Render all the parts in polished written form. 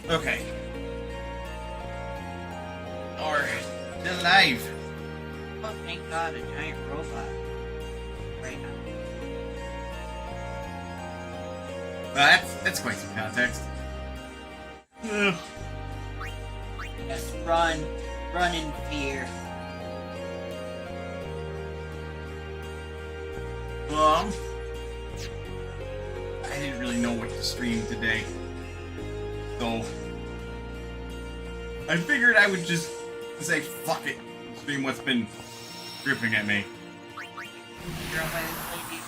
Okay. Or alive. Oh, thank God, a giant robot. Right now. That's quite some context. Just run. Run in fear. I didn't really know what to stream today. So I figured I would just say fuck it. Stream what's been gripping at me. You're on my lady.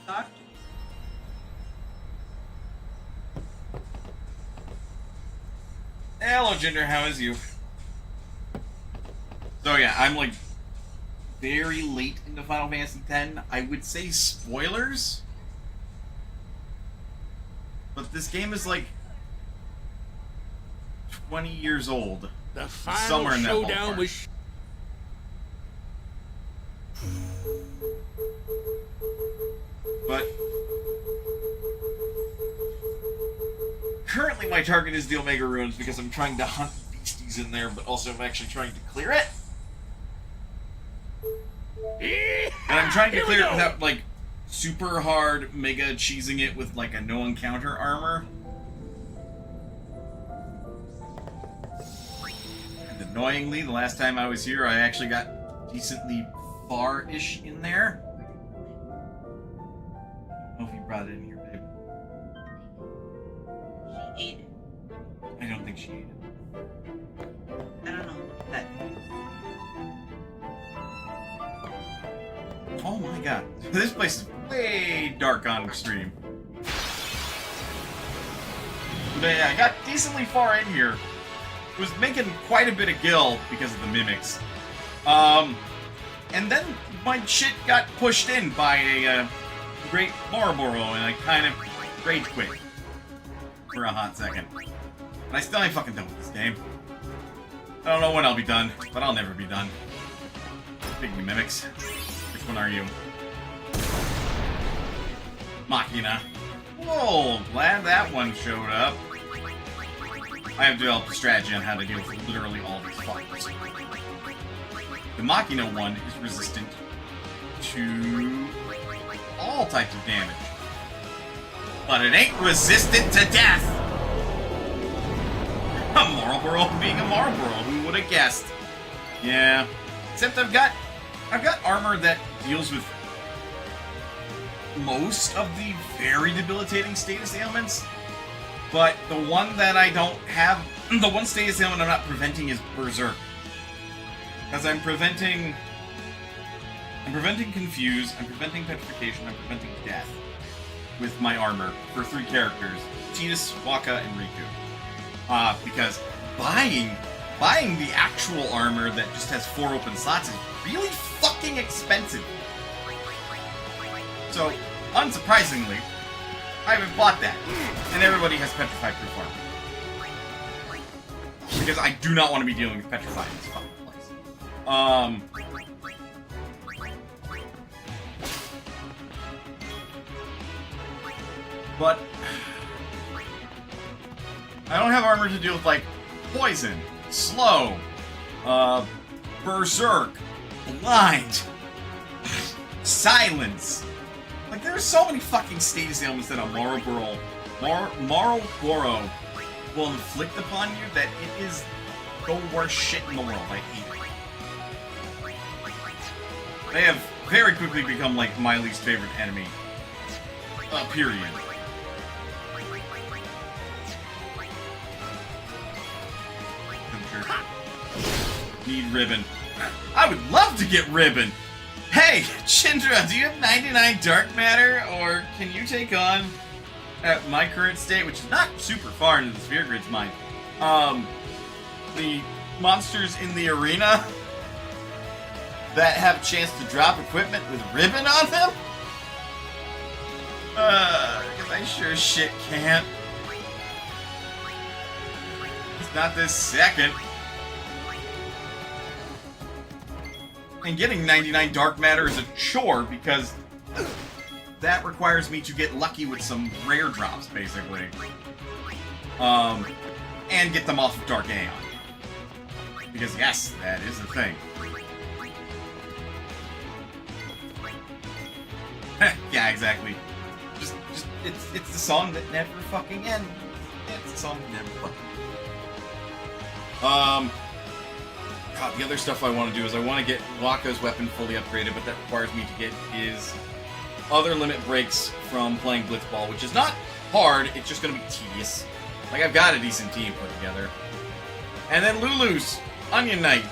Talk to me. Hello, Jinder, how is you? So yeah, I'm like very late into Final Fantasy X. I would say spoilers, but this game is like 20 years old. The final Somewhere in that showdown ballpark. was. But currently my target is the Omega Ruins because I'm trying to hunt beasties in there, but also I'm actually trying to clear it. And I'm trying to clear it without, like, super hard mega cheesing it with, like, a no-encounter armor. And annoyingly, the last time I was here, I actually got decently far-ish in there. I don't know if you brought it in here, babe. She ate it. I don't think she ate it. I don't know what that means. Oh my god. This place is way dark on stream. But yeah, I got decently far in here. Was making quite a bit of gil because of the mimics. And then my shit got pushed in by a great Marlboro, and I kind of rage quit for a hot second. And I still ain't fucking done with this game. I don't know when I'll be done, but I'll never be done. Pygmy mimics. Which one are you? Machina. Whoa, glad that one showed up. I have developed a strategy on how to deal with literally all these fuckers. The Machina one is resistant to all types of damage. But it ain't resistant to death! A Marlboro being a Marlboro, who would have guessed? Yeah. Except I've got armor that deals with most of the very debilitating status ailments, but the one that I don't have, the one status ailment I'm not preventing is Berserk. Because I'm preventing Confuse, I'm preventing Petrification, I'm preventing Death with my armor for 3 characters, Tidus, Waka, and Riku. Because buying the actual armor that just has 4 open slots is really fucking expensive. So, unsurprisingly, I haven't bought that. And everybody has Petrified proof armor. Because I do not want to be dealing with Petrified in this fucking place. But I don't have armor to deal with, like, Poison, Slow, Berserk, Blind, Silence. Like, there's so many fucking status ailments that a Marlboro will inflict upon you that it is the worst shit in the world. I hate it. They have very quickly become, like, my least favorite enemy. Period. Need ribbon. I would love to get ribbon! Hey, Chindra, do you have 99 dark matter, or can you take on, at my current state, which is not super far into the Sphere Grid's mind, the monsters in the arena that have a chance to drop equipment with ribbon on them? Because I sure as shit can't. It's not this second. And getting 99 dark matter is a chore because that requires me to get lucky with some rare drops, basically. and get them off of Dark Aeon. Because yes, that is the thing. Yeah, exactly. Just it's the song that never fucking ends. It's the song that never fucking ends. God, the other stuff I want to do is I want to get Wakka's weapon fully upgraded, but that requires me to get his other limit breaks from playing Blitzball, which is not hard, it's just going to be tedious. Like, I've got a decent team put together. And then Lulu's Onion Knight.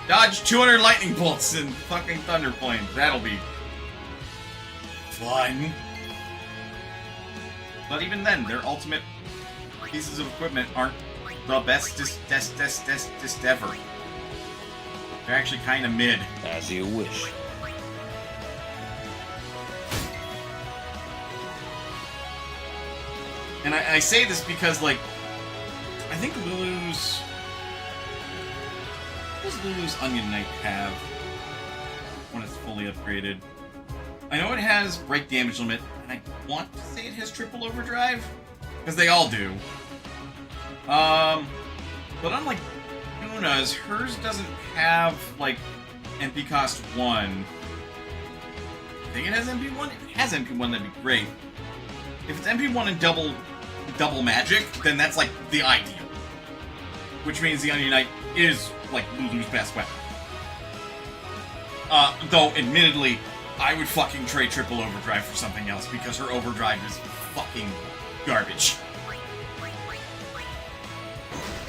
Dodge 200 lightning bolts and fucking thunder flames. That'll be fun. But even then, their ultimate pieces of equipment aren't the bestest ever. They're actually kind of mid. As you wish. And I say this because, like, I think Lulu's... What does Lulu's Onion Knight have when it's fully upgraded? I know it has break damage limit, and I want to say it has triple overdrive, because they all do. But unlike Una's, hers doesn't have, like, MP cost 1. I think it has MP 1? If it has MP 1, that'd be great. If it's MP 1 and double magic, then that's, like, the ideal. Which means the Onion Knight is, like, Lulu's best weapon. Though, admittedly, I would fucking trade triple overdrive for something else, because her overdrive is fucking garbage.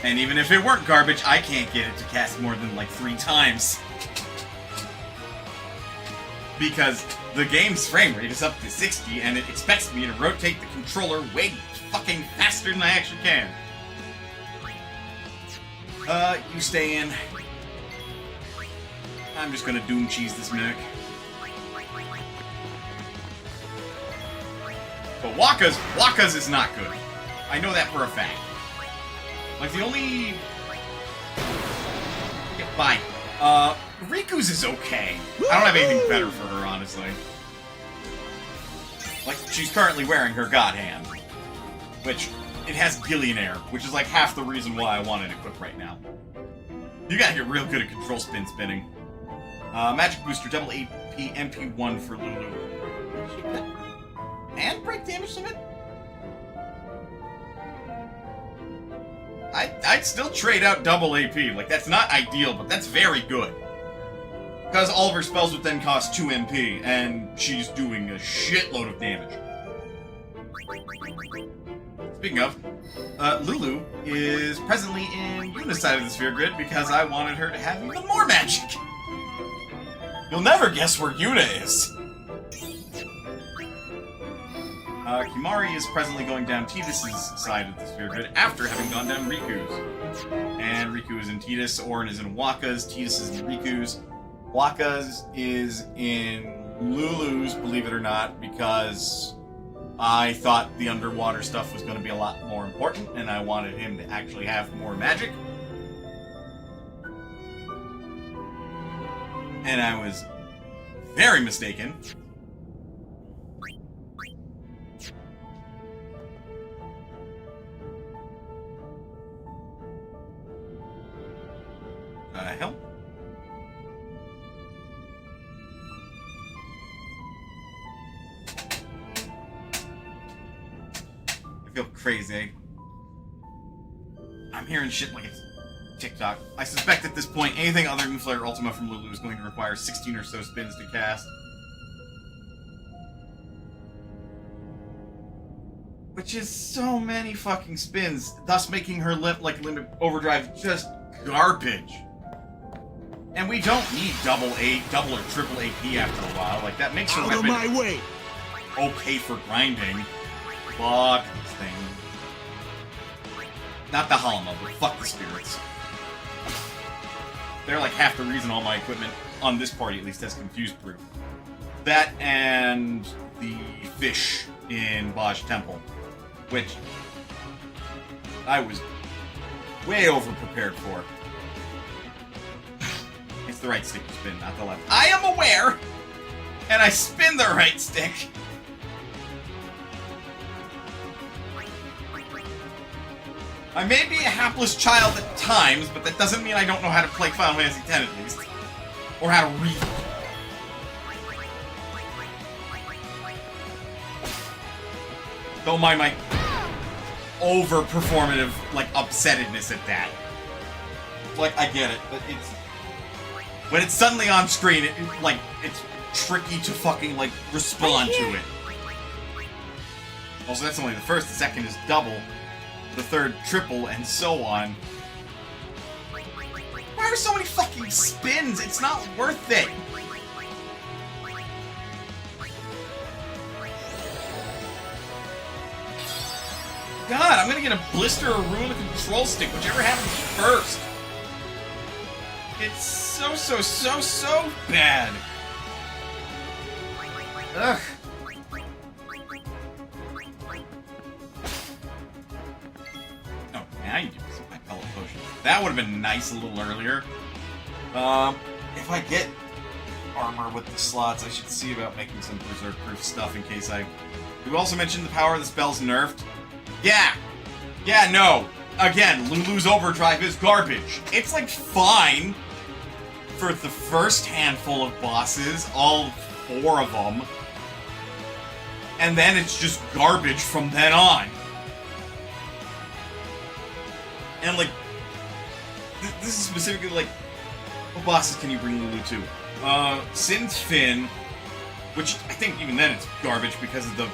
And even if it weren't garbage, I can't get it to cast more than, like, 3 times. Because the game's frame rate is up to 60, and it expects me to rotate the controller way fucking faster than I actually can. You stay in. I'm just gonna doom cheese this Merc. But Wakka's is not good. I know that for a fact. Like, the only... Yeah, bye. Riku's is okay. I don't have anything better for her, honestly. Like, she's currently wearing her God Hand. Which, it has Gillionaire, which is like half the reason why I want it equipped right now. You gotta get real good at control spinning. Magic Booster, double AP, MP1 for Lulu. And break damage limit? I'd still trade out double AP. Like, that's not ideal, but that's very good. Because all of her spells would then cost 2 MP, and she's doing a shitload of damage. Speaking of, Lulu is presently in Yuna's side of the sphere grid because I wanted her to have even more magic. You'll never guess where Yuna is. Kimari is presently going down Tidus's side of the sphere grid after having gone down Riku's. And Riku is in Tidus, Orin is in Wakka's, Tidus is in Riku's. Wakka's is in Lulu's, believe it or not, because I thought the underwater stuff was going to be a lot more important, and I wanted him to actually have more magic. And I was very mistaken. Hell? I feel crazy. I'm hearing shit like it's TikTok. I suspect at this point anything other than Flare Ultima from Lulu is going to require 16 or so spins to cast. Which is so many fucking spins, thus making her limit overdrive just garbage. And we don't need double or triple AP after a while. Like, that makes her weapon Out of my way! okay for grinding. Fuck this thing. Not the Halama, but fuck the spirits. They're like half the reason all my equipment, on this party at least, has confused proof. That and the fish in Baj Temple, which I was way over-prepared for. It's the right stick to spin, not the left. I am aware! And I spin the right stick! I may be a hapless child at times, but that doesn't mean I don't know how to play Final Fantasy X at least. Or how to read. Don't mind my over-performative, like, upsettedness at that. Like, I get it, but it's... When it's suddenly on screen, it's tricky to fucking, like, respond to it. Also, that's only the first. The second is double. The third, triple, and so on. Why are so many fucking spins? It's not worth it! God, I'm gonna get a blister or ruin the control stick, whichever happens first. It's so bad. Ugh. Oh, now you give me some pellet potion. That would have been nice a little earlier. If I get armor with the slots, I should see about making some berserk-proof stuff in case I... We also mentioned the power of the spell's nerfed. Yeah! Yeah, no. Again, Lulu's Overdrive is garbage. It's, like, fine for the first handful of bosses, all 4 of them. And then it's just garbage from then on. And, like, this is specifically, like, what bosses can you bring Lulu to? Sin's Finn, which I think even then it's garbage because of the,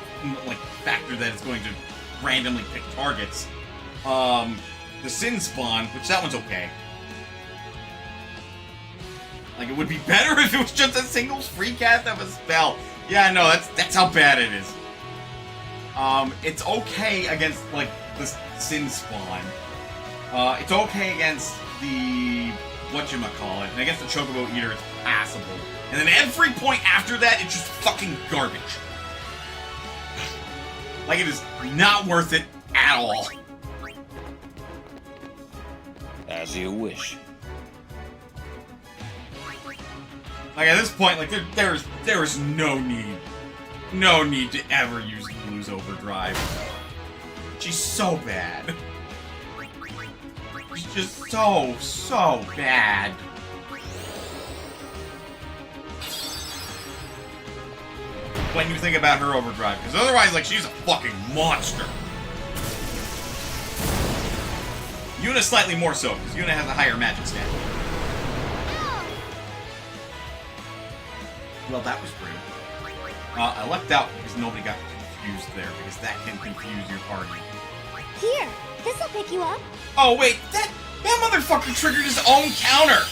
like, factor that it's going to randomly pick targets. The Sin Spawn, which that one's okay. Like, it would be better if it was just a single free cast of a spell. Yeah, no, that's how bad it is. It's okay against, like, the Sin Spawn. It's okay against the whatchamacallit, and against the Chocobo Eater it's passable. And then every point after that, it's just fucking garbage. Like, it is not worth it at all. As you wish. Like, at this point, like, there is no need to ever use Lulu's Overdrive. She's so bad. She's just so bad. When you think about her overdrive, because otherwise, like, she's a fucking monster. Yuna slightly more so, because Yuna has a higher magic stat. Well, that was rude. I lucked out because nobody got confused there, because that can confuse your party. Here, this'll pick you up. Oh wait, that motherfucker triggered his own counter!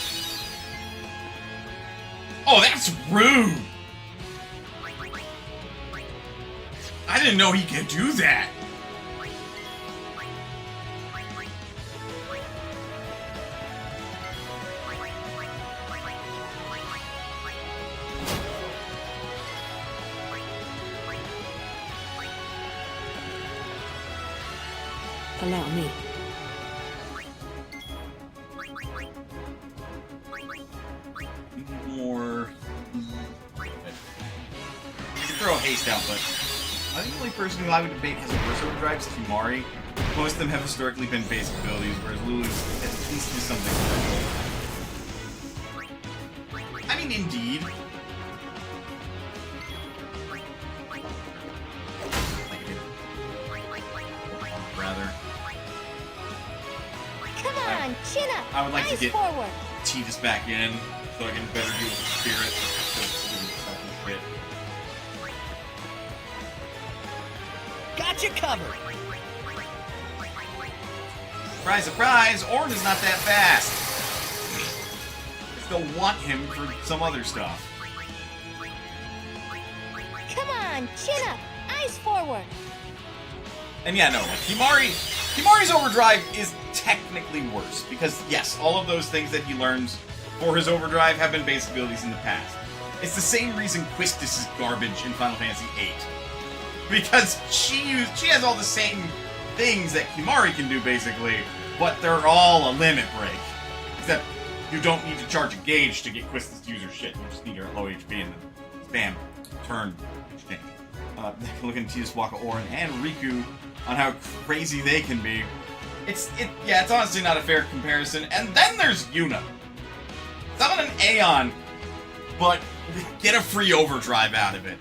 Oh, that's rude! I didn't know he could do that! Allow me. More... You can throw haste out, but I think the only person who I would debate has a burst overdrive is Kimari. Most of them have historically been basic abilities, whereas Lulu's at least do something special. I mean, indeed. Rather. Come on, chin up. I would like to Eyes get forward. Tidus back in so I can better deal with the spirit. Got you covered. Surprise, surprise! Orin is not that fast. I still want him for some other stuff. Come on, chin up. Eyes forward. And yeah, no, like, Kimari's overdrive is technically worse, because yes, all of those things that he learns for his overdrive have been basic abilities in the past. It's the same reason Quistis is garbage in Final Fantasy VIII. Because she has all the same things that Kimari can do, basically, but they're all a limit break. Except you don't need to charge a gauge to get Quistis to use her shit. You just need her at low HP and then bam, turn, exchange. Look at Tidus, Waka, Orin, and Riku on how crazy they can be. Yeah, it's honestly not a fair comparison. And then there's Yuna. Summon an Aeon, but get a free overdrive out of it.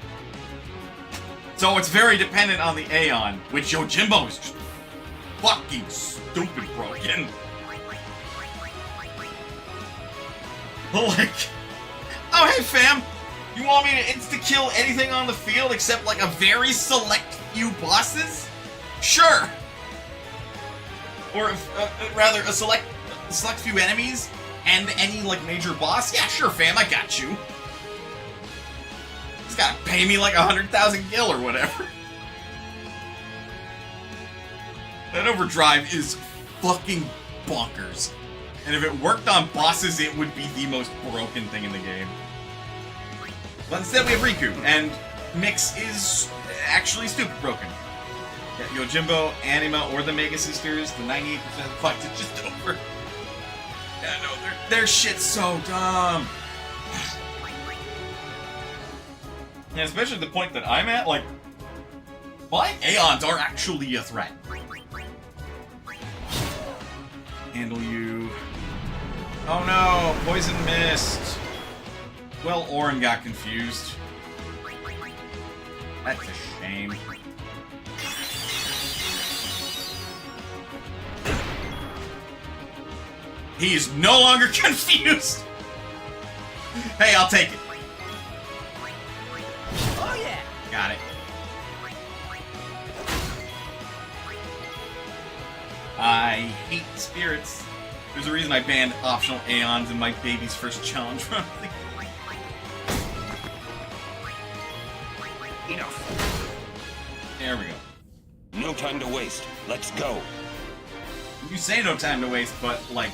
So it's very dependent on the Aeon, which Yojimbo is just fucking stupid broken. Like, oh hey fam, you want me to insta-kill anything on the field except like a very select few bosses? Sure. Or rather, a select few enemies and any like major boss? Yeah, sure fam, I got you. Just gotta pay me like 100,000 gil or whatever. That overdrive is fucking bonkers. And if it worked on bosses, it would be the most broken thing in the game. But instead we have Riku, and Mix is actually stupid broken. Yeah, Yojimbo, Anima, or the Mega Sisters, the 98% of the fight is just over. Yeah, no, their shit's so dumb. And especially the point that I'm at, like, my Aeons are actually a threat. Handle you. Oh no, Poison Mist. Well, Auron got confused. That's a shame. He is no longer confused! Hey, I'll take it. Oh yeah! Got it. I hate spirits. There's a reason I banned optional Aeons in my baby's first challenge run. Enough. There we go. No time to waste. Let's go. You say no time to waste, but, like,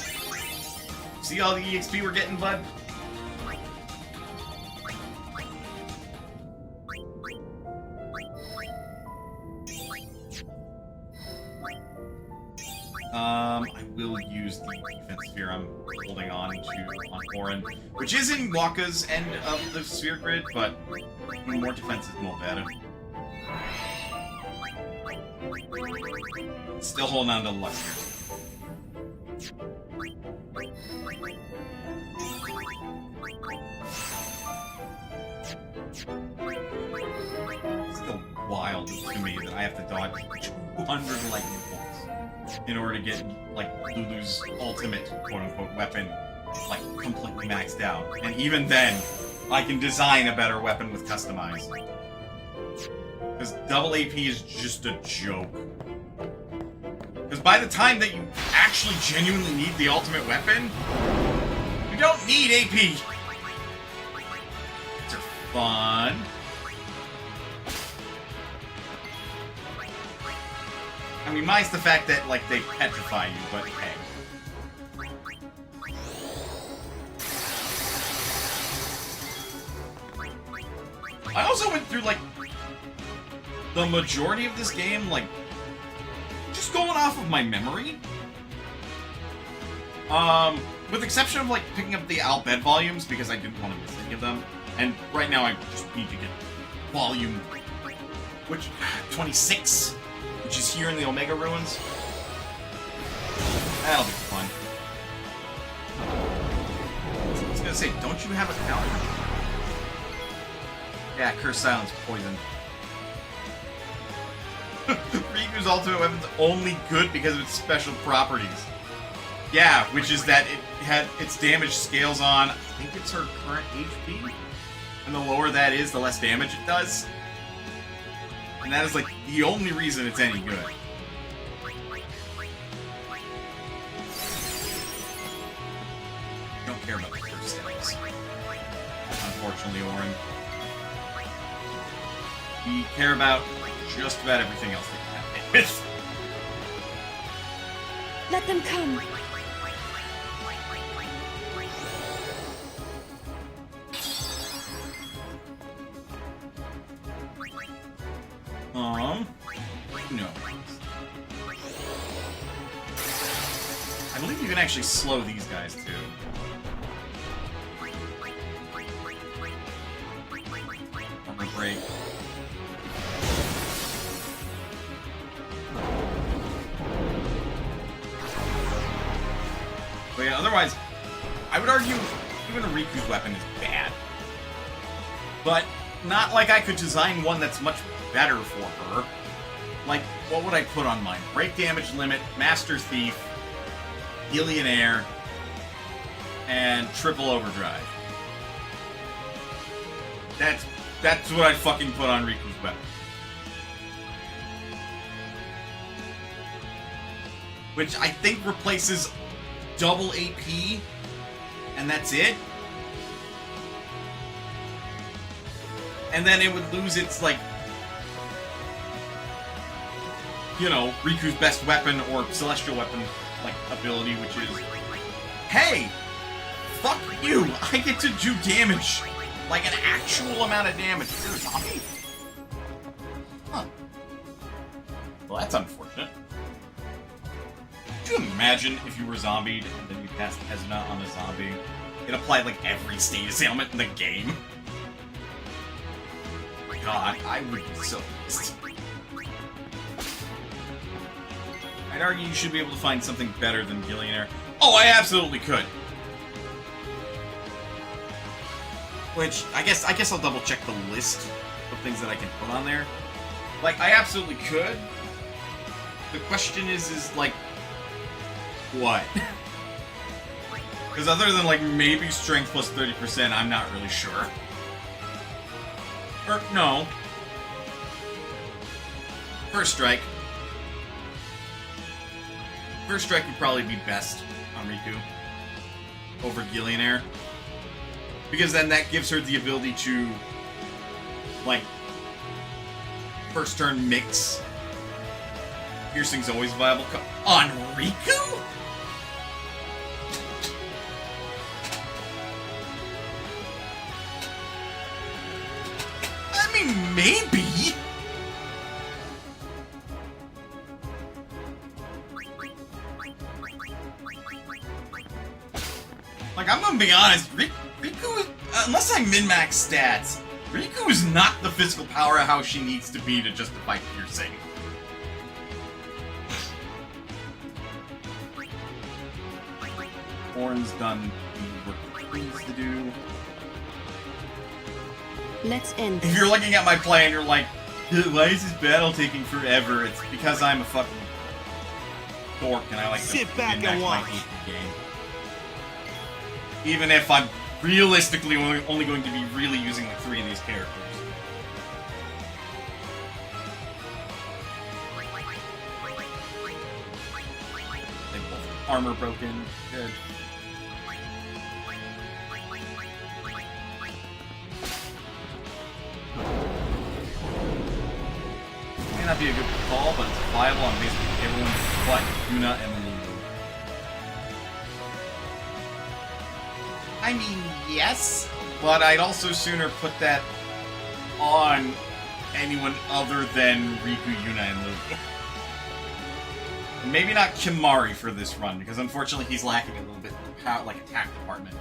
see all the EXP we're getting, bud? I will use the defense sphere I'm holding on to on Auron, which is in Waka's end of the sphere grid, but more defense is more better. Still holding on to Luster. Still wild to me that I have to dodge 200 lightning bolts in order to get, like, Lulu's ultimate, quote-unquote, weapon, like, completely maxed out. And even then, I can design a better weapon with Customize. Because double AP is just a joke. Because by the time that you actually genuinely need the ultimate weapon, you don't need AP! These are fun. I mean, minus the fact that, like, they petrify you, but hey. I also went through, like, the majority of this game, like, just going off of my memory. With the exception of, like, picking up the Al Bhed volumes, because I didn't want to miss any of them. And right now I just need to get volume, which, 26? Which is here in the Omega Ruins. That'll be fun. I was gonna say, don't you have a counter? Yeah, Curse Silence poison. Riku's ultimate weapon's only good because of its special properties. Yeah, which is that it had its damage scales on, I think it's her current HP. And the lower that is, the less damage it does. And that is, like, the only reason it's any good. Don't care about the curse stats. Unfortunately, Auron. We care about just about everything else that you have hit with. Let them come. No. I believe you can actually slow these guys, too. Armor break. otherwise, I would argue even Riku's weapon is bad. But not like I could design one that's much better for her. Like, what would I put on mine? Break damage limit, Master Thief, Billionaire, and Triple Overdrive. That's what I'd fucking put on Riku's weapon. Which I think replaces double AP, and that's it. And then it would lose its, like, you know, Riku's best weapon or celestial weapon, like, ability, which is, hey, fuck you, I get to do damage, like an actual amount of damage. Is it a zombie? Huh. Well, that's unfortunate. Could you imagine if you were zombied and then you cast Esna on a zombie? It applied, like, every status ailment in the game. God, I would be so pissed. I'd argue you should be able to find something better than Billionaire. Oh, I absolutely could. Which, I guess I'll double check the list of things that I can put on there. Like, I absolutely could. The question is like, what? Because other than, like, maybe strength plus 30%, I'm not really sure. Or, no. First Strike. First Strike would probably be best on Riku over Billionaire. Because then that gives her the ability to, like, first turn mix. Piercing's always viable. On Riku? I mean, maybe. Like, I'm gonna be honest, Riku, unless I min-max stats, Riku is not the physical powerhouse she needs to be to justify piercing. Orin's done the work he needs to do. Let's end If you're looking at my play and you're like, why is this battle taking forever? It's because I'm a fucking dork and I like to Sit back and min-max my watch. AP game. Even if I'm realistically only going to be really using like 3 of these characters. They both armor broken. Good. May not be a good call, but it's viable on basically everyone but Yuna and Lulu. I mean, yes, but I'd also sooner put that on anyone other than Riku, Yuna, and Lulu. And maybe not Kimari for this run, because unfortunately he's lacking a little bit of power, like attack department.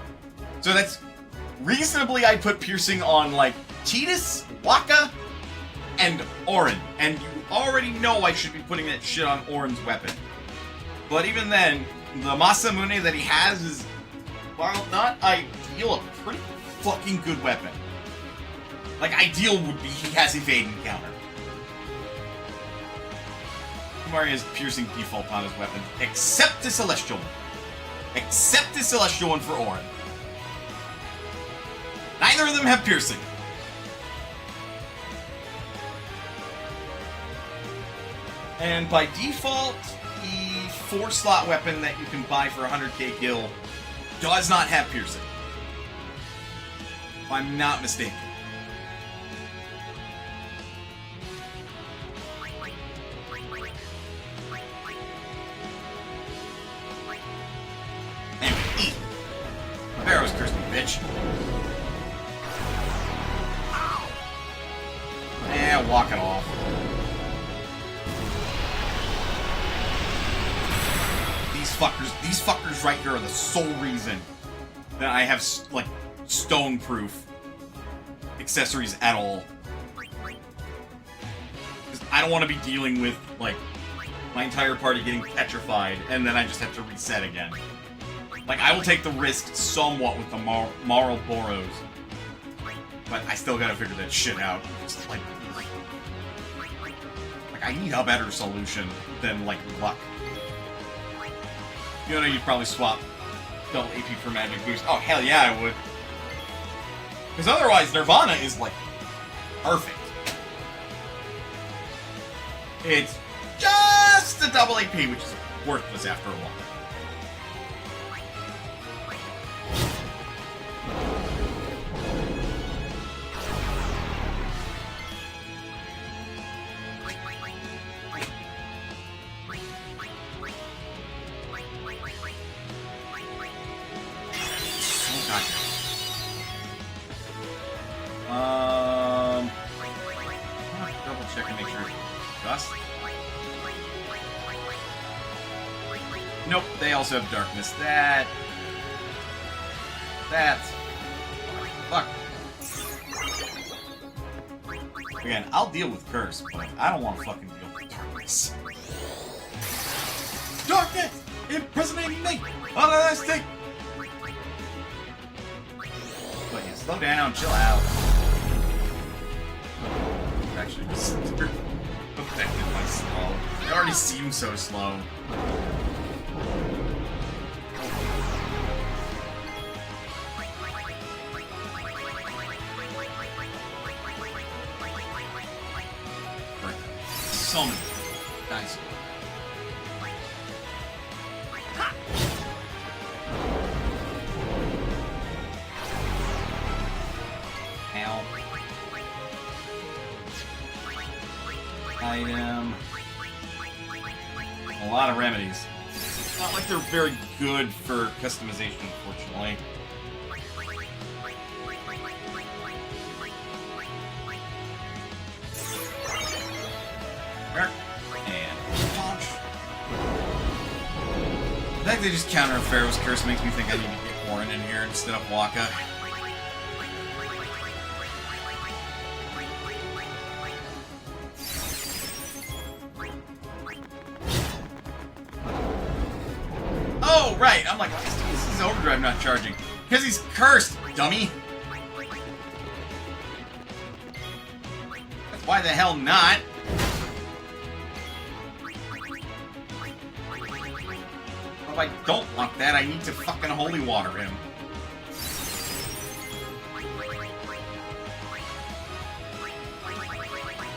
So that's reasonably I'd put piercing on like Tidus, Waka, and Orin. And you already know I should be putting that shit on Orin's weapon. But even then, the Masamune that he has is, while not ideal, a pretty fucking good weapon. Like, ideal would be he has evade and counter. Kimari has piercing default on his weapons, except the Celestial one. Except the Celestial one for Orin. Neither of them have piercing. And by default, the 4-slot weapon that you can buy for 100k gil does not have piercing. If I'm not mistaken. Anyway, eat. Barrow's cursed me, bitch. Yeah, walk it off. These fuckers right here are the sole reason that I have, like, stone-proof accessories at all. Because I don't want to be dealing with, like, my entire party getting petrified, and then I just have to reset again. Like, I will take the risk somewhat with the Moral Boros. But I still gotta figure that shit out. Just, like, I need a better solution than, like, luck. You know, you'd probably swap double AP for magic boost. Oh, hell yeah, I would. Because otherwise, Nirvana is, like, perfect. It's just a double AP, which is worthless after a while. Double check and make sure it's Gust. Nope, they also have Darkness. That's... Fuck. Again, I'll deal with Curse, but I don't want to fucking deal with Darkness. Darkness! Imprisoning me! On a last thing! But yeah, slow down, chill out. Actually, just affected by slow. It already seems so slow. So many. Nice. Ow. Item. A lot of remedies. Not like they're very good for customization, unfortunately. And launch. The fact they just counter Pharaoh's Curse makes me think I need to get Warren in here instead of Waka. Oh, right! I'm like, this is Overdrive not charging. Because he's cursed, dummy! That's why the hell not? If I don't want that, I need to fucking holy water him.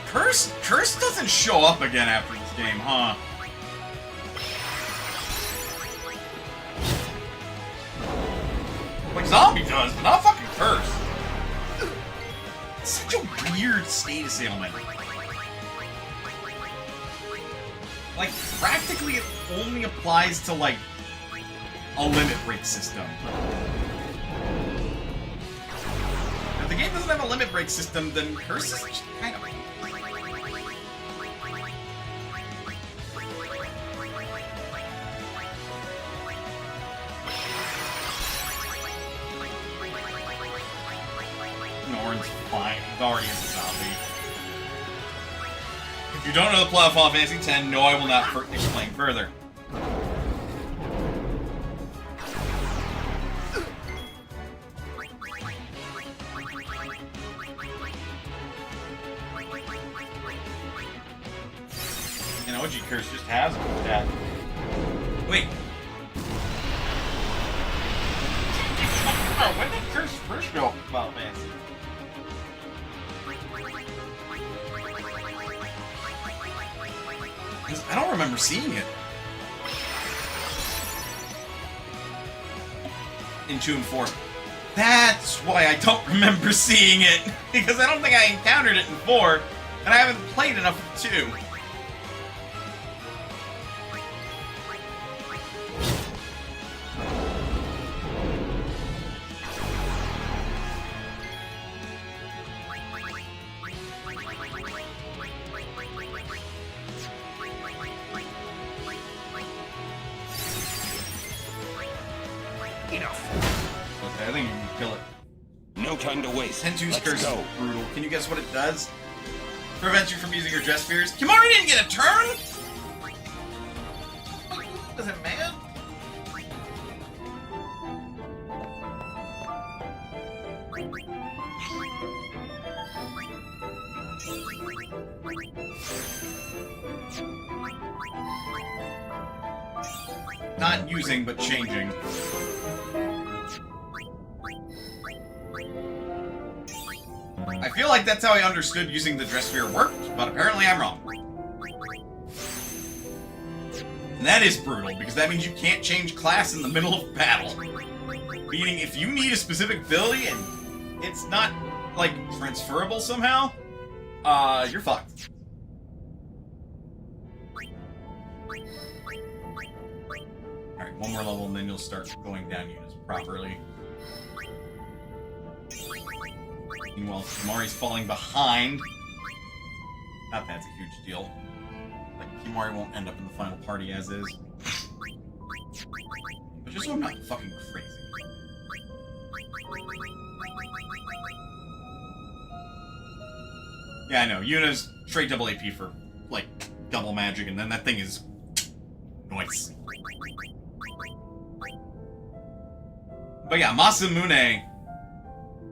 Curse doesn't show up again after this game, huh? Like Zombie does, but not fucking Curse. It's such a weird status ailment. Like, practically it only applies to, like, a limit break system. If the game doesn't have a limit break system, then Curse is just kind of... Norn's fine. He's already a zombie. If you don't know the plot of Final Fantasy X, no, I will not explain further. And OG Curse just has that. Wait. Oh, when did Curse first show up in Final Fantasy? I don't remember seeing it. In 2 and 4. That's why I don't remember seeing it. Because I don't think I encountered it in 4. And I haven't played enough of 2. Okay, I think you can kill it. No time to waste. Tentu's Let's Curse go. is brutal. Can you guess what it does? Prevents you from using your dress spheres. Kimari didn't get a turn! Does it, man? Not using, but changing. I feel like that's how I understood using the dress sphere worked, but apparently I'm wrong. And that is brutal, because that means you can't change class in the middle of battle. Meaning, if you need a specific ability and it's not, like, transferable somehow, you're fucked. Alright, one more level and then you'll start going down units properly. Meanwhile, Kimari's falling behind. Not that it's a huge deal. Like, Kimari won't end up in the final party as is. But just so I'm not fucking crazy. Yeah, I know. Yuna's straight double AP for, like, double magic, and then that thing is... noise. But yeah, Masamune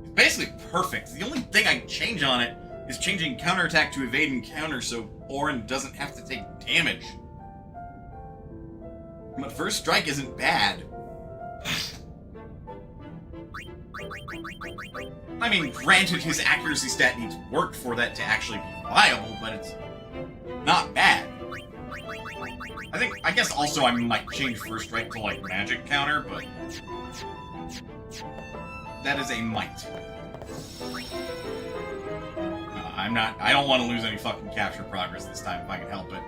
is basically perfect. The only thing I can change on it is changing counterattack to evade and counter so Auron doesn't have to take damage. But first strike isn't bad. I mean, granted, his accuracy stat needs work for that to actually be viable, but it's not bad. I guess also I might change first strike to, like, magic counter, but that is a might. I don't want to lose any fucking capture progress this time if I can help it.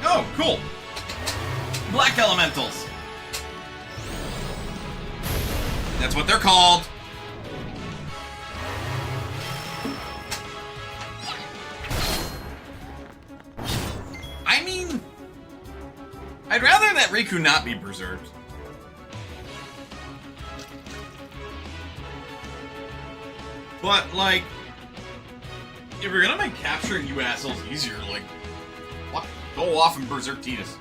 Oh, cool! Black Elementals! That's what they're called! I mean... I'd rather that Riku not be berserked. But, like... if you're gonna make capturing you assholes easier, like... what? Go off and berserk Tidus.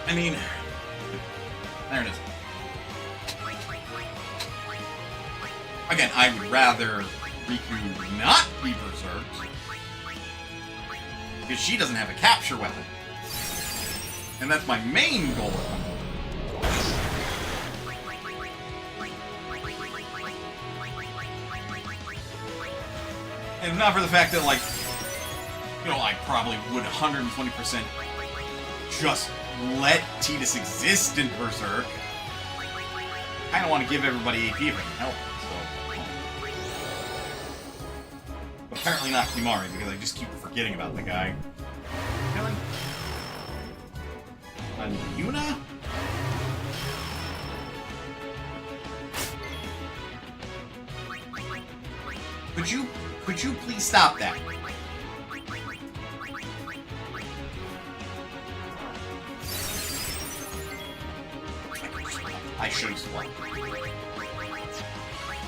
I mean, there it is. Again, I would rather Riku not be berserked, because she doesn't have a capture weapon. And that's my main goal. And if not for the fact that, like, you know, I probably would 120% just let Tidus exist in Berserk. I don't want to give everybody AP if I can help it, so... apparently not Kimari, because I just keep forgetting about the guy. Really? And Yuna? Could you please stop that? I should have swapped.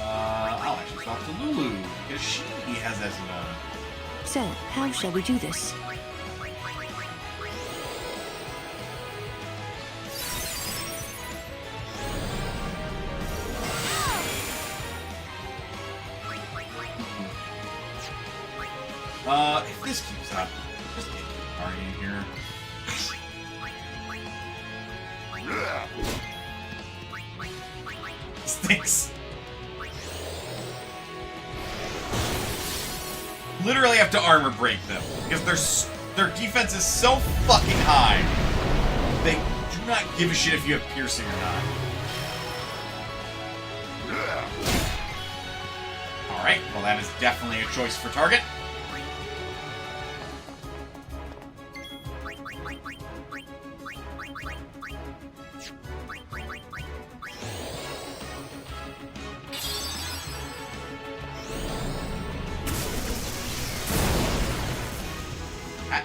I'll actually swap to Lulu, because she has Esuna. So, how shall we do this? If this keeps up, just get the party in here. Stinks. Literally have to armor break them because their defense is so fucking high. They do not give a shit if you have piercing or not. Alright, well that is definitely a choice for target.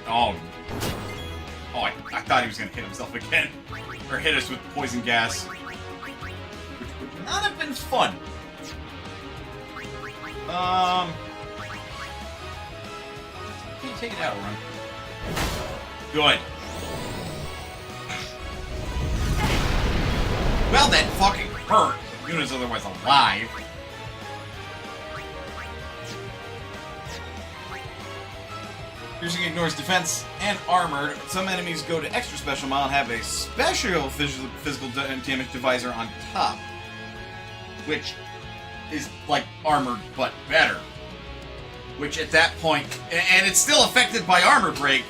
Oh. Oh, I thought he was gonna hit himself again. Or hit us with poison gas. Which would not have been fun. Can you take it out, run? Good. Well, that fucking hurt. Yuna's otherwise alive. Piercing ignores defense and armor. Some enemies go to extra special mode and have a special physical damage divisor on top. Which is like armored, but better. Which at that point, and it's still affected by armor break,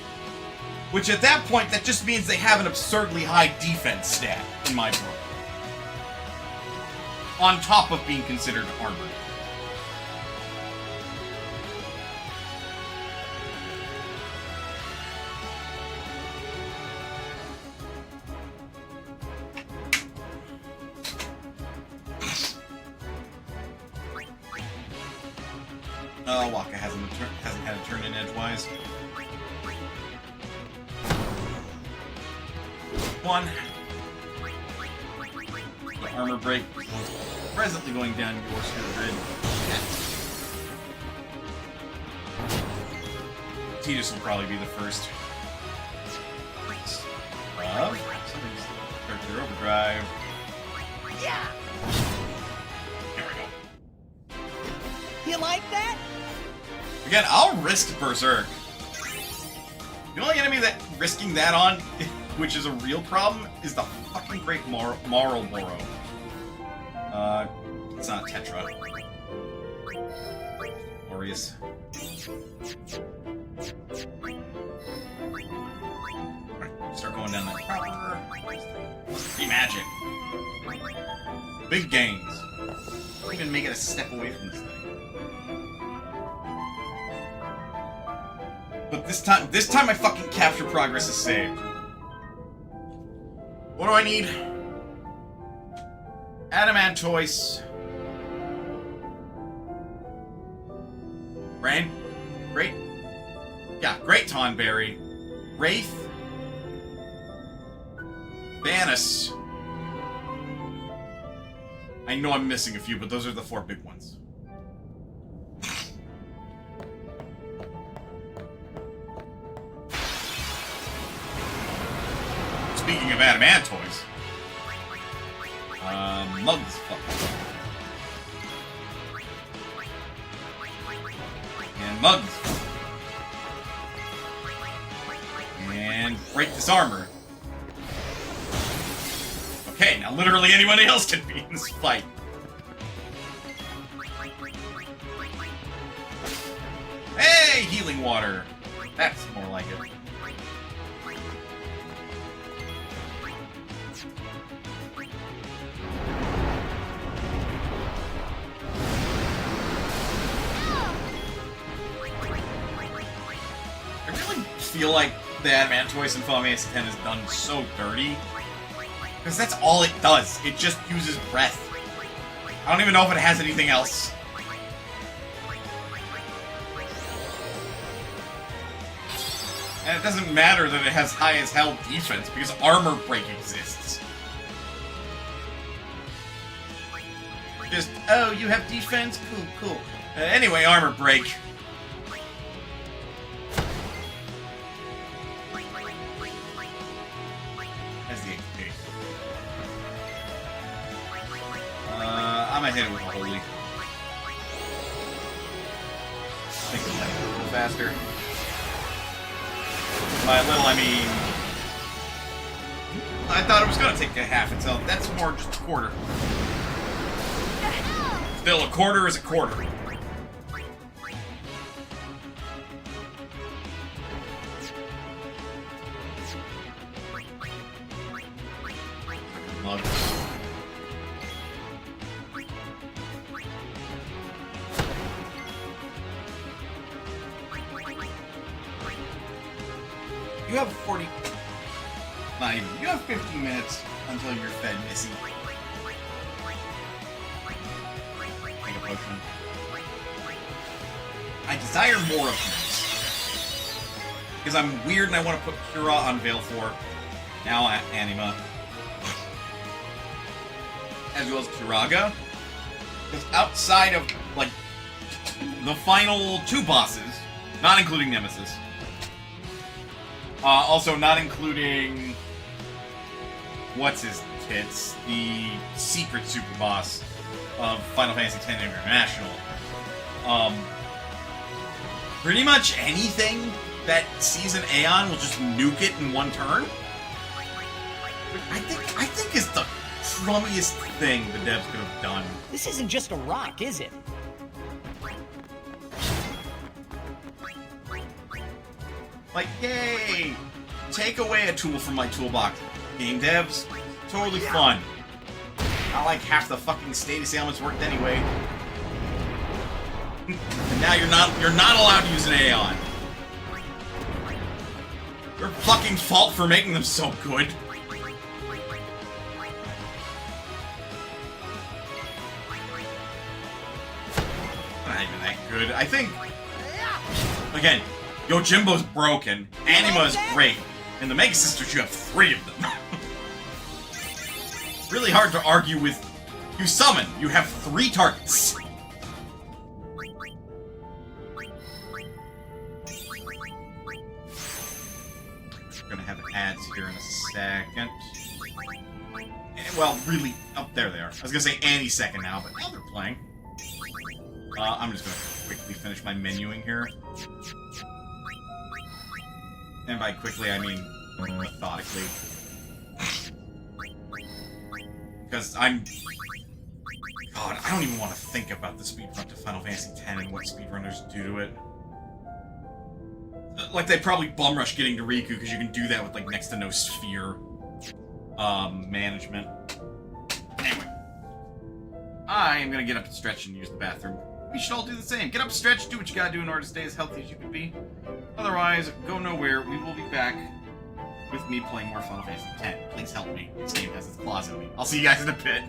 which at that point, that just means they have an absurdly high defense stat, in my book. On top of being considered armored. Oh, Waka hasn't had a turn in edgewise. One. The armor break is presently going down your sphere grid. Titus will probably be the first. Somebody's character overdrive. Yeah. There we go. You like that? Again, I'll risk Berserk. The only enemy that risking that on, which is a real problem, is the fucking Great Marlboro. It's not Tetra. Glorious. Alright, start going down that proper. Free magic. Big gains. Don't even make it a step away from this thing. But this time my fucking capture progress is saved. What do I need? Adamantoise. Brain? Great? Yeah, Great Tonberry. Wraith. Vanus. I know I'm missing a few, but those are the 4 big ones. Speaking of Adamantoise, Mugs. And Mugs. And break this armor. Okay, now literally anybody else can be in this fight. Hey, healing water. That's more like it. I feel like the Adamantoise in Final Fantasy X is done so dirty. Because that's all it does. It just uses breath. I don't even know if it has anything else. And it doesn't matter that it has high as hell defense, because armor break exists. Just, oh, you have defense? Cool, cool. Anyway, armor break. That's the HP. I'm gonna hit it with a holy. I think it's a little faster. By little, I mean... I thought it was gonna take a half until... That's more just a quarter. Still, a quarter is a quarter. Love it. You have 40... Not even. You have 15 minutes until you're fed, Missy. Take a potion. I desire more of these. because I'm weird and I want to put Kira on Veil 4. Now Anima. As well as Kiraga. Because outside of, like, the final 2 bosses, not including Nemesis, also not including, what's his tits, the secret super boss of Final Fantasy X International. Pretty much anything that sees an Aeon will just nuke it in one turn. I think is the crummiest thing the devs could have done. This isn't just a rock, is it? Like, yay! Take away a tool from my toolbox. Game devs, totally fun. Not like half the fucking status ailments worked anyway. And now you're not allowed to use an Aeon. Your fucking fault for making them so good. Not even that good. I think, again, Yojimbo's broken, Anima's great, and the Mega Sisters, you have 3 of them. Really hard to argue with. You summon, you have 3 targets. We're gonna have ads here in a second. Well, really, oh, there they are. I was gonna say any second now, but now they're playing. I'm just gonna quickly finish my menuing here. And by quickly, I mean methodically. Because God, I don't even want to think about the speedrun to Final Fantasy X and what speedrunners do to it. Like, they probably bum rush getting to Riku, because you can do that with, like, next to no sphere management. Anyway. I am gonna get up and stretch and use the bathroom. We should all do the same. Get up, stretch, do what you gotta do in order to stay as healthy as you can be. Otherwise, go nowhere. We will be back with me playing more Final Fantasy X. Please help me. This game has its claws in me. I'll see you guys in a bit.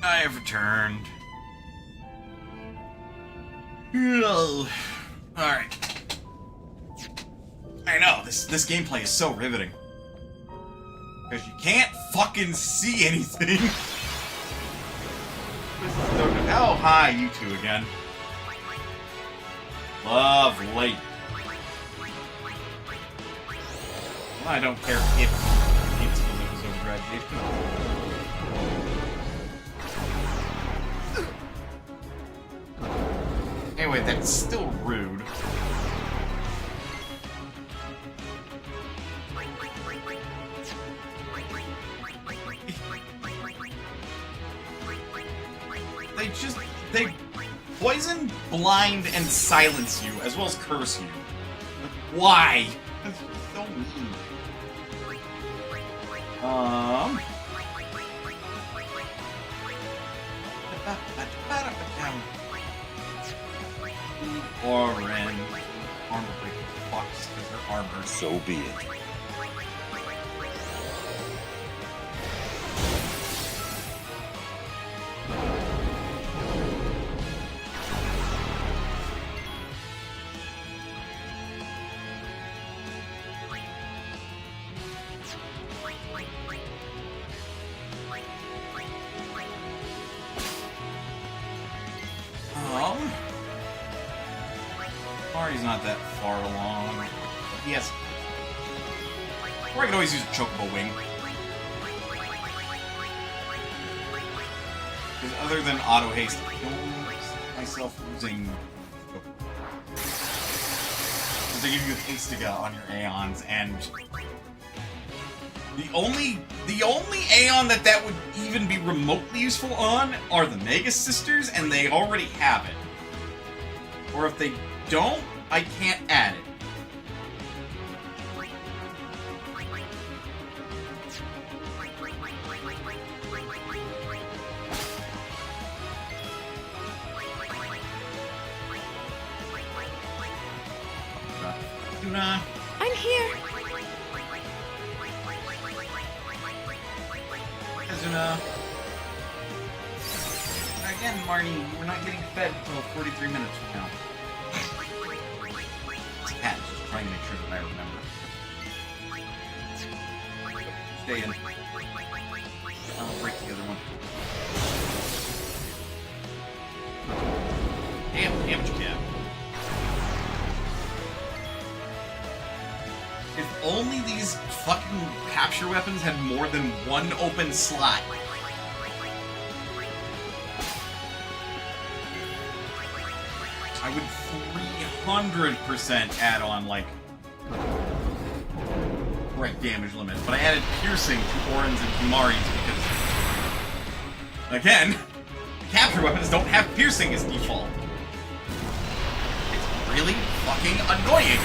I have returned. Alright. I know, this gameplay is so riveting. Because you can't fucking see anything. Oh, hi, you two again. Lovely. Well, I don't care if it's over graduation. Anyway, that's still rude. They poison, blind, and silence you, as well as curse you. Like, why? That's so mean. Oren. Armor breaking fucks because they're armored. So be it. Mari's not that far along. Yes. Or I could always use a chocobo wing. Because other than auto haste, I don't see myself using. Because they give you Hastiga on your Aeons, and the only Aeon that would even be remotely useful on are the Mega Sisters, and they already have it. Or if they don't, I can't add it. Yuna. I'm here. Kazuna. Again, Marnie, we're not getting fed until 43 minutes from now. Cat is just trying to make sure that I remember. Stay in. I'll break the other one. Damn you can. If only these fucking capture weapons had more than one open slot. I would 300% add on, like, correct damage limit. But I added piercing to Oren's and Kimari's because, again, capture weapons don't have piercing as default. It's really fucking annoying.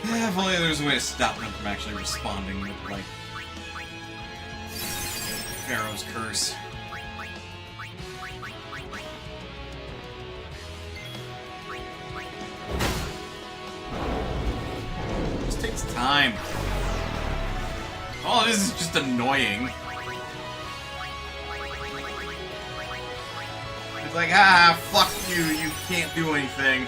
Yeah, if only there's a way to stop them from actually responding with, like, Pharaoh's curse. This takes time. All it is just annoying. It's like, ah, fuck you, you can't do anything.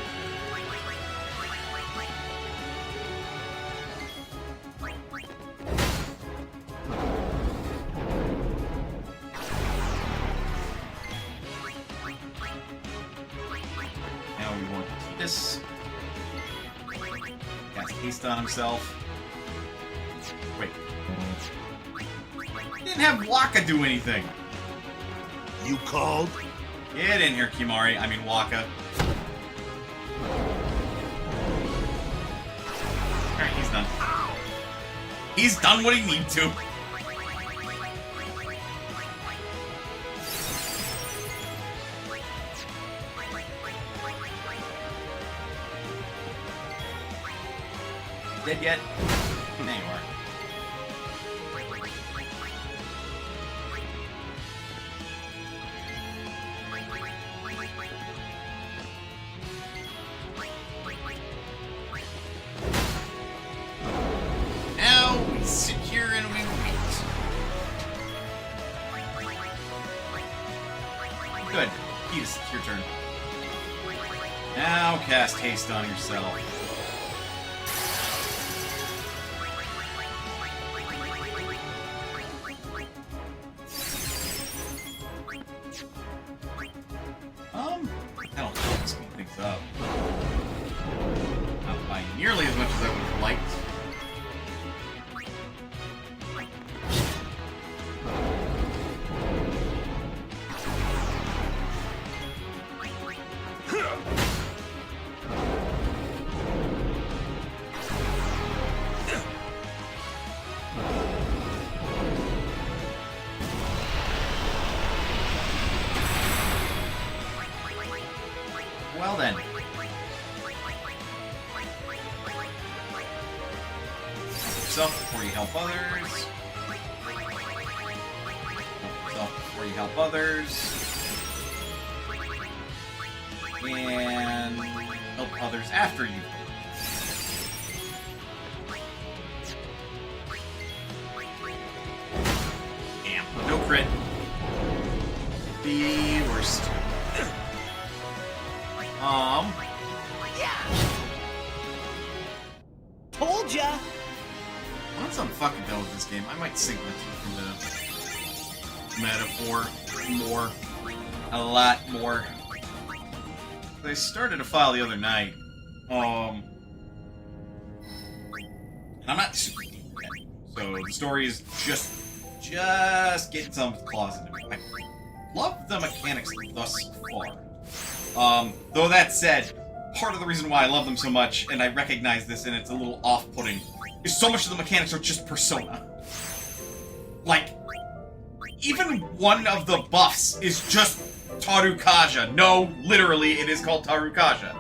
Now we want this. Cast haste on himself. Wait. He didn't have Waka do anything. You called? Get in here, Kimari. I mean, Waka. Alright, he's done. He's done what he needs to. dead yet? There you are. Now we sit here and we wait. Good. Keys, it's your turn. Now cast haste on yourself. I don't think speed things up. Not by nearly as much as I would have liked. Well then. Yourself before you help others. Yourself before you help others. And help others after you. Damn, no crit. The worst. Told ya! Once I'm fucking done with this game, I might sink my teeth into metaphor more. A lot more. I started a file the other night. And I'm not super deep yet. So the story is just getting some claws into me. I love the mechanics thus far. Though that said, part of the reason why I love them so much, and I recognize this and it's a little off-putting, is so much of the mechanics are just Persona. Like, even one of the buffs is just Tarukaja. No, literally, it is called Tarukaja.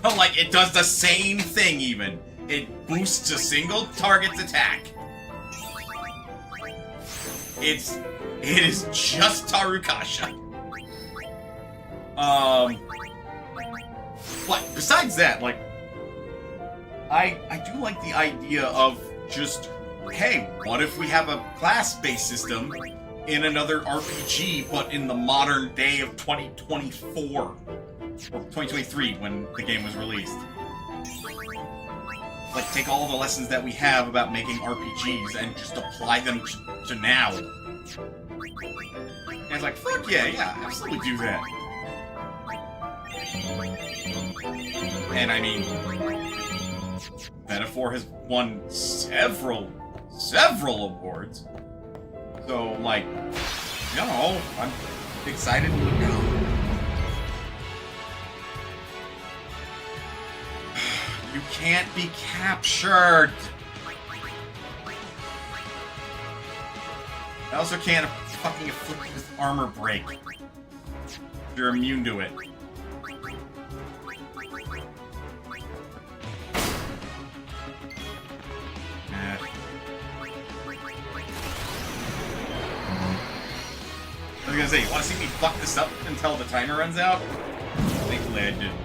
Like, it does the same thing, even. It boosts a single target's attack. It is just Tarukaja. But besides that, like, I do like the idea of just, hey, what if we have a class-based system in another RPG, but in the modern day of 2024? Or 2023, when the game was released. Like, take all the lessons that we have about making RPGs and just apply them to now. And it's like, fuck yeah, absolutely do that. And I mean, Metaphor has won several awards. So, like, you know, I'm excited to go. You can't be captured. I also can't fucking afflict you with armor break. You're immune to it. I was gonna say, you wanna see me fuck this up until the timer runs out? Thankfully I didn't.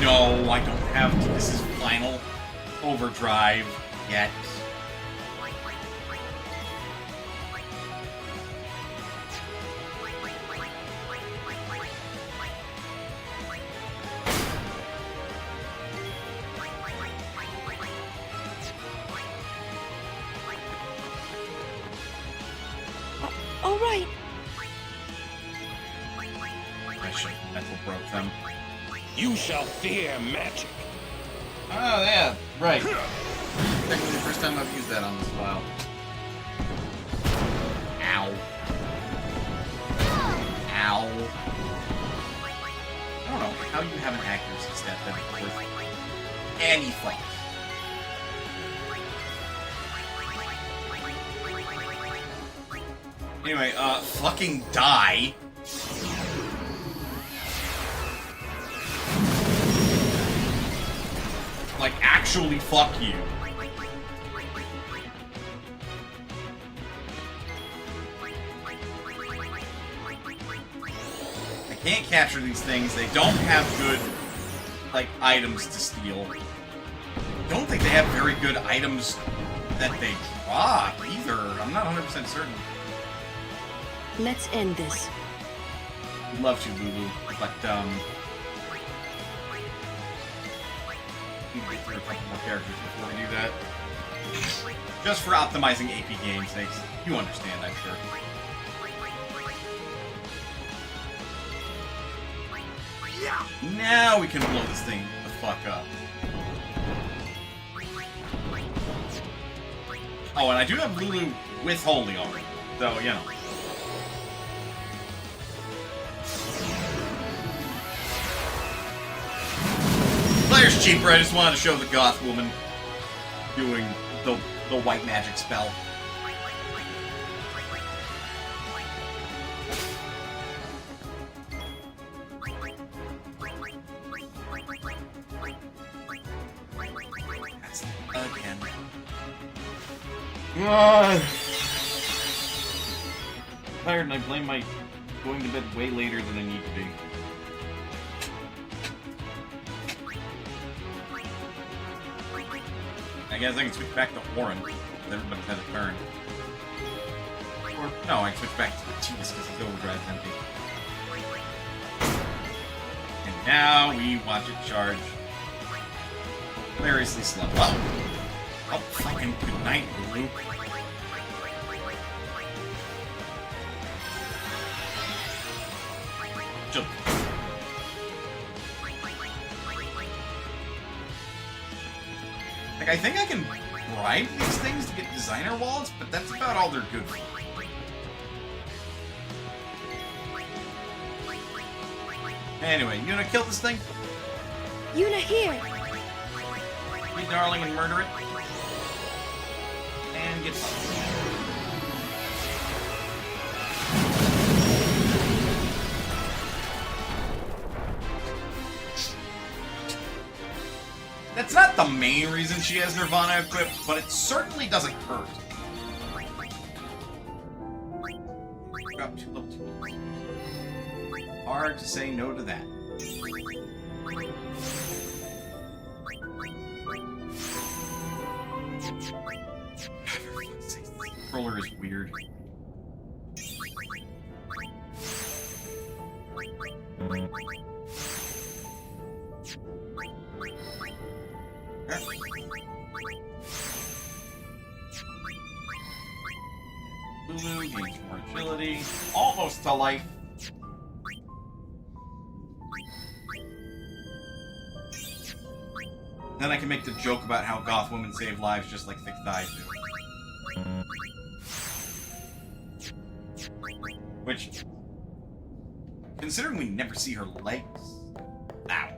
No, I don't have this is final overdrive yet. All right. I should have mental broke them. You shall fear magic. Oh, yeah, right. Technically the first time I've used that on this file. Ow. Ow. I don't know how you have an accuracy stat that is worth any thought. Anyway, fucking die. Like, actually fuck you. I can't capture these things. They don't have good, like, items to steal. I don't think they have very good items that they drop, either. I'm not 100% certain. Let's end this. I'd love to, Lulu, but, need to get through a couple more characters before we do that. Just for optimizing AP game sakes. You understand, I'm sure. Now we can blow this thing the fuck up. Oh, and I do have Lulu with Holy already, so, you know. Player's cheaper, I just wanted to show the goth woman doing the white magic spell. That's again. Tired and I blame my going to bed way later than I need to be. I guess I can switch back to Orin. Everybody's had a turn. Or, no, I can switch back to Matisse because his overdrive's empty. And now we watch it charge. Hilariously slow. Oh, fucking good night, Lulu. Jump. Like, I think I can bribe these things to get designer wallets, but that's about all they're good for. Anyway, you gonna kill this thing? Yuna here. Hey, darling, and murder it. And get fucked. That's not the main reason she has Nirvana equipped, but it certainly doesn't hurt. Drop to level 2. Hard to say no to that. Controller is weird. Lulu gains more agility, almost to life. Then I can make the joke about how goth women save lives just like thick thighs do. Which, considering we never see her legs, ow.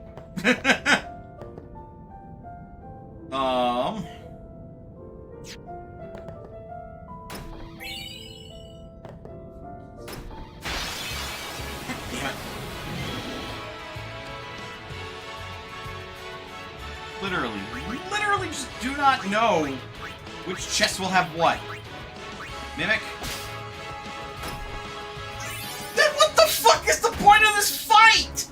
Literally just do not know which chest will have what. Mimic? Then what the fuck is the point of this fight?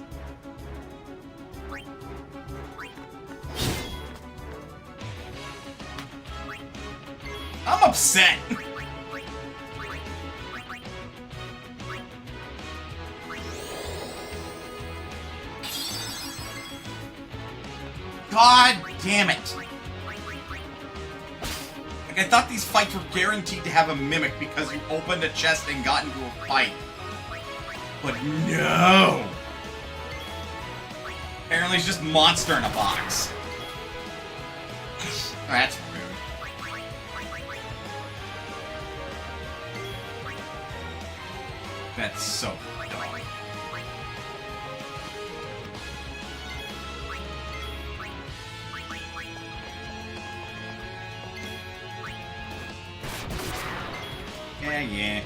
I'm upset. God damn it. Like, I thought these fights were guaranteed to have a mimic because you opened a chest and got into a fight. But no! Apparently it's just monster in a box. That's rude. That's so dumb. Yeah.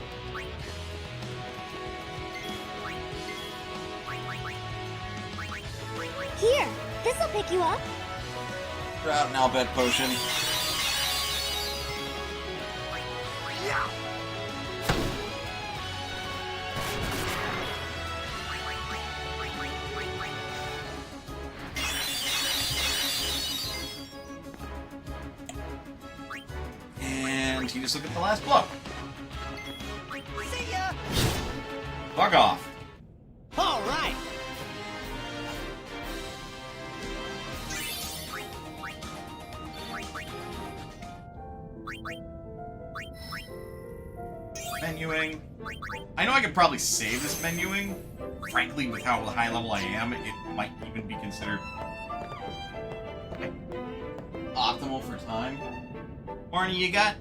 This'll pick you up. Grab an Albed potion. And you just look at the last book. See ya! Fuck off. All right. Menuing. I know I could probably save this menuing. Frankly, with how high level I am, it might even be considered optimal for time. Barney, you got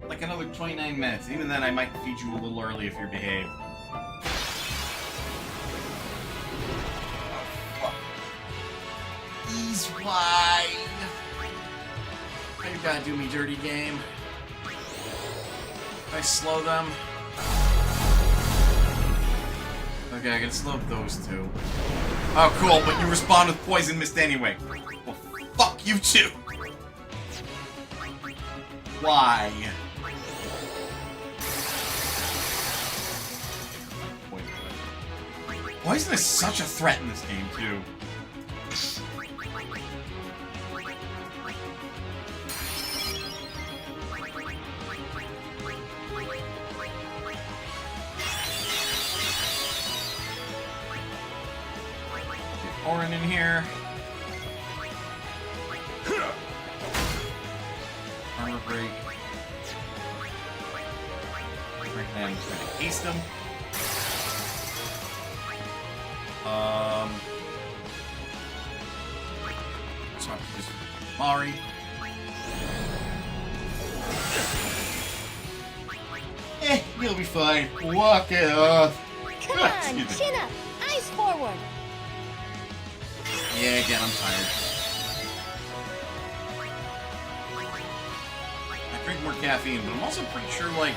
like another 29 minutes. Even then, I might feed you a little early if you're behaved. He's wide. You gotta do me dirty, game. If I slow them. Okay, I can slow those two. Oh, cool, but you respond with Poison Mist anyway. Well, fuck you too. Why? Poison is such a threat in this game, too. Orin in here. Armor break. Right now I'm just gonna haste him. Swap to this Mari. You'll be fine. Walk it off. Come on, chin up. Eyes forward. Yeah, again, I'm tired. I drink more caffeine, but I'm also pretty sure, like,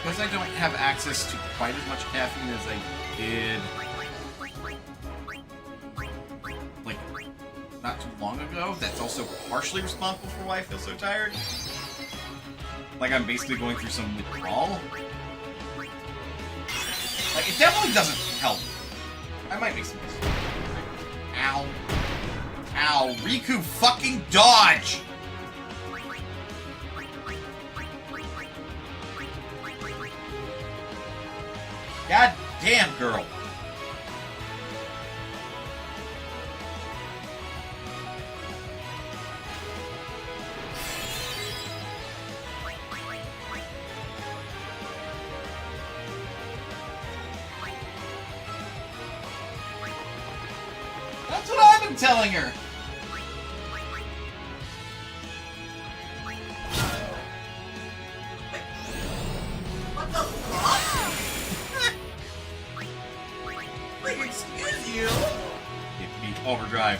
because I don't have access to quite as much caffeine as I did, like, not too long ago, that's also partially responsible for why I feel so tired. Like, I'm basically going through some withdrawal. Like, it definitely doesn't help. I might make some mistakes. Ow. Ow. Riku, fucking dodge! God damn, girl. That's what I've been telling her. What the fuck? Like, excuse you? It beat overdrive.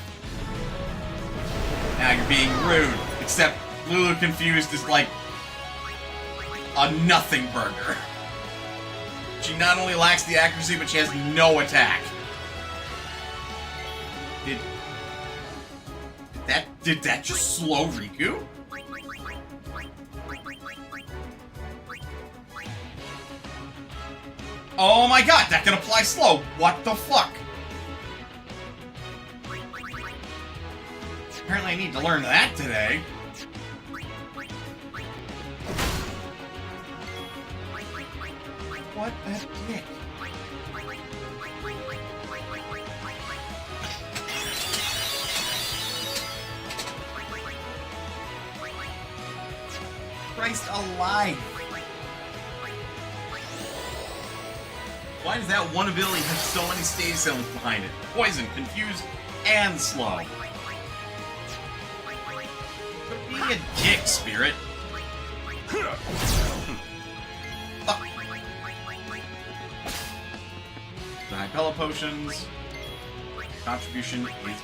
Now you're being rude. Except Lulu Confused is like a nothing burger. She not only lacks the accuracy, but she has no attack. Did that just slow Riku? Oh my god, that can apply slow. What the fuck? Apparently I need to learn that today. What a dick. Christ alive. Why does that one ability have so many stage zones behind it? Poison, confused, and slow. But being a dick, Spirit. Fuck. The Hypella potions. Contribution is...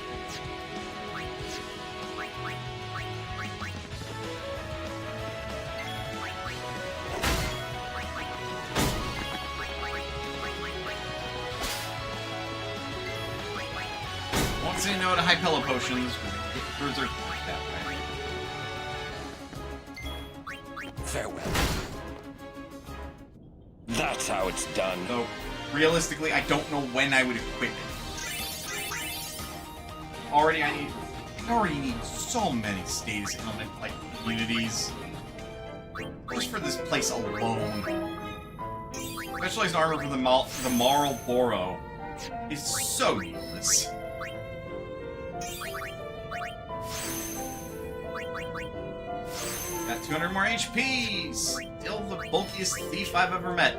Say no to Hypella potions. Birds are that way. Farewell. That's how it's done. Though, realistically, I don't know when I would equip it. I already need so many status element, like, unities. Just for this place alone. Specialized armor for the Marlboro is so useless. Got 200 more HP! Still the bulkiest thief I've ever met.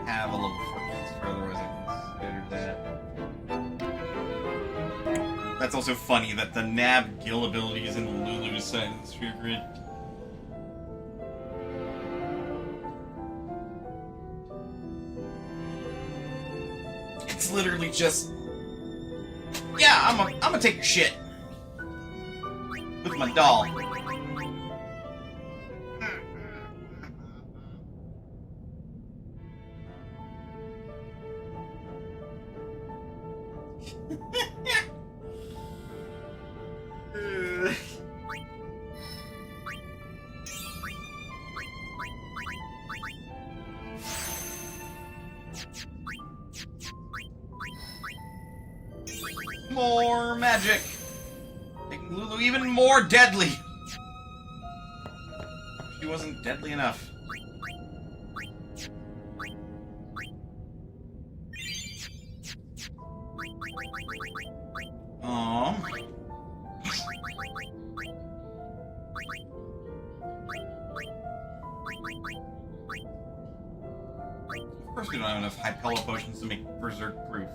Have a level 4 otherwise I considered that. That's also funny that the Nab Gill ability is in Lulu's side of the sphere grid. It's literally just, yeah, I'm gonna take your shit with my doll. More magic! Making Lulu even more deadly! She wasn't deadly enough. Aww. Of course we don't have enough Hypella potions to make Berserk proof.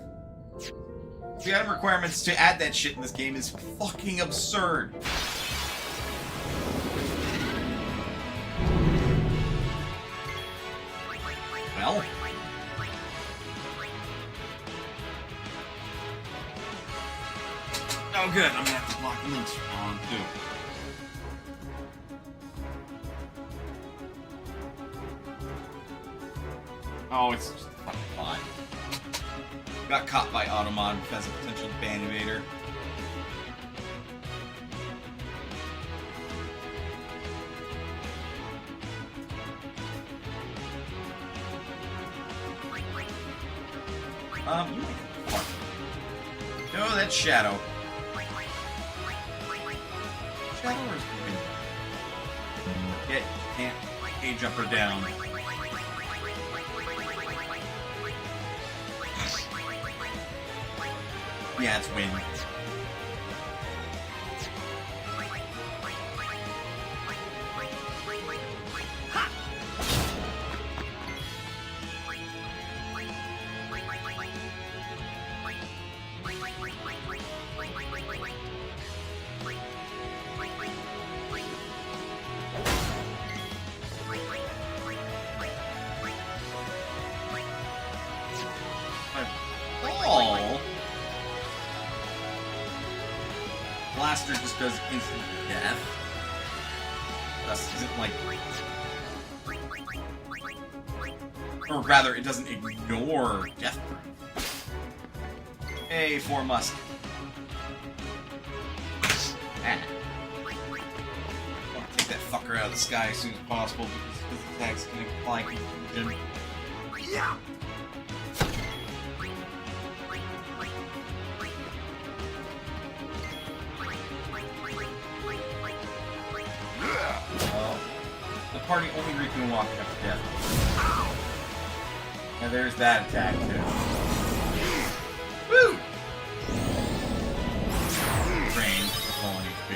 The item requirements to add that shit in this game is fucking absurd. Well. Oh good, I'm gonna have to block links on too. Oh, it's just fucking fine. Got caught by Automod as a potential ban evader. No, that's Shadow. Shadow or is Wind? Yeah, can't age up or down. Yeah, it's Wind. Oh! Blaster just does instant death. Thus isn't like... Or rather, it doesn't ignore death proof. Hey, 4 Musk. Ah. I'll take that fucker out of the sky as soon as possible because his attacks can apply confusion. Yeah! The party only can walk after death. Now there's that attack too. Woo! Range for full HP.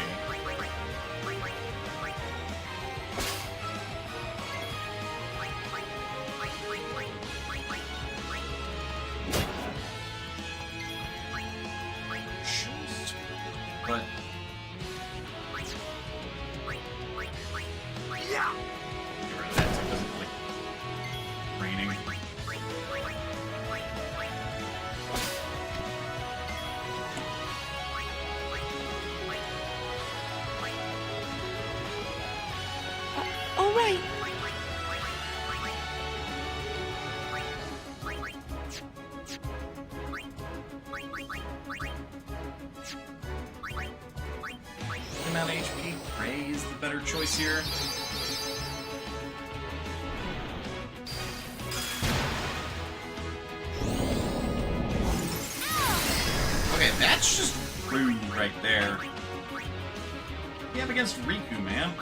But yeah. Get rid of that so it doesn't like raining. amount of HP. Ray is the better choice here. Okay, that's just rude right there. Yeah, up against Riku, man.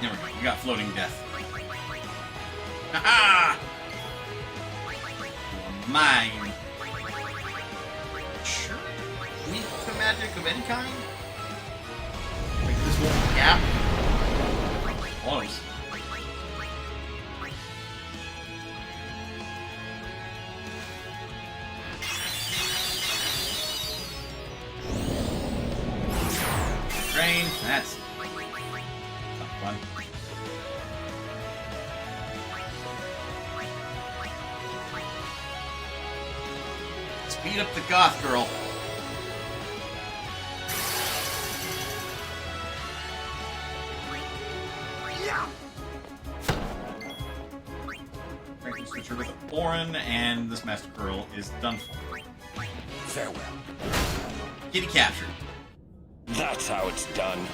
There we go. You got floating death. Haha! Mine. Sure. Weak to magic of any kind? Like this one? Yeah. Close. Drain. That's one. Speed up the goth girl. Frankie switcher with a Orin, and this Master Girl is done for. Farewell. Kitty captured. That's how it's done.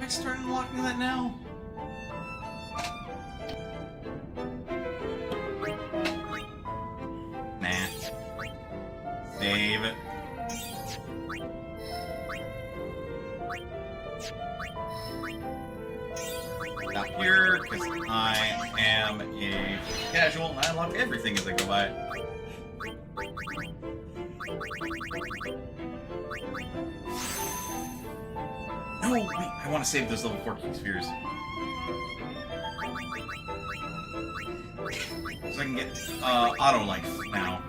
I start unlocking that now? Nah. Save it. Out here, because I am a casual, and I unlock everything as I go by it. No, wait, I want to save those level 4 key spheres. So I can get auto life now.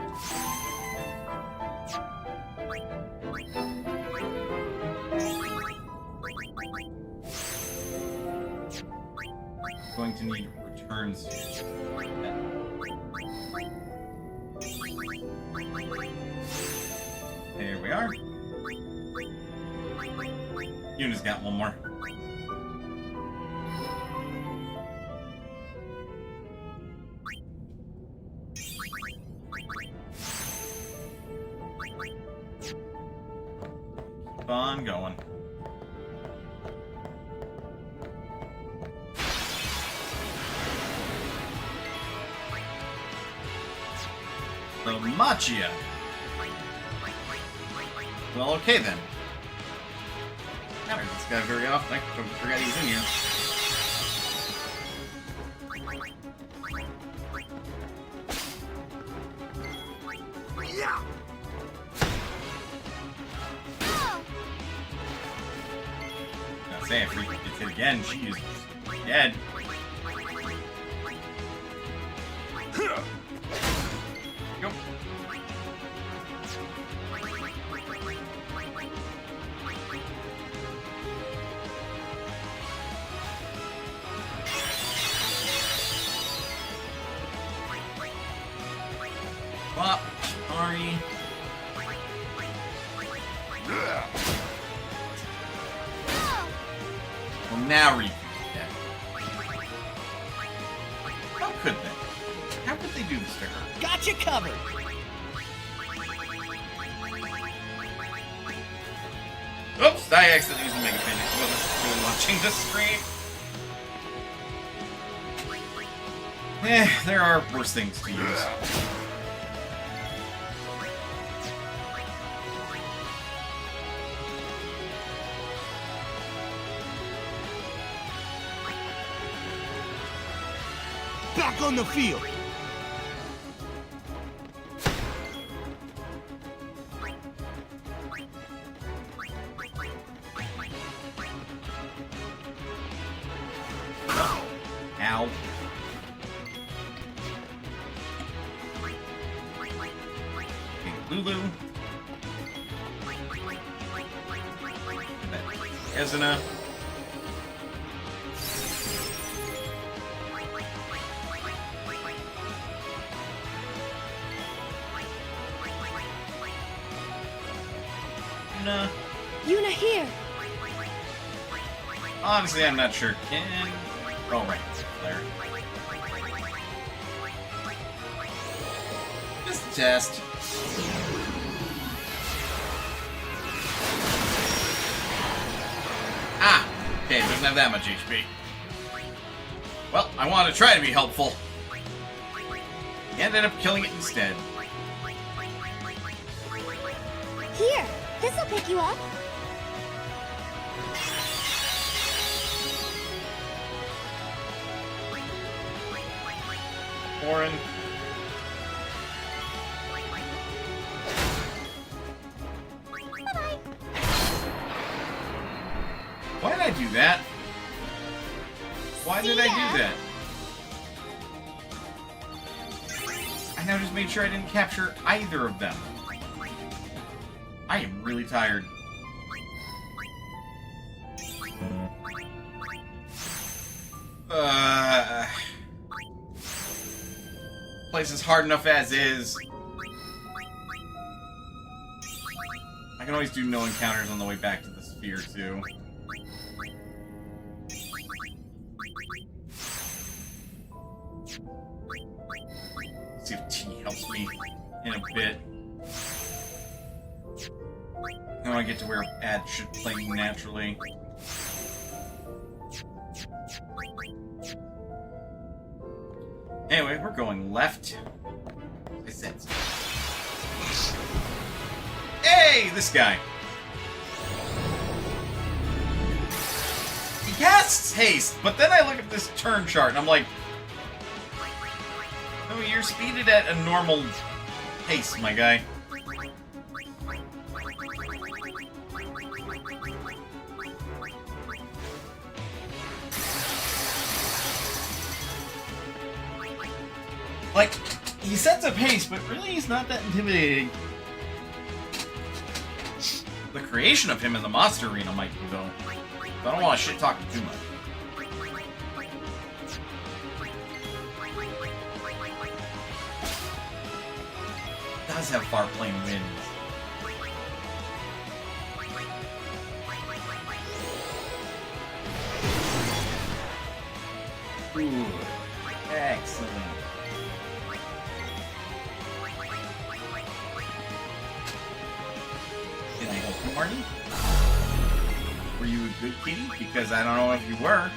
Going to need returns. There we are. Yuna's got one more. Keep on going. The Machia. Well, okay then. I don't use this guy very often. I forgot he was in here. Gotta say, if we gets hit again, she's dead. Go. Well, sorry. Well, now Riku's dead. How could they? How could they do this to her? Got you covered. Oops, I accidentally used the Mega Phoenix. I wasn't really watching the screen. There are worse things to use. Back on the field. Ow. Okay, Lulu. Ezina. Yuna? Yuna here. Honestly, I'm not sure. Can... Oh, right. There. Just a test. Ah! Okay, doesn't have that much HP. Well, I wanted to try to be helpful. He ended up killing it instead. Here, this'll pick you up. Orin. Bye-bye. Why did I do that? Why did I do that? I now just made sure I didn't capture either of them. I am really tired. Place is hard enough as is. I can always do no encounters on the way back to the sphere, too. See if T helps me in a bit. Now I get to where Ad should play naturally. Anyway, we're going left. I said so. Hey, this guy. He casts haste, but then I look at this turn chart and I'm like, no, you're speeded at a normal pace, my guy. Like, he sets a pace, but really he's not that intimidating. The creation of him in the monster arena might be, though. But I don't want to shit-talk him too much. Does have far-plane winds. Ooh, excellent. Can I help you, Marty? Were you a good kitty? Because I don't know if you were.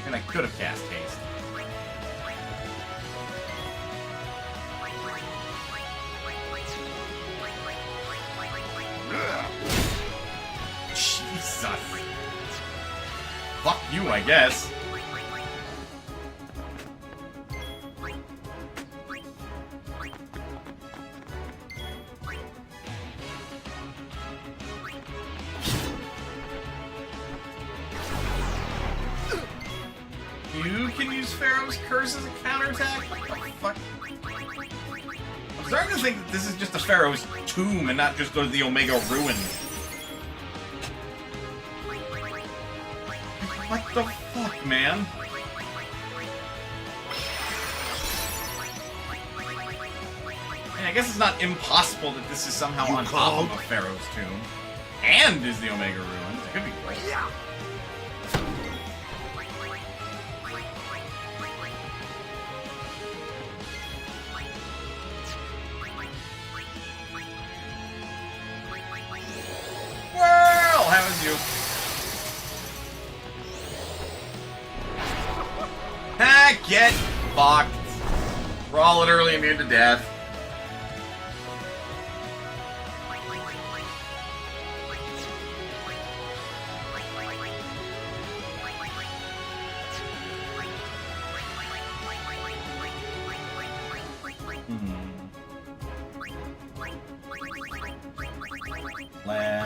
And I could have cast haste. Jesus. Fuck you, I guess. You can use Pharaoh's Curse as a counterattack? What the fuck? I'm starting to think that this is just a Pharaoh's tomb and not just the Omega Ruin. What the fuck, man? And I guess it's not impossible that this is somehow on top of a Pharaoh's tomb. And is the Omega Ruin. It could be great. Well, how was you? Ah, get fucked. Raw literally immune to death.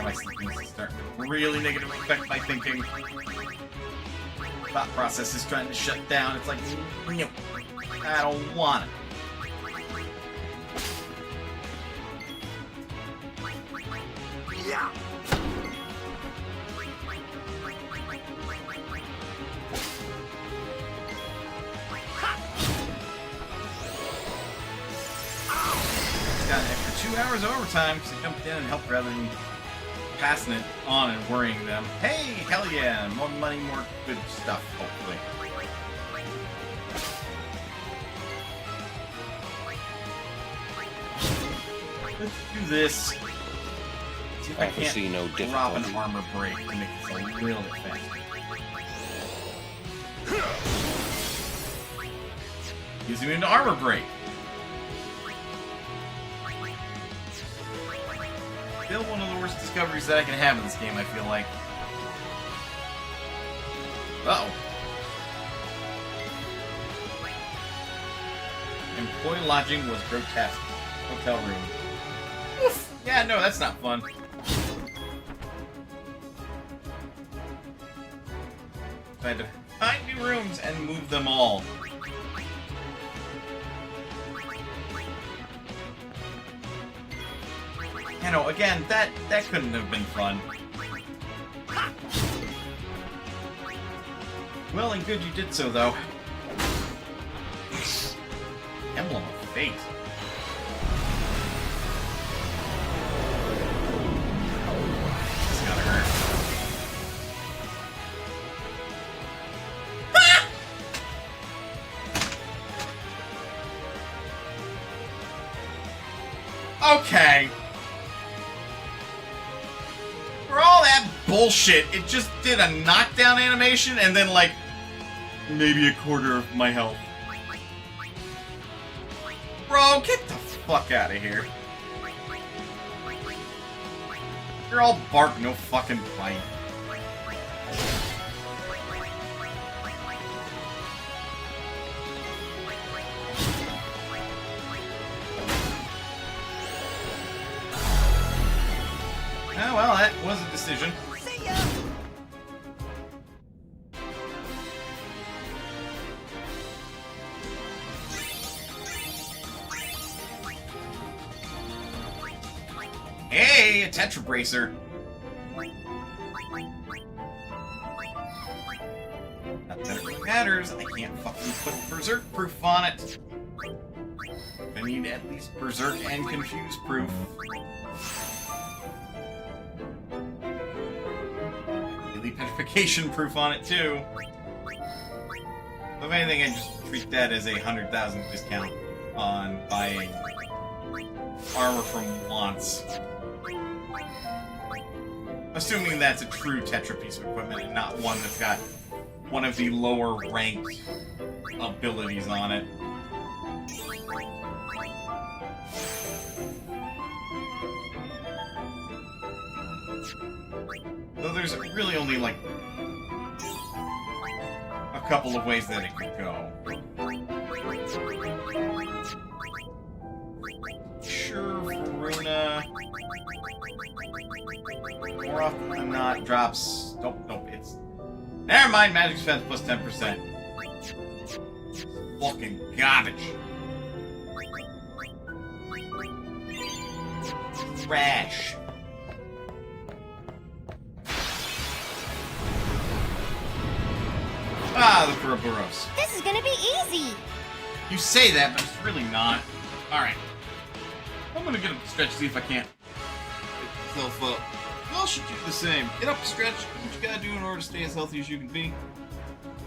My sleeping is starting to really negatively affect my thinking. Thought process is trying to shut down. It's like, nope, I don't want it. Yeah. got an extra 2 hours of overtime because I jumped in and helped rather than passing it on and worrying them. Hey, hell yeah, more money, more good stuff, hopefully. Let's do this. See if I I see no can't drop an difficulty. armor break to make this a little bit faster. Gives me an armor break. Still one of the worst discoveries that I can have in this game, I feel like. Uh-oh. Employee lodging was grotesque. Hotel room. Oof. Yeah, no, that's not fun. I had to find new rooms and move them all. You know, again, that couldn't have been fun. Well and good you did so, though. Emblem of Fate. This gotta hurt. Okay. For all that bullshit, it just did a knockdown animation and then, like, maybe a quarter of my health. Bro, get the fuck out of here. You're all bark, no fucking bite. Oh, well, that was a decision. See ya! Hey, a Tetra Bracer. Not that it really matters. I can't fucking put Berserk proof on it. I need at least Berserk and Confuse proof. Daily Petrification proof on it too. If anything, I just treat that as a 100,000 discount on buying armor from Wants. Assuming that's a true Tetra piece of equipment and not one that's got one of the lower ranked abilities on it. Though there's really only like a couple of ways that it could go. Sure, Varuna. More often than not, drops. Nope, it's. Never mind, magic defense plus 10%. Fucking garbage. Trash. Ah, the Ouroboros. This is gonna be easy. You say that, but it's really not. Alright. I'm gonna get up to stretch, see if I can't pick myself up. Y'all should do the same. Get up, stretch, what you gotta do in order to stay as healthy as you can be.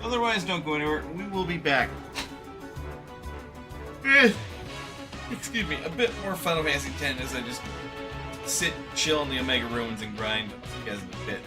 Otherwise, don't go anywhere. We will be back. Excuse me, a bit more Final Fantasy X as I just sit, chill in the Omega Ruins and grind. I'll see you guys in a bit.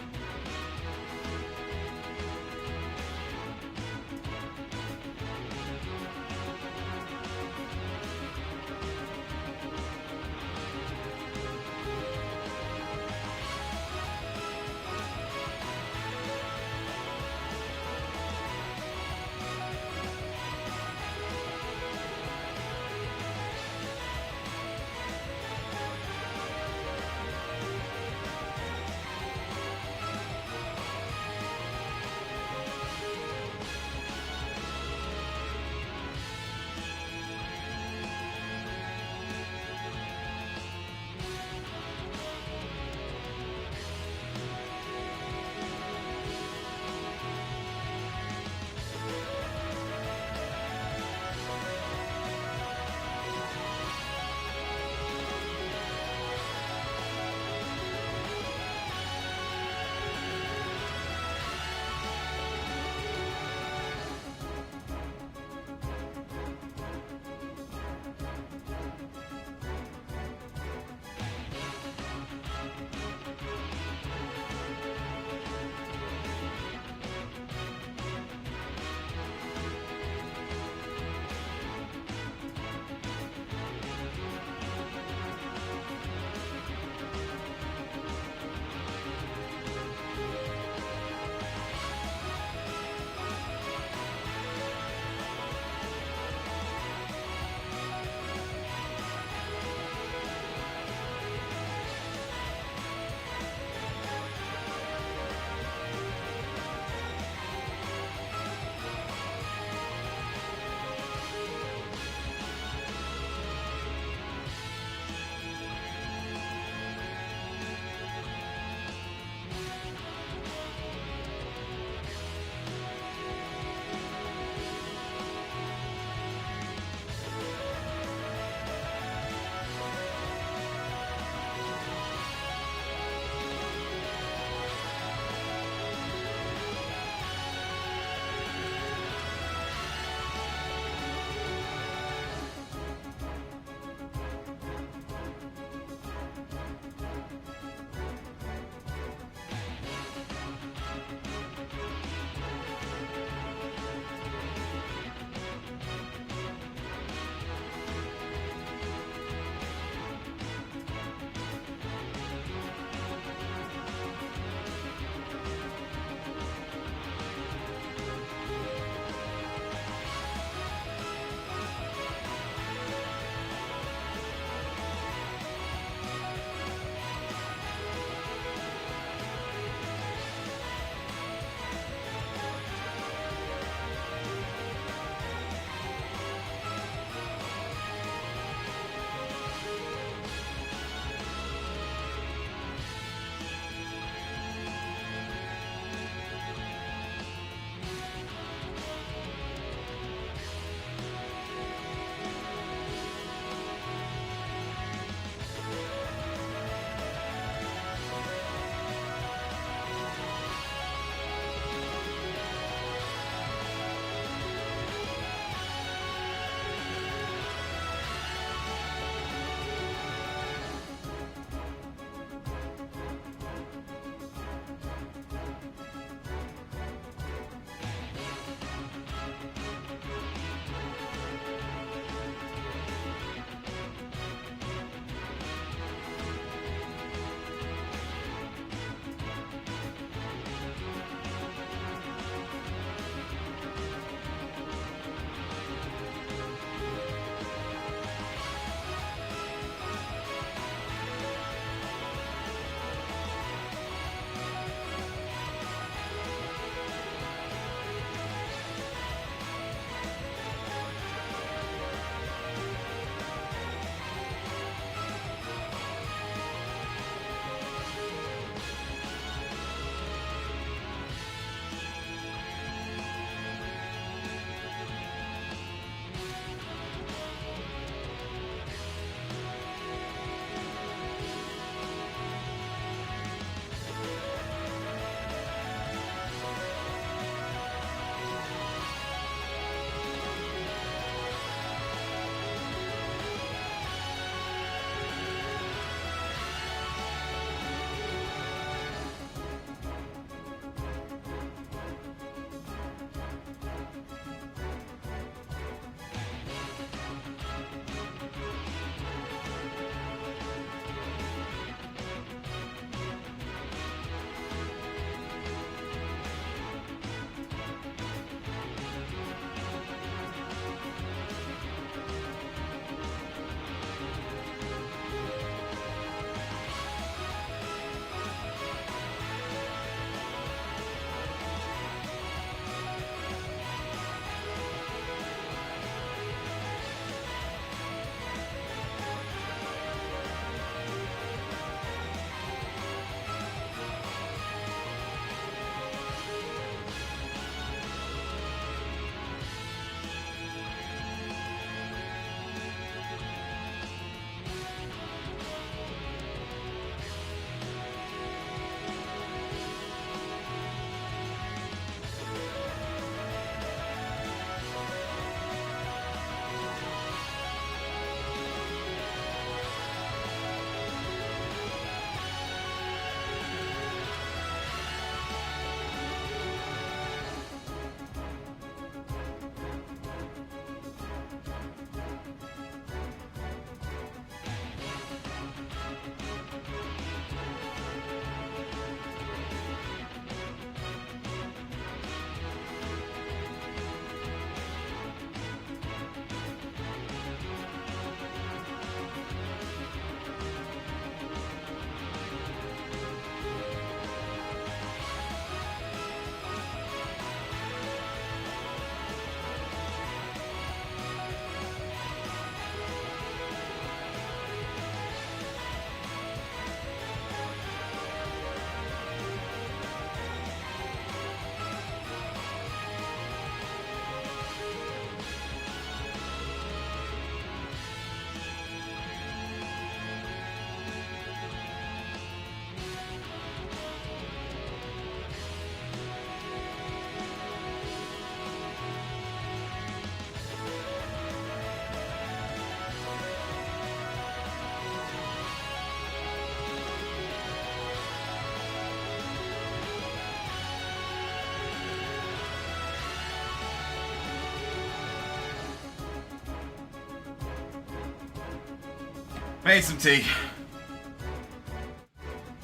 Made some tea.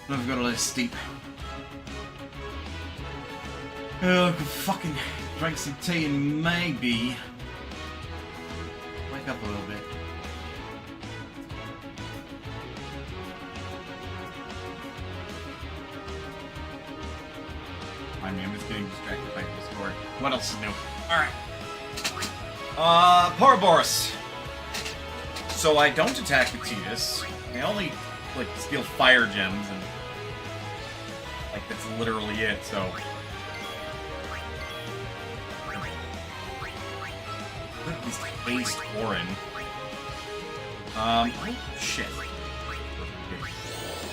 I'm gonna let it steep. Oh, I could fucking drink some tea and maybe wake up a little bit. I mean, I'm just getting distracted by Discord. What else is new? Alright. Poroboros. So I don't attack with Tidus. I only, like, steal fire gems, and, like, that's literally it, so... At least haste Orin. Oh, shit.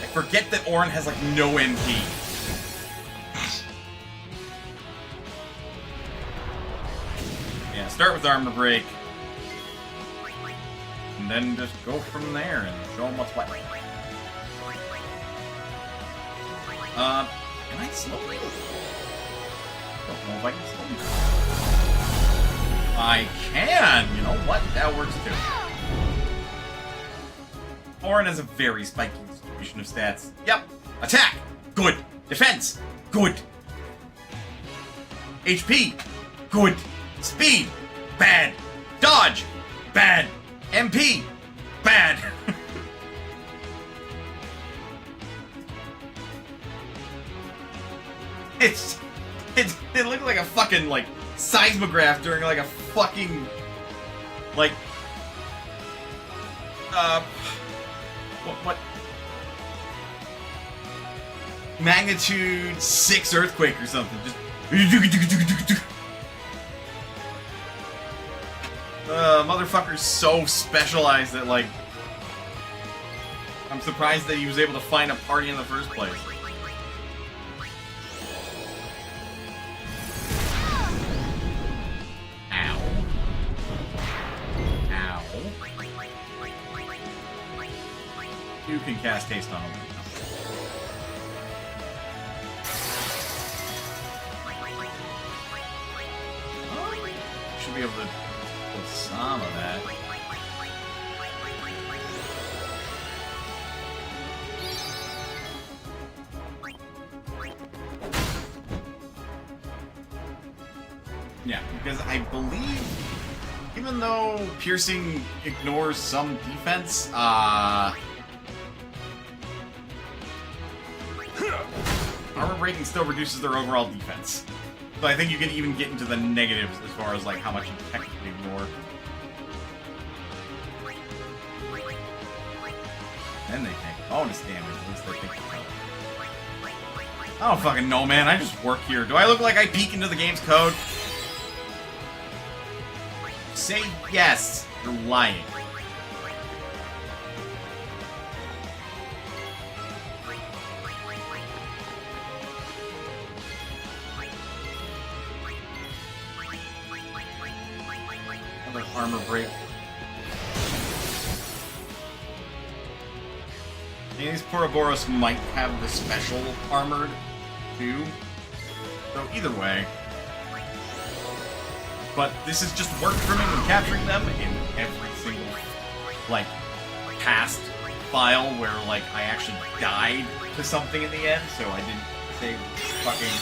I forget that Orin has, like, no MP. Yeah, start with Armor Break. And then just go from there and show them what's what. Can I slow you? Don't know if I can slow you. I can! You know what? That works too. Orin has a very spiky distribution of stats. Yep. Attack! Good. Defense! Good. HP! Good. Speed! Bad. Dodge! Bad. MP! Bad! It looked like a fucking, like, seismograph during, like, a fucking, like, what? Magnitude 6 earthquake or something. Just... motherfucker's so specialized that, like, I'm surprised that he was able to find a party in the first place. Ow. Ow. You can cast haste on him. Should be able to put some of that. Yeah, because I believe, even though piercing ignores some defense, armor breaking still reduces their overall defense. So I think you can even get into the negatives as far as like how much you technically ignore. Then they take bonus damage, at least they think so. I don't fucking know, man. I just work here. Do I look like I peek into the game's code? Say yes. You're lying. Another armor break. These Poroboros might have the special armored too. So either way. But this is just work for me when capturing them in every single, like, past file where, like, I actually died to something in the end, so I didn't save fucking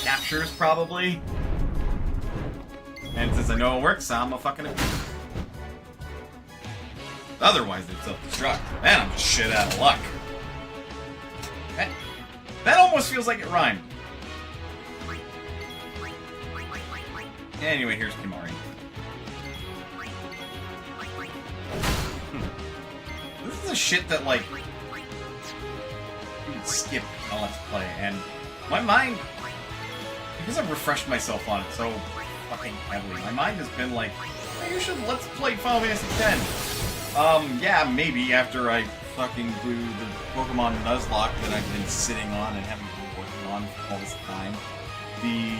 captures, probably. And since I know it works, I'm a fucking idiot. Otherwise, they'd self-destruct. Man, I'm just shit out of luck. That almost feels like it rhymed. Anyway, here's Kimari. This is a shit that, like, you can skip on Let's Play, and my mind, because I've refreshed myself on it so fucking heavily, my mind has been like, hey, you should Let's Play Final Fantasy X. Yeah, maybe after I fucking do the Pokemon Nuzlocke that I've been sitting on and haven't been working on for all this time. The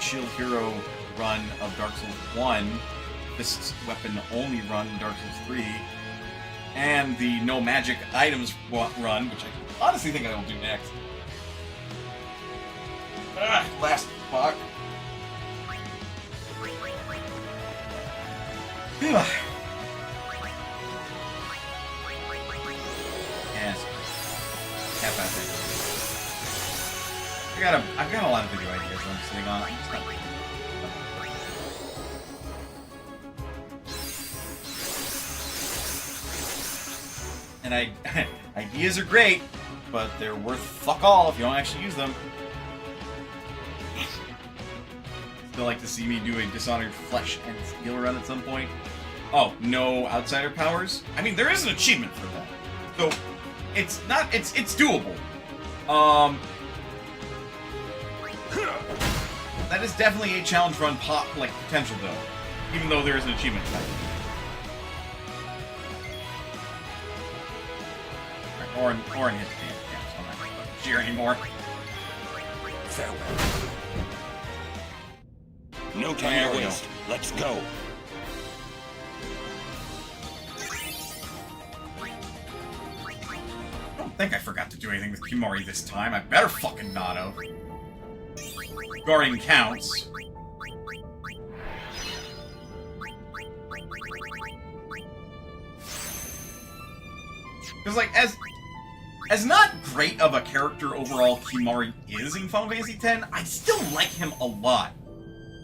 Shield Hero run of Dark Souls 1, this weapon only run in Dark Souls 3, and the no magic items run, which I honestly think I will do next. Last fuck. fast I've got a lot of video ideas I'm sitting on. I'm just not... And ideas are great, but they're worth fuck all if you don't actually use them. Still like to see me do a Dishonored Flesh and Steel run at some point. Oh, no outsider powers? I mean, there is an achievement for that. So, it's not, it's doable. That is definitely a challenge run potential though. Even though there is an achievement type. Orin hit the damn camp, so I'm not gonna cheer anymore. Farewell. No time to waste. Let's go. I don't think I forgot to do anything with Kimari this time. I better fucking not have. Guarding counts. Because, like, as not great of a character overall Kimari is in Final Fantasy X, I still like him a lot.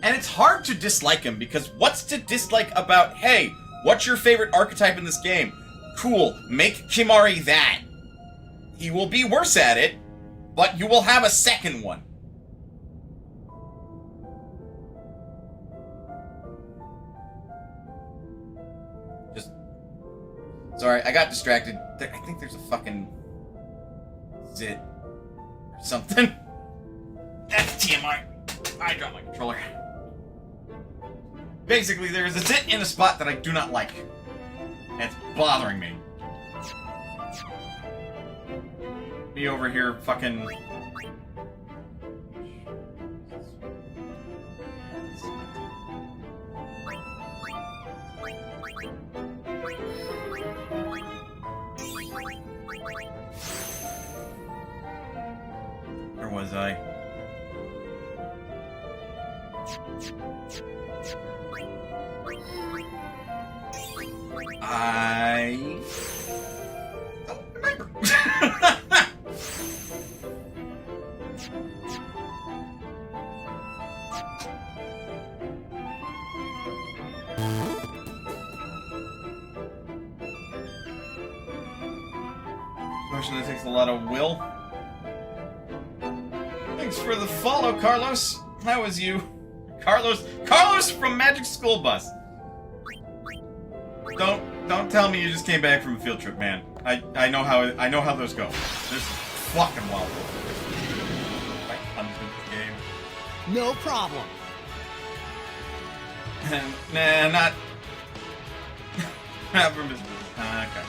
And it's hard to dislike him, because what's to dislike about, hey, what's your favorite archetype in this game? Cool, make Kimari that. He will be worse at it, but you will have a second one. Sorry, I got distracted. I think there's a fucking zit or something. That's TMI. I dropped my controller. Basically, there is a zit in a spot that I do not like. And it's bothering me. Me over here fucking... Where was I? I don't remember. Question that takes a lot of will. Thanks for the follow, Carlos. How was you? Carlos from Magic School Bus. Don't tell me you just came back from a field trip, man. I know how those go. There's fucking wild. Game. No problem. Nah, not from his. Okay.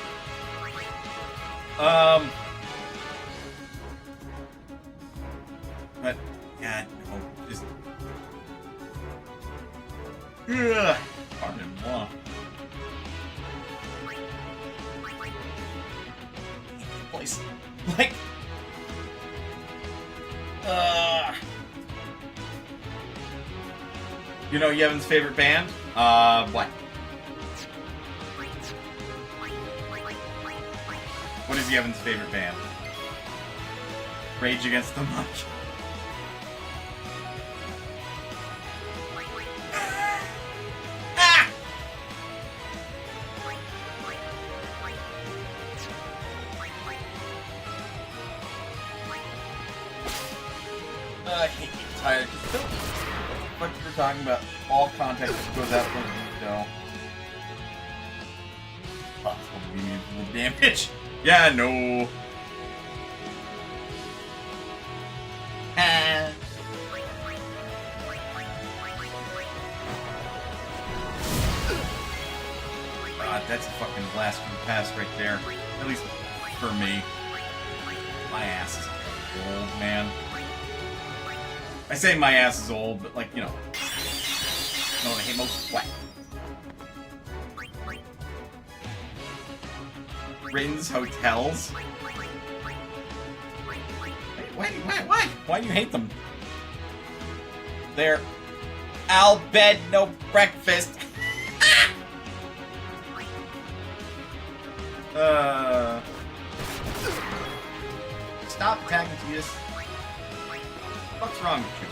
But yeah, no, just. Ugh. Pardon-moi. Place. Like. You know Yevin's favorite band? What? What is Yevin's favorite band? Rage Against the Machine. I hate getting tired. What you were talking about? All context goes out for the window. The damage. Yeah, no. God, that's a fucking blast from the past right there. At least for me. My ass is old, man. I say my ass is old, but like, you know. You know what I hate most? What? Rin's hotels? Why do you hate them? They're Al bed, no breakfast. stop attacking Titus. What's wrong with you?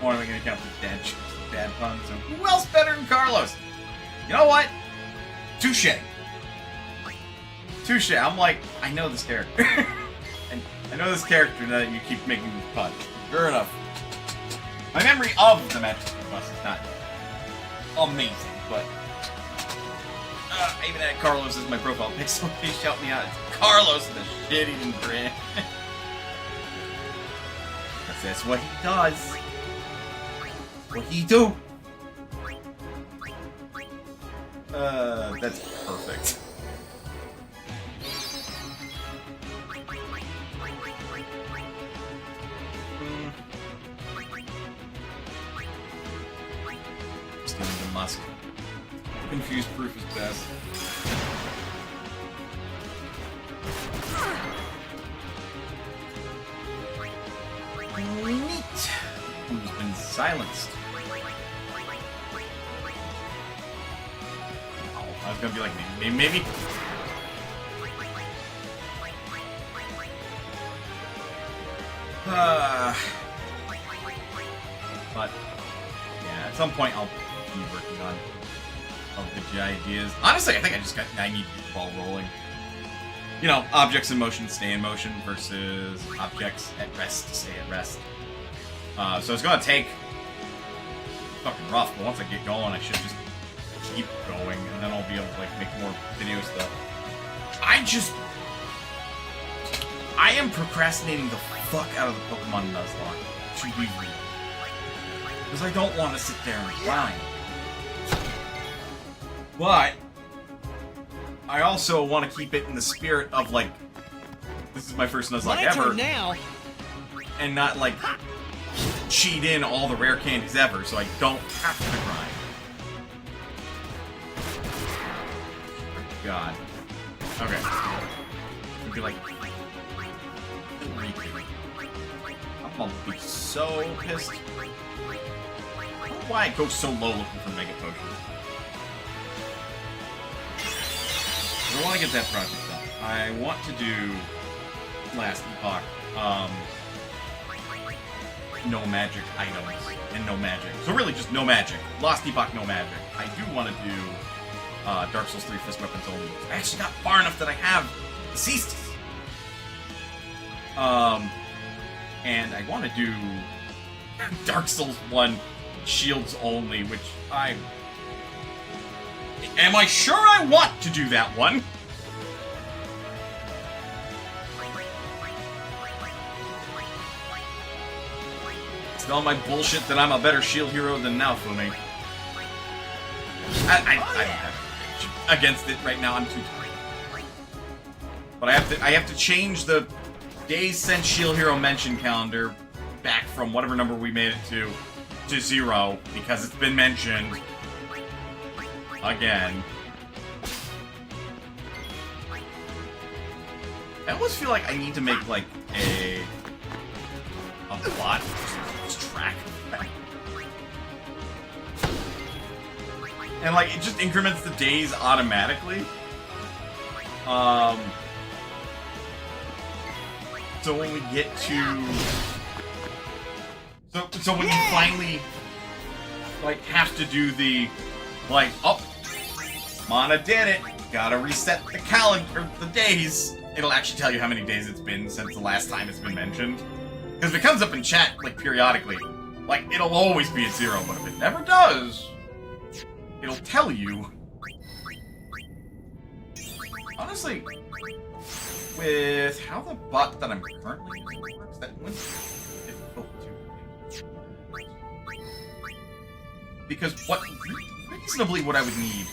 What am I going to count for bad puns? So who else better than Carlos? You know what? Touche. Touche. I'm like, I know this character. And I know this character now that you keep making these puns. Sure enough. My memory of the Magic Bus is not amazing, but I even had Carlos as my profile pic, so please shout me out. It's Carlos, the shit-eating brand. Because that's what he does. What he do? That's perfect. Stealing the musk. Confused proof is best. Neat. Who's been silenced? I was gonna be like, maybe. But yeah, at some point I'll be working on the ideas. Honestly, I think I need to get the ball rolling. You know, objects in motion stay in motion versus objects at rest stay at rest. So it's gonna take fucking rough, but once I get going, I should just keep going, and then I'll be able to like make more video stuff. I am procrastinating the fuck out of the Pokemon Nuzlocke, to be real, because I don't want to sit there and grind. But I also want to keep it in the spirit of like, this is my first Nuzlocke ever, now. and not like cheat in all the rare candies ever, so I don't have to grind. God. Okay. It'd be like, I'm gonna be so pissed. I don't know why I go so low looking for Mega Potions. I want to get that project done. I want to do Last Epoch, no magic items, and no magic. So really just no magic. Lost Epoch, no magic. I do want to do Dark Souls 3 Fist Weapons only. I actually got far enough that I have the Ceastus. And I want to do Dark Souls 1 Shields only, which am I sure I want to do that one? It's all my bullshit that I'm a better shield hero than Naofumi. I don't have against it right now. I'm too tired. But I have to change the days since Shield Hero mention calendar back from whatever number we made it to 0 because it's been mentioned again. I almost feel like I need to make like a plot track. And like it just increments the days automatically. So when we get to so when you finally like have to do the like, oh, Mana did it, gotta reset the calendar, the days. It'll actually tell you how many days it's been since the last time it's been mentioned. Because if it comes up in chat like periodically, like it'll always be at 0, but if it never does, it'll tell you. Honestly, with how the bot that I'm currently using works, that wouldn't be difficult to. Because reasonably what I would need.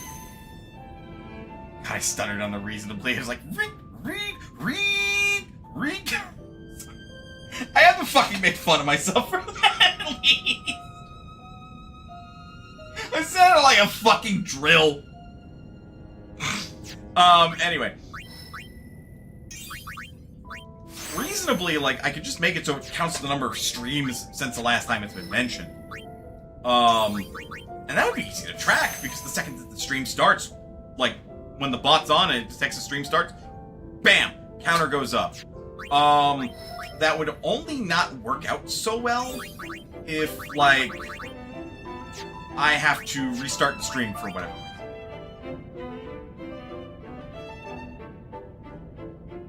God, I stuttered on the reasonably. I was like, read. I haven't fucking made fun of myself for that at least. I sounded like a fucking drill. Anyway. reasonably, like, I could just make it so it counts the number of streams since the last time it's been mentioned. And that would be easy to track, because the second that the stream starts, like, when the bot's on and it detects the stream starts, bam! Counter goes up. That would only not work out so well if, like, I have to restart the stream for whatever reason.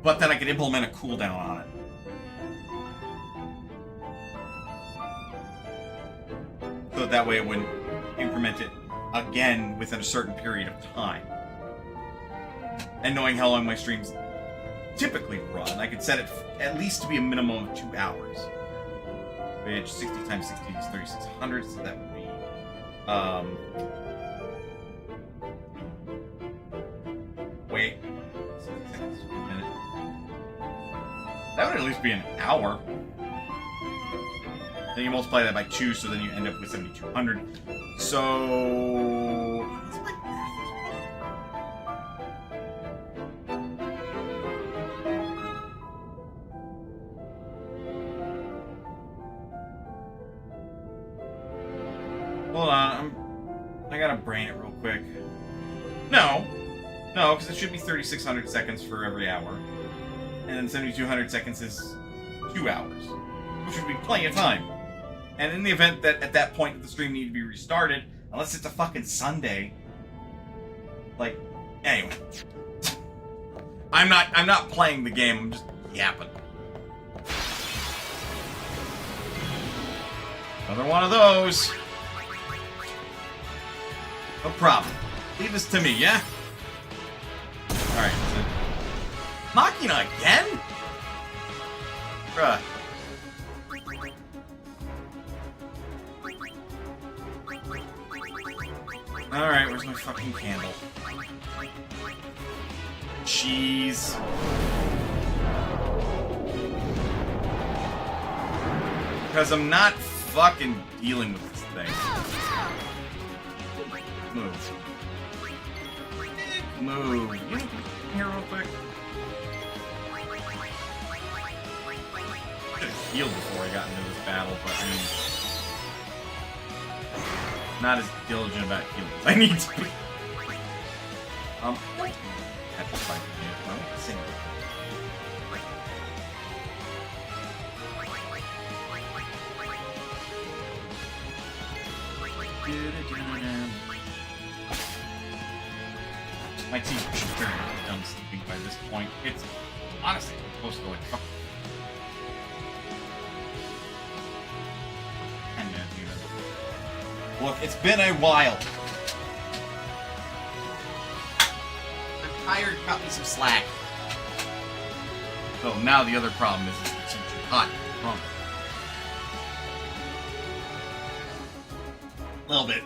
But then I could implement a cooldown on it. So that way it wouldn't increment it again within a certain period of time. And knowing how long my streams typically run, I could set it at least to be a minimum of 2 hours. Which 60 times 60 is 3,600, so that would be wait. 60 seconds, a minute. That would at least be an hour. Then you multiply that by 2, so then you end up with 7,200. So... hold on, I gotta brain it real quick. No, because it should be 3,600 seconds for every hour. And then 7,200 seconds is 2 hours, which would be plenty of time. And in the event that at that point the stream needed to be restarted, unless it's a fucking Sunday, like, anyway. I'm not playing the game, I'm just yapping. Another one of those. No problem. Leave this to me, yeah? Alright, so... Machina again? Bruh. Alright, where's my fucking candle? Jeez. Because I'm not fucking dealing with this thing. Move. Move. You can here real quick. I should have healed before I got into this battle, but I mean... not as diligent about healing as I need to be. Have to fight the game. Well, same. My team should be done sleeping by this point. It's honestly close to like 10 minutes even. Look, it's been a while. I'm tired. Cut me some slack. So now the other problem is it's too hot. Wrong. A little bit.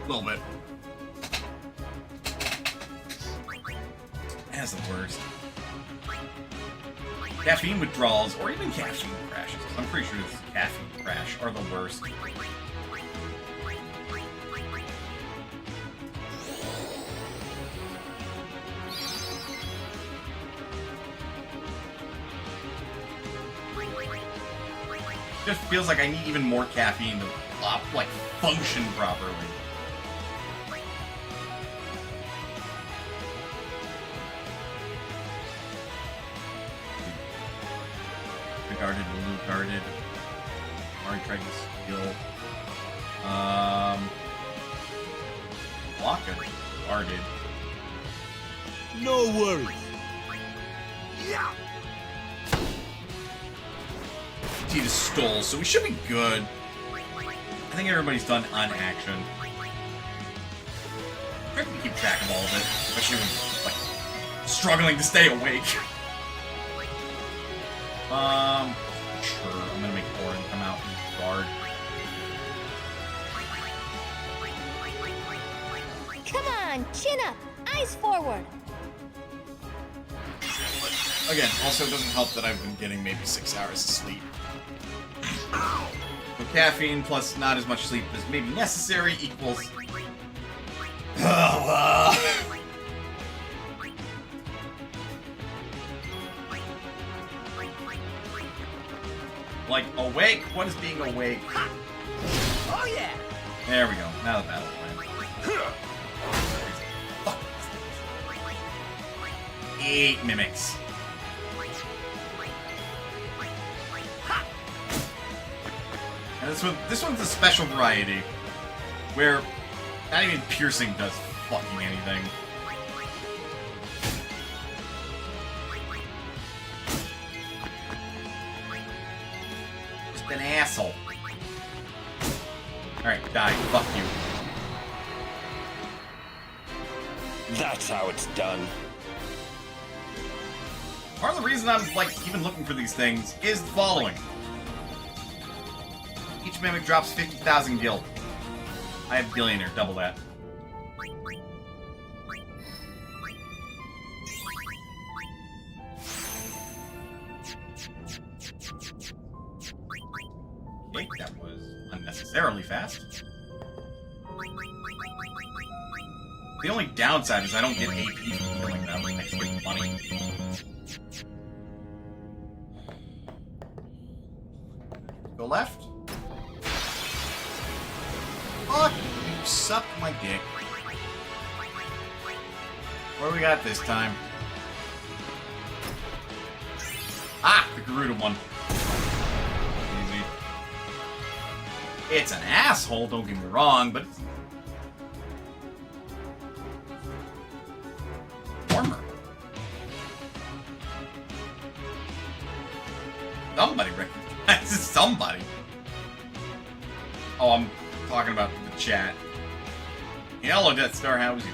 A little bit. That's the worst. Caffeine withdrawals, or even caffeine crashes. I'm pretty sure this caffeine crash are the worst. Just feels like I need even more caffeine to, like, function properly. Guarded, blue guarded. Already tried to steal. Block it. Guarded. No worries. Yeah. Tita stole, so we should be good. I think everybody's done on action. I can keep track of all of it, especially when, like, struggling to stay awake. Sure, I'm gonna make Orin come out and guard. Come on, chin up, eyes forward. But, again, also it doesn't help that I've been getting maybe 6 hours of sleep. So caffeine plus not as much sleep as maybe necessary equals... like, awake? What is being awake? Oh yeah! There we go. Now the battle plan. Fuck. 8 mimics. And this one's a special variety, where not even piercing does fucking anything. Just an asshole. Alright, die. Fuck you. That's how it's done. Part of the reason I'm, like, even looking for these things is the following. Each mimic drops 50,000 gil. I have billionaire, double that. Okay, that was unnecessarily fast. The only downside is I don't get AP from killing them. I just get money. Go left. Fuck, you suck my dick. What do we got this time? Ah, the Garuda one. Easy. It's an asshole, don't get me wrong, but it's warmer. Somebody recognizes somebody. Oh, I'm talking about the chat. Hello, Death Star, how is you?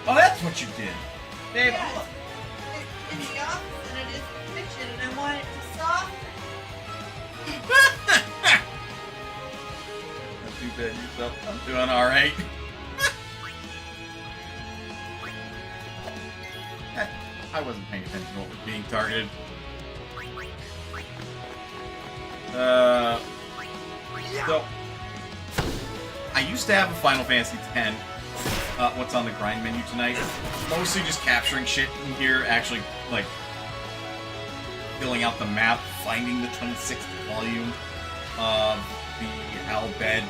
Oh, that's what you did. Dave, Yeah, it's the opposite. It is the kitchen, and I want it to soften. Not too bad yourself. I'm doing alright. I wasn't paying attention to what was being targeted. So, I used to have a Final Fantasy X. What's on the grind menu tonight? Mostly just capturing shit in here, actually, like, filling out the map, finding the 26th volume of the HEL Bed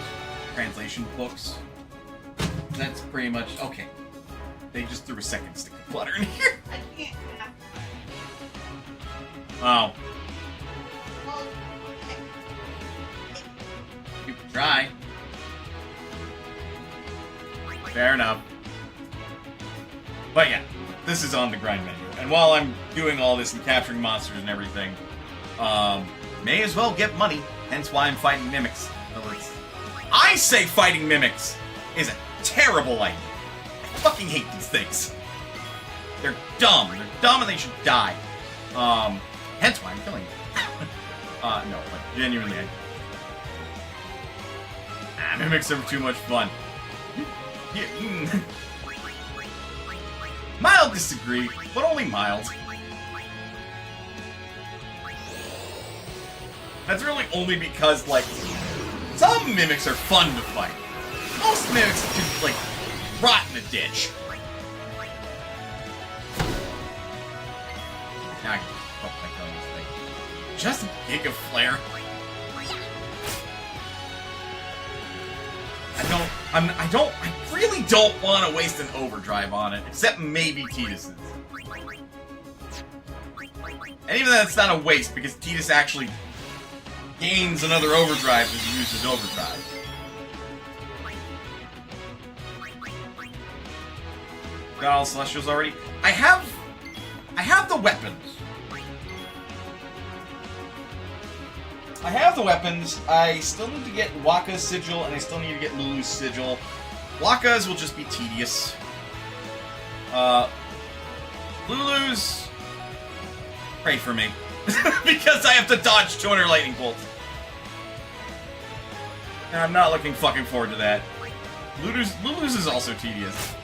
translation books. That's pretty much... Okay. They just threw a second stick of clutter in here. I can't have. Oh. Well, You can try. Fair enough. But yeah, this is on the grind menu. And while I'm doing all this and capturing monsters and everything, may as well get money, hence why I'm fighting mimics. I say fighting mimics is a terrible idea. I fucking hate these things. They're dumb. They're dumb and they should die. Hence why I'm killing them. No, but genuinely, mimics are too much fun. Yeah, mild disagree, but only mild. That's really only because, like, some mimics are fun to fight. Most mimics just, like, rot in a ditch. Now I can fuck my killing this thing. Just a Giga Flare. I really don't want to waste an overdrive on it, except maybe Tidus's. And even that's not a waste, because Tidus actually gains another overdrive as he uses overdrive. Got all Celestials already? I have the weapons. I have the weapons. I still need to get Wakka's sigil, and I still need to get Lulu's sigil. Wakka's will just be tedious. Lulu's... Pray for me. Because I have to dodge 200 lightning bolts. And I'm not looking fucking forward to that. Lulu's is also tedious.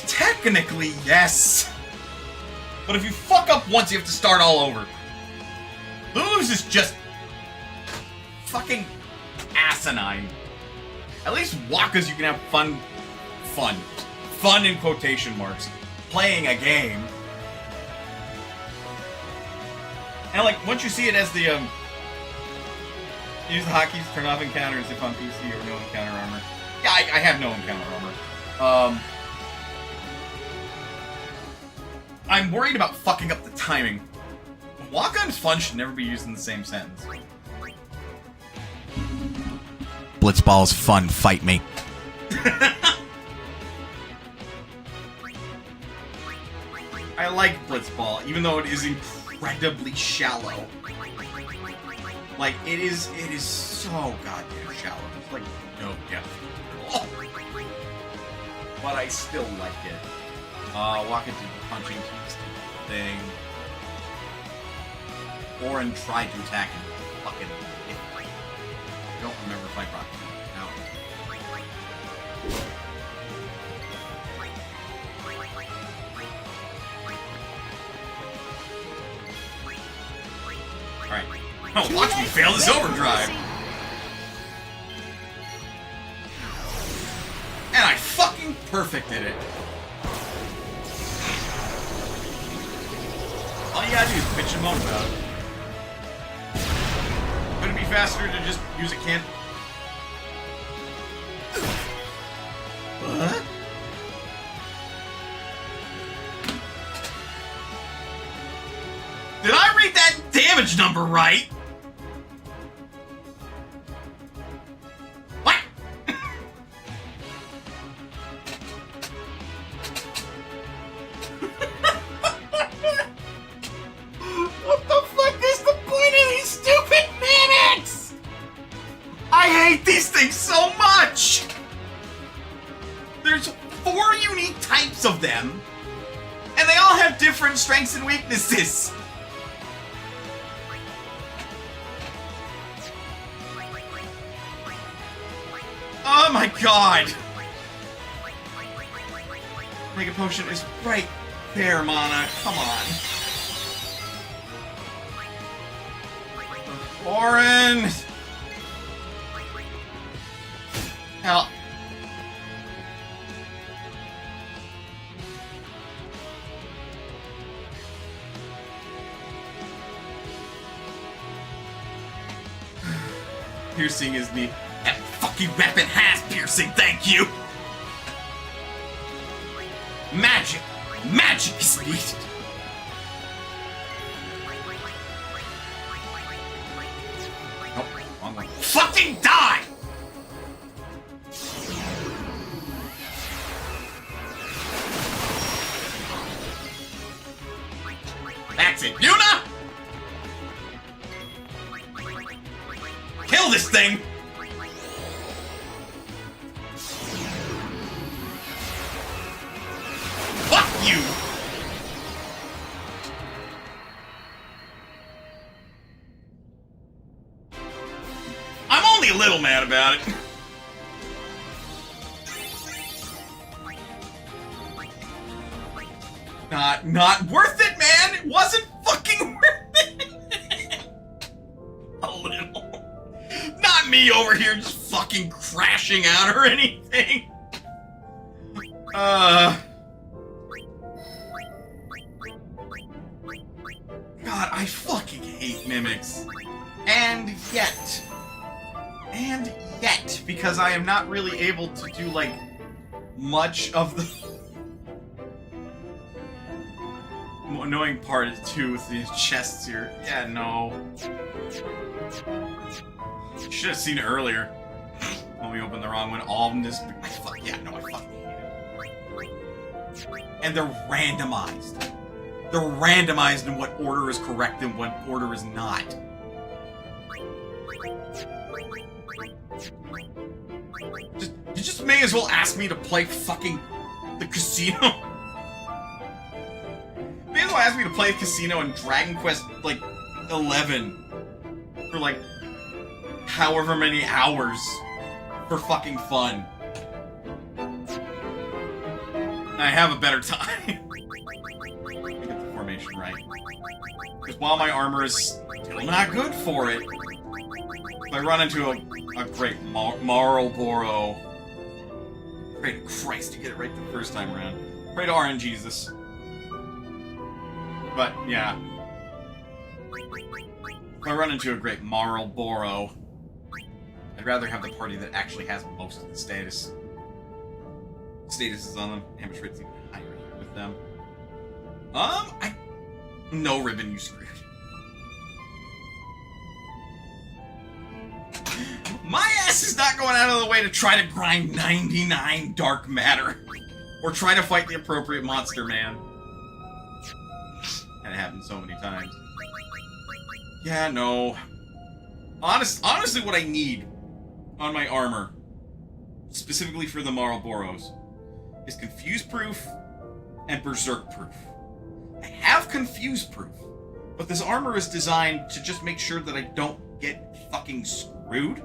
Technically, yes. But if you fuck up once, you have to start all over. Lulu's is just fucking asinine. At least Waka's you can have fun in quotation marks, playing a game. And like, once you see it as the, use the hotkeys, turn off encounters if on PC or no encounter armor. Yeah, I have no encounter armor. I'm worried about fucking up the timing. Waka and fun should never be used in the same sentence. Blitzball is fun, fight me. I like Blitzball, even though it is incredibly shallow. Like, it is so goddamn shallow. It's like no depth. But I still like it. Walk into the punching thing. Orin tried to attack him. Fucking hit. I don't remember if I brought him out. Alright. Oh, watch me fail this overdrive! And I fucking perfected it. All you gotta do is bitch and moan about it. Could it be faster to just use a can? What? Did I read that damage number right? What? What the fuck is the point of these stupid mimics? I hate these things so much! There's 4 unique types of them, and they all have different strengths and weaknesses. Oh my god! Mega Potion is right there, Mana. Come on. Orin! Hell. Piercing is neat. That fucking weapon has piercing, thank you! Magic! Magic is needed! Nope, wrong one. Fucking die! That's it, Yuna! Kill this thing! Fuck you! I'm only a little mad about it. Not worth it, man! It wasn't fucking worth it! A little. Not me over here just fucking crashing out or anything. God, I fucking hate mimics. And yet, because I am not really able to do, like, much of the annoying part is, too, with these chests here. Yeah, no. Should have seen it earlier. When we opened the wrong one. All of them just... I fucking hate it. And they're randomized. They're randomized in what order is correct and what order is not. You just may as well ask me to play fucking the casino. May as well ask me to play the casino in Dragon Quest, like, 11. For, like, however many hours. For fucking fun. I have a better time. Get the formation. potion right. Because while my armor is still not good for it, if I run into a great Marlboro... Pray to Christ to get it right the first time around. Pray to RN Jesus. But, yeah. If I run into a great Marlboro, I'd rather have the party that actually has most of the statuses on them. Damage rate's even higher with them. No ribbon, you screwed. My ass is not going out of the way to try to grind 99 dark matter. Or try to fight the appropriate monster, man. And it happened so many times. Yeah, no. Honestly, what I need on my armor, specifically for the Marlboros, is Confuse Proof and Berserk Proof. I have Confuse Proof, but this armor is designed to just make sure that I don't get fucking screwed.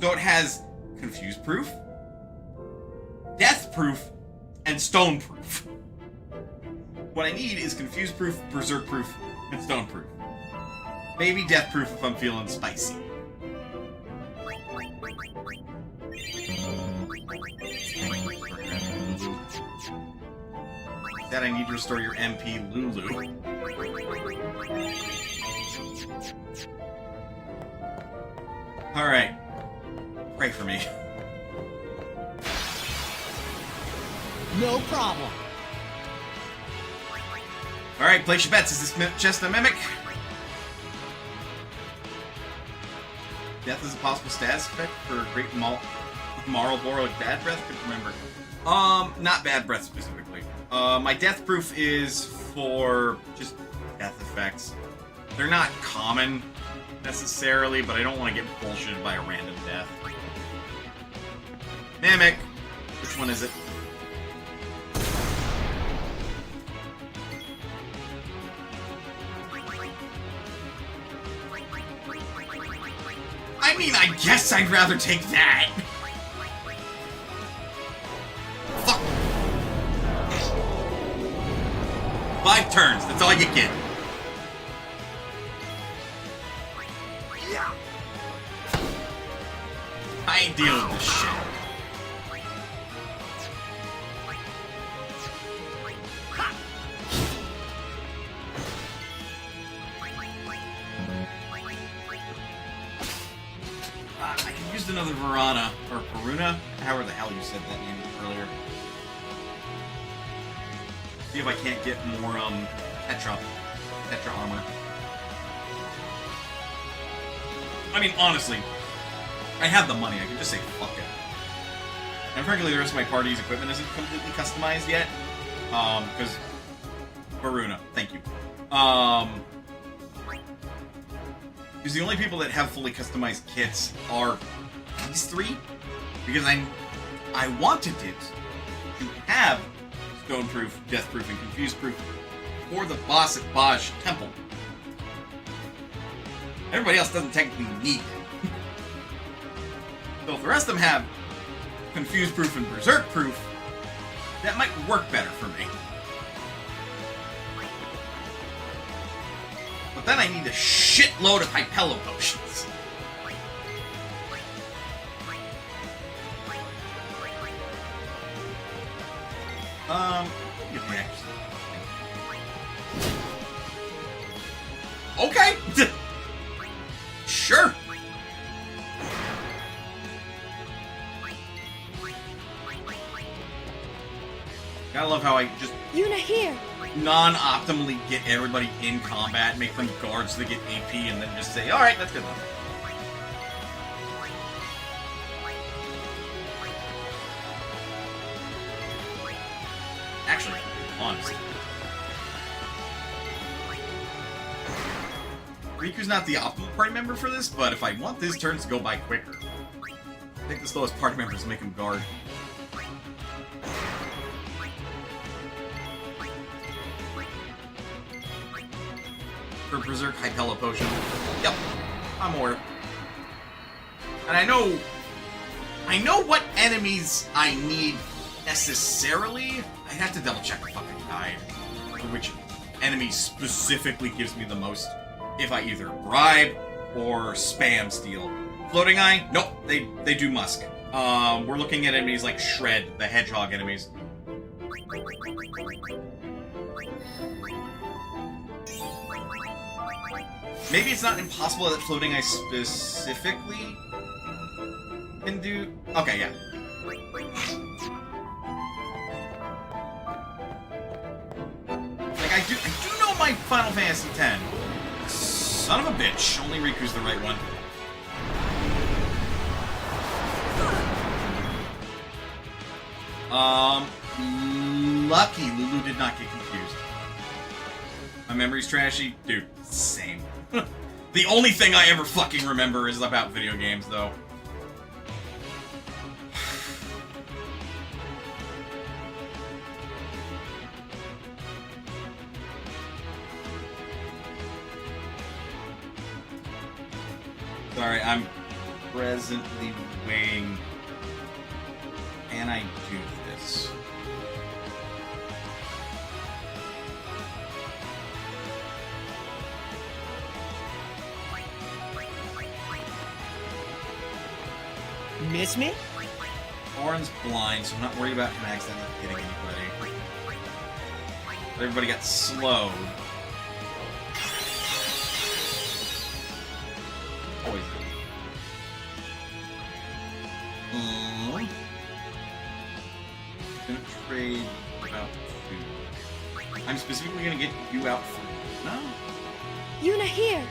So it has Confuse Proof, Death Proof, and Stone Proof. What I need is Confuse Proof, Berserk Proof, and Stone Proof. Maybe Death Proof if I'm feeling spicy. That I need to restore your MP, Lulu. Alright. Pray for me. No problem. Alright, place your bets. Is this just a mimic? Death is a possible status effect for Great Marlboro Bad Breath? Couldn't remember. Not Bad Breath specifically. My Death Proof is for just death effects. They're not common, necessarily, but I don't want to get bullshitted by a random death. Mimic! Which one is it? I mean, I guess I'd rather take that! Fuck! 5 turns, that's all you get. I ain't dealing with this shit. I used another Verana, or Peruna, however the hell you said that name earlier. See if I can't get more, Tetra armor. I mean, honestly, I have the money, I can just say fuck it. And frankly, the rest of my party's equipment isn't completely customized yet. Because... Varuna, thank you. Because the only people that have fully customized kits are these 3. Because I wanted it to have Stoneproof, Deathproof, and Confuseproof for the boss at Baj Temple. Everybody else doesn't technically need it. So if the rest of them have Confuse Proof and Berserk Proof, that might work better for me. But then I need a shitload of Hypello potions. Give me extra. Okay! Sure! Gotta love how I just Yuna here. non-optimally get everybody in combat, make them guards so they get AP, and then just say, alright, that's good enough. Actually, honestly. Riku's not the optimal party member for this, but if I want these turns to go by quicker, I think the slowest party member is make him guard. For Berserk Hypello Potion. Yep, I'm aware. And I know what enemies I need necessarily. I have to double check the fucking guide. For which enemy specifically gives me the most if I either bribe or spam steal. Floating Eye? Nope, they do musk. We're looking at enemies like Shred, the hedgehog enemies. Maybe it's not impossible that Floating Eye specifically can do... Okay, yeah. Like, I do know my Final Fantasy X. Son of a bitch. Only Riku's the right one. Lucky Lulu did not get confused. My memory's trashy? Dude, same. The only thing I ever fucking remember is about video games, though. Sorry, I'm presently weighing... Can I do this? Miss me? Orin's blind, so I'm not worried about him accidentally hitting anybody. But everybody got slowed. Poison. Gonna trade out two. I'm specifically gonna get you out for no. Yuna here.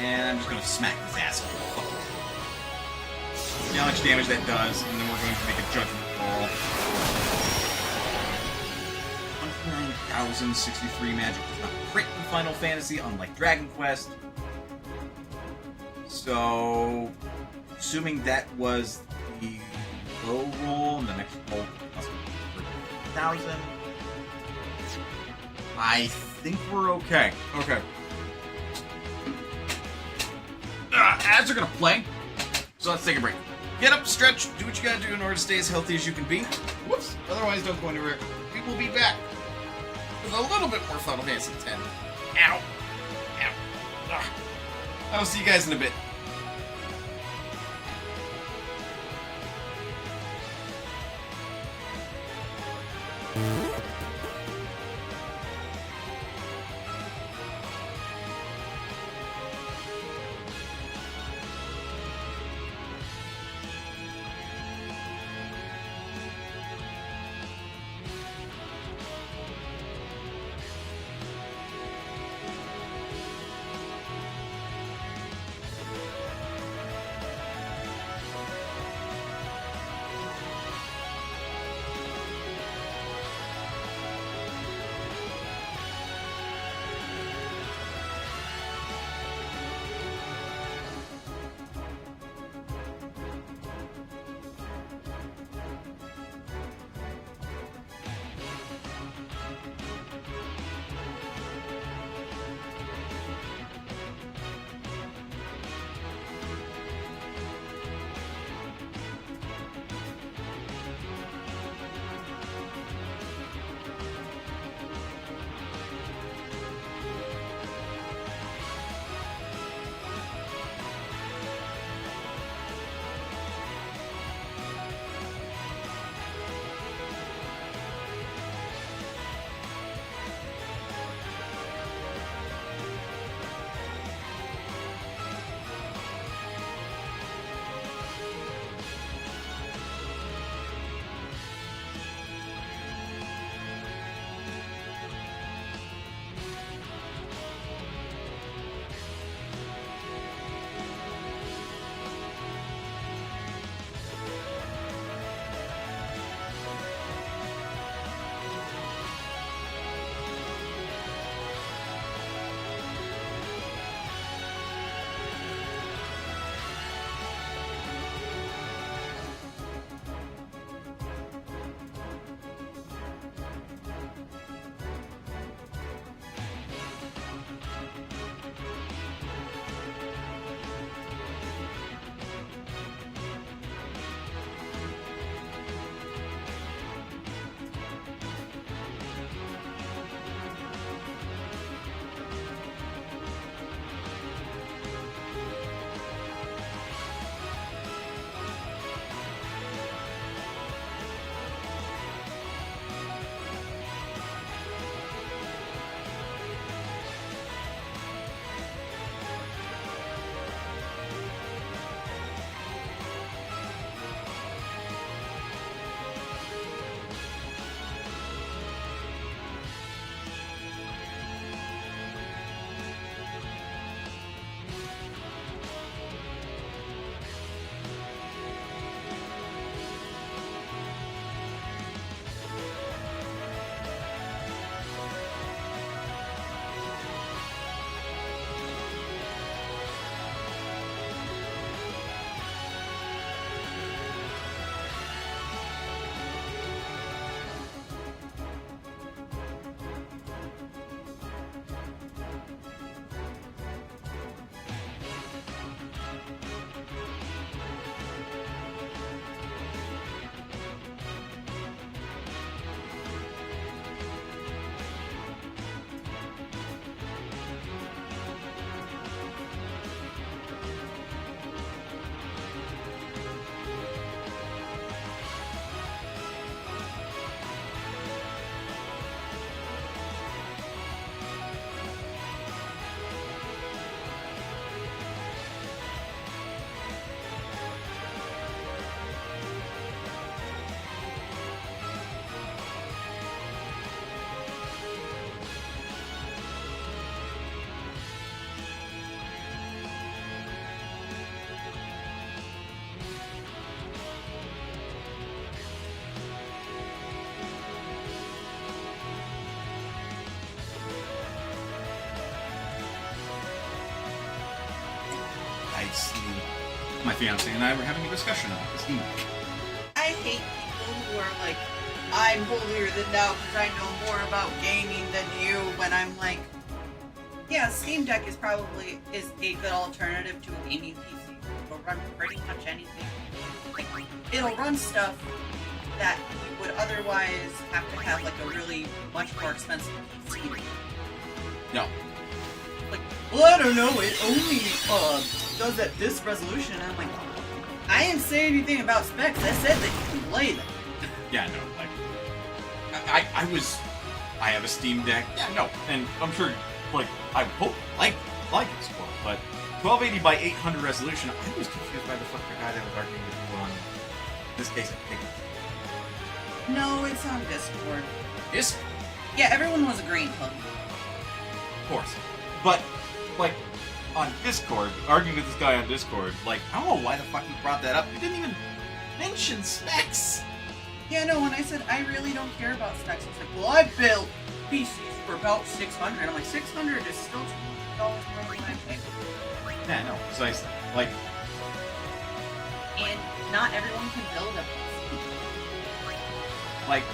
And I'm just gonna smack this asshole. See how much damage that does, and then we're going to make a judgment call. 109,063 magic does not crit in Final Fantasy, unlike Dragon Quest. So, assuming that was the low roll, and the next roll must be 1,000. I think we're okay. Okay. Ads are gonna play, so let's take a break. Get up, stretch, do what you gotta do in order to stay as healthy as you can be. Whoops, otherwise don't go anywhere. We will be back with a little bit more Final Fantasy X. Ow. Ow. Ugh. I'll see you guys in a bit. fiance and I were having a discussion about this. I hate people who are like, I'm holier than thou because I know more about gaming than you, when I'm like, yeah, Steam Deck is probably a good alternative to a gaming PC. It'll run pretty much anything. Like, it'll run stuff that you would otherwise have to have like a really much more expensive PC. No. Like, well, I don't know, it only does at this resolution. And I'm like, I didn't say anything about specs. I said that you can play them. Yeah, no, like, I have a Steam Deck. Yeah, no, and I'm sure, like, I hope, like it's well, but 1280 by 800 resolution, I was confused by the fucking guy that was arguing with you on, in this case, I think. No, it's on Discord. Discord? Yeah, everyone was agreeing to it. Of course. But, like, on Discord, arguing with this guy on Discord, like, I don't know why the fuck he brought that up. He didn't even mention specs. Yeah, no, when I said I really don't care about specs, he's like, well, I built PCs for about 600. I'm like, 600 is still $200 more than I paid. Yeah, no, precisely. Like, and not everyone can build a PC. Like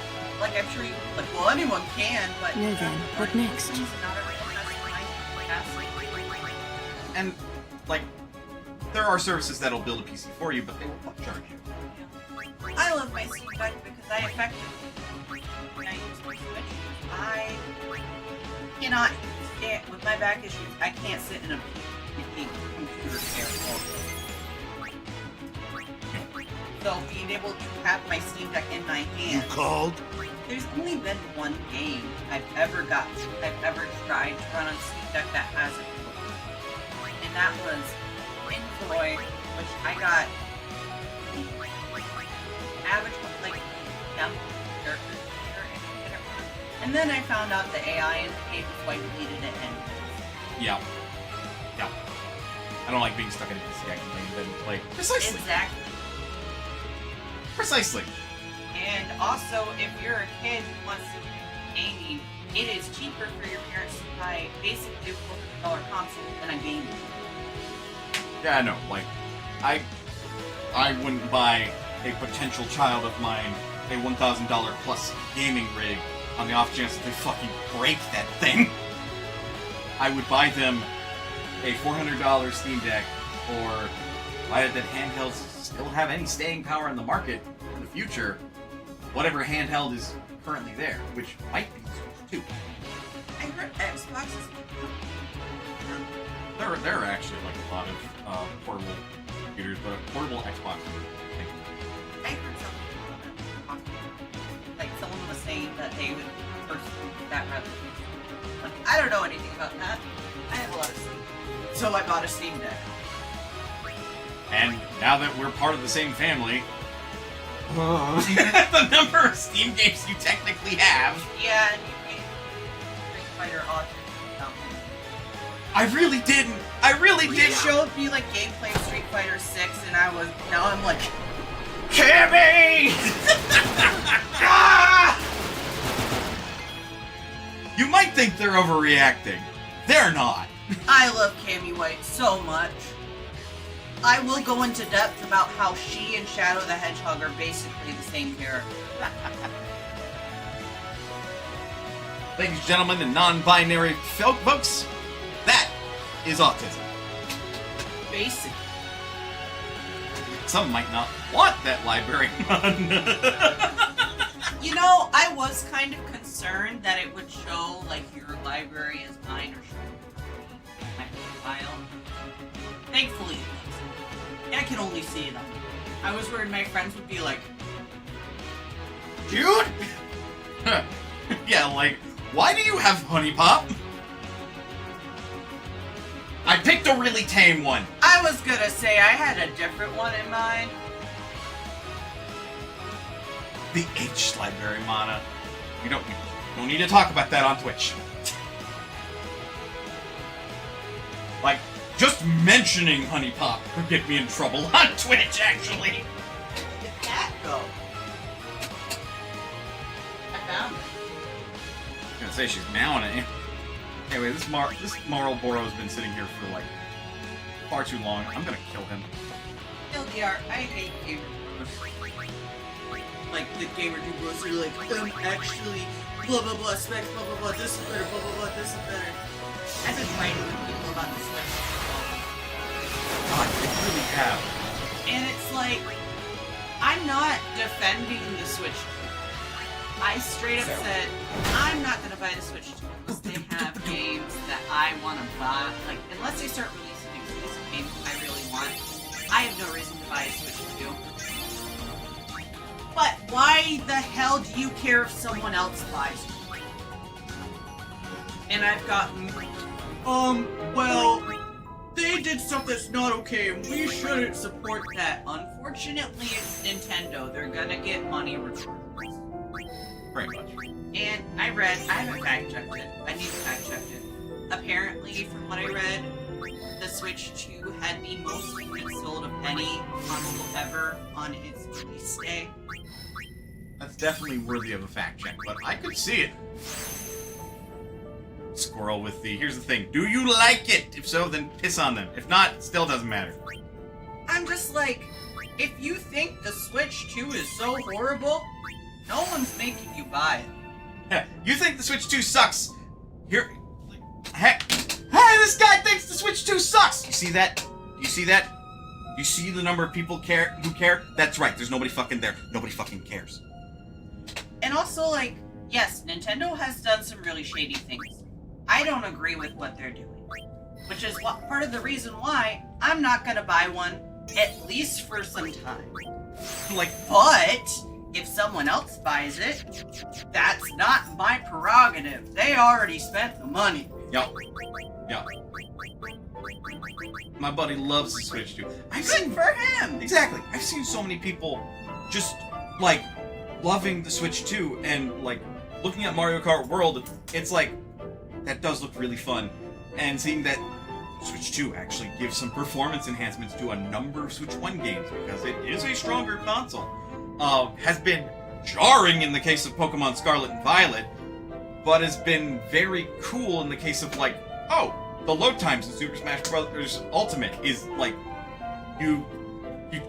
I'm sure you, like, well, anyone can, but... Well then, what next? Not everyone has the time capacity. and, like, there are services that'll build a PC for you, but they will fuck charge you. I love my Steam Deck because I effectively, when I use my Switch, I cannot stand, with my back issues, I can't sit in a computer chair all day. So being able to have my Steam Deck in my hand, Called? there's only been one game I've ever tried to run on Steam Deck that hasn't worked. And that was Envoy, which I got average like demo characters here and then I found out the AI in the game, so I deleted it and Yeah. Yeah. I don't like being stuck in a PC I can then play. Precisely. exactly. Precisely. And also, if you're a kid who wants to do gaming, it is cheaper for your parents to buy basically a $400 console than a game. Yeah, no, like, I wouldn't buy a potential child of mine a $1,000 plus gaming rig on the off chance that they fucking break that thing. I would buy them a $400 Steam Deck, or provided that handhelds still have any staying power in the market in the future, whatever handheld is currently there, which might be the Switch 2. I heard Xbox is... There are actually like a lot of portable computers, but a portable Xbox. I heard something about that. Like someone was saying that they would pursue that rather than... Like, I don't know anything about that. I have a lot of Steam. So I bought a Steam Deck. And now that we're part of the same family, the number of Steam games you technically have. Yeah, and you can Street Fighter Autism. I really didn't. I really You did. showed me like gameplay of Street Fighter 6, and now I'm like, Kimmy! Ah! You might think they're overreacting. They're not. I love Cammy White so much. I will go into depth about how she and Shadow the Hedgehog are basically the same character. Ladies and gentlemen and non-binary folks, that is autism. Basically. Some might not want that library mon. You know, I was kind of concerned that it would show, like, your library is mine or my profile. Thankfully, it doesn't. I can only see it on. I was worried my friends would be like, Dude? Yeah, like, why do you have Honey Pop? I picked a really tame one. I was gonna say I had a different one in mind. The H library, Mana. We don't need to talk about that on Twitch. Like, just mentioning Honey Pop could get me in trouble on Twitch, actually. Where did that go? I found it. I was gonna say she's meowing at you. Anyway, this Marlboro has been sitting here for like far too long. I'm gonna kill him. TLDR, I hate gamer gurus. Like, the gamer gurus are like, actually, blah blah blah, specs, blah blah blah, this is better, blah blah blah, this is better. I've been fighting with people about the specs for a while. God, they really have. And it's like, I'm not defending the Switch 2. I straight up said, I'm not going to buy the Switch 2 unless they have games that I want to buy. Like, unless they start releasing exclusive games I really want, I have no reason to buy a Switch 2. But why the hell do you care if someone else buys it? And I've gotten, well, they did stuff that's not okay, and we shouldn't support that. Unfortunately, it's Nintendo. They're gonna get money regardless. Pretty much. And I haven't fact-checked it. I need to fact-check it. Apparently, from what I read, the Switch 2 had the most units sold of any console ever on its release day. That's definitely worthy of a fact check, but I could see it. Squirrel with the, here's the thing, do you like it? If so, then piss on them. If not, it still doesn't matter. I'm just like, if you think the Switch 2 is so horrible, no one's making you buy it. Yeah, you think the Switch 2 sucks? Here, hey, this guy thinks the Switch 2 sucks! You see that? You see that? You see the number of people who care? That's right, there's nobody fucking there. Nobody fucking cares. And also, like, yes, Nintendo has done some really shady things. I don't agree with what they're doing. Which is part of the reason why I'm not gonna buy one, at least for some time. Like, But, if someone else buys it, that's not my prerogative. They already spent the money. yeah. My buddy loves the Switch 2. Good for him! Exactly. I've seen so many people just, like, loving the Switch 2 and, like, looking at Mario Kart World, it's like, that does look really fun. And seeing that Switch 2 actually gives some performance enhancements to a number of Switch 1 games because it is a stronger console. Has been jarring in the case of Pokemon Scarlet and Violet, but has been very cool in the case of, like, oh, the load times in Super Smash Bros. Ultimate is, like, you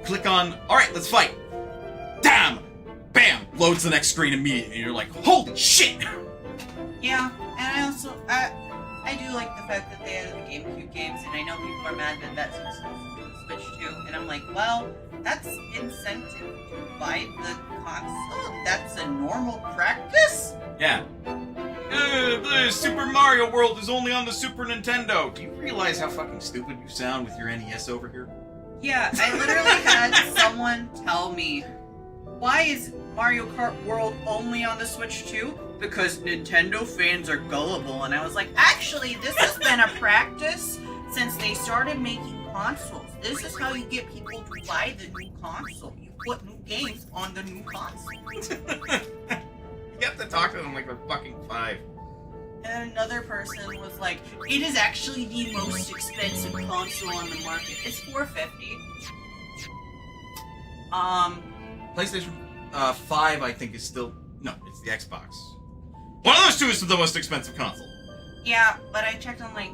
click on, alright, let's fight. Damn! Bam! Loads the next screen immediately, and you're like, holy shit! Yeah, and I also, I do like the fact that they added the GameCube games, and I know people are mad that that's exclusive to the Switch 2, and I'm like, well, that's incentive to buy the console? That's a normal practice? Yeah. The Super Mario World is only on the Super Nintendo. Do you realize how fucking stupid you sound with your NES over here? Yeah, I literally had someone tell me, why is Mario Kart World only on the Switch 2? Because Nintendo fans are gullible. And I was like, actually, this has been a practice since they started making consoles. This is how you get people to buy the new console. You put new games on the new console. You have to talk to them like they're fucking 5. And another person was like, it is actually the most expensive console on the market. It's $450. PlayStation 5, I think, is still... No, it's the Xbox. One of those two is the most expensive console. Yeah, but I checked on, like...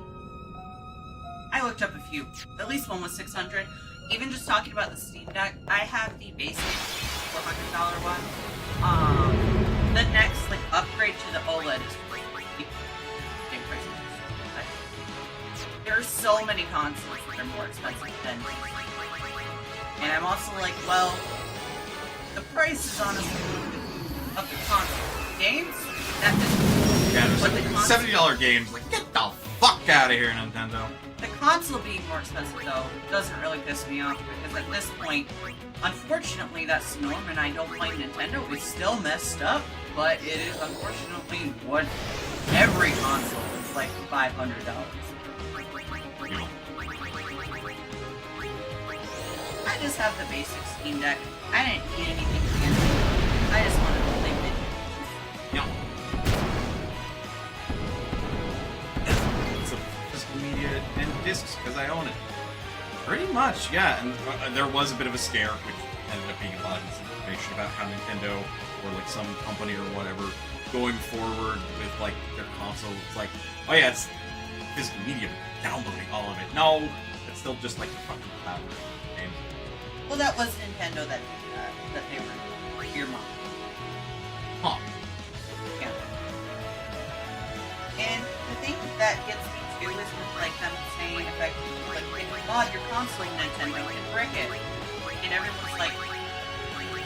I looked up a few. At least one was $600. Even just talking about the Steam Deck, I have the basic $400 one. The next, like, upgrade to the OLED is $350. Same price as the There are so many consoles that are more expensive than these. And I'm also like, well, the price is honestly of the console. Games? That is. Yeah, there's But like the console, $70 games. Like, get the fuck out of here, Nintendo. the console being more expensive, though, doesn't really piss me off, because at this point, unfortunately, that's norm, and I don't blame Nintendo. It's still messed up, but it is unfortunately what every console is like $500. I just have the basic Steam Deck. I didn't need anything fancy. I just wanted to play video. Yeah. It's a physical media and discs because I own it. Pretty much, yeah. And there was a bit of a scare, which ended up being a lot of misinformation about how Nintendo or like some company or whatever going forward with like their console. It's like, oh yeah, it's physical media, downloading all of it. No, it's still just like fucking cloud games. Well, that was Nintendo that they were earmarked. Huh. Yeah. And the thing that gets me too is with like them saying effectively, like, if you mod your console, Nintendo can brick it. And everyone's like,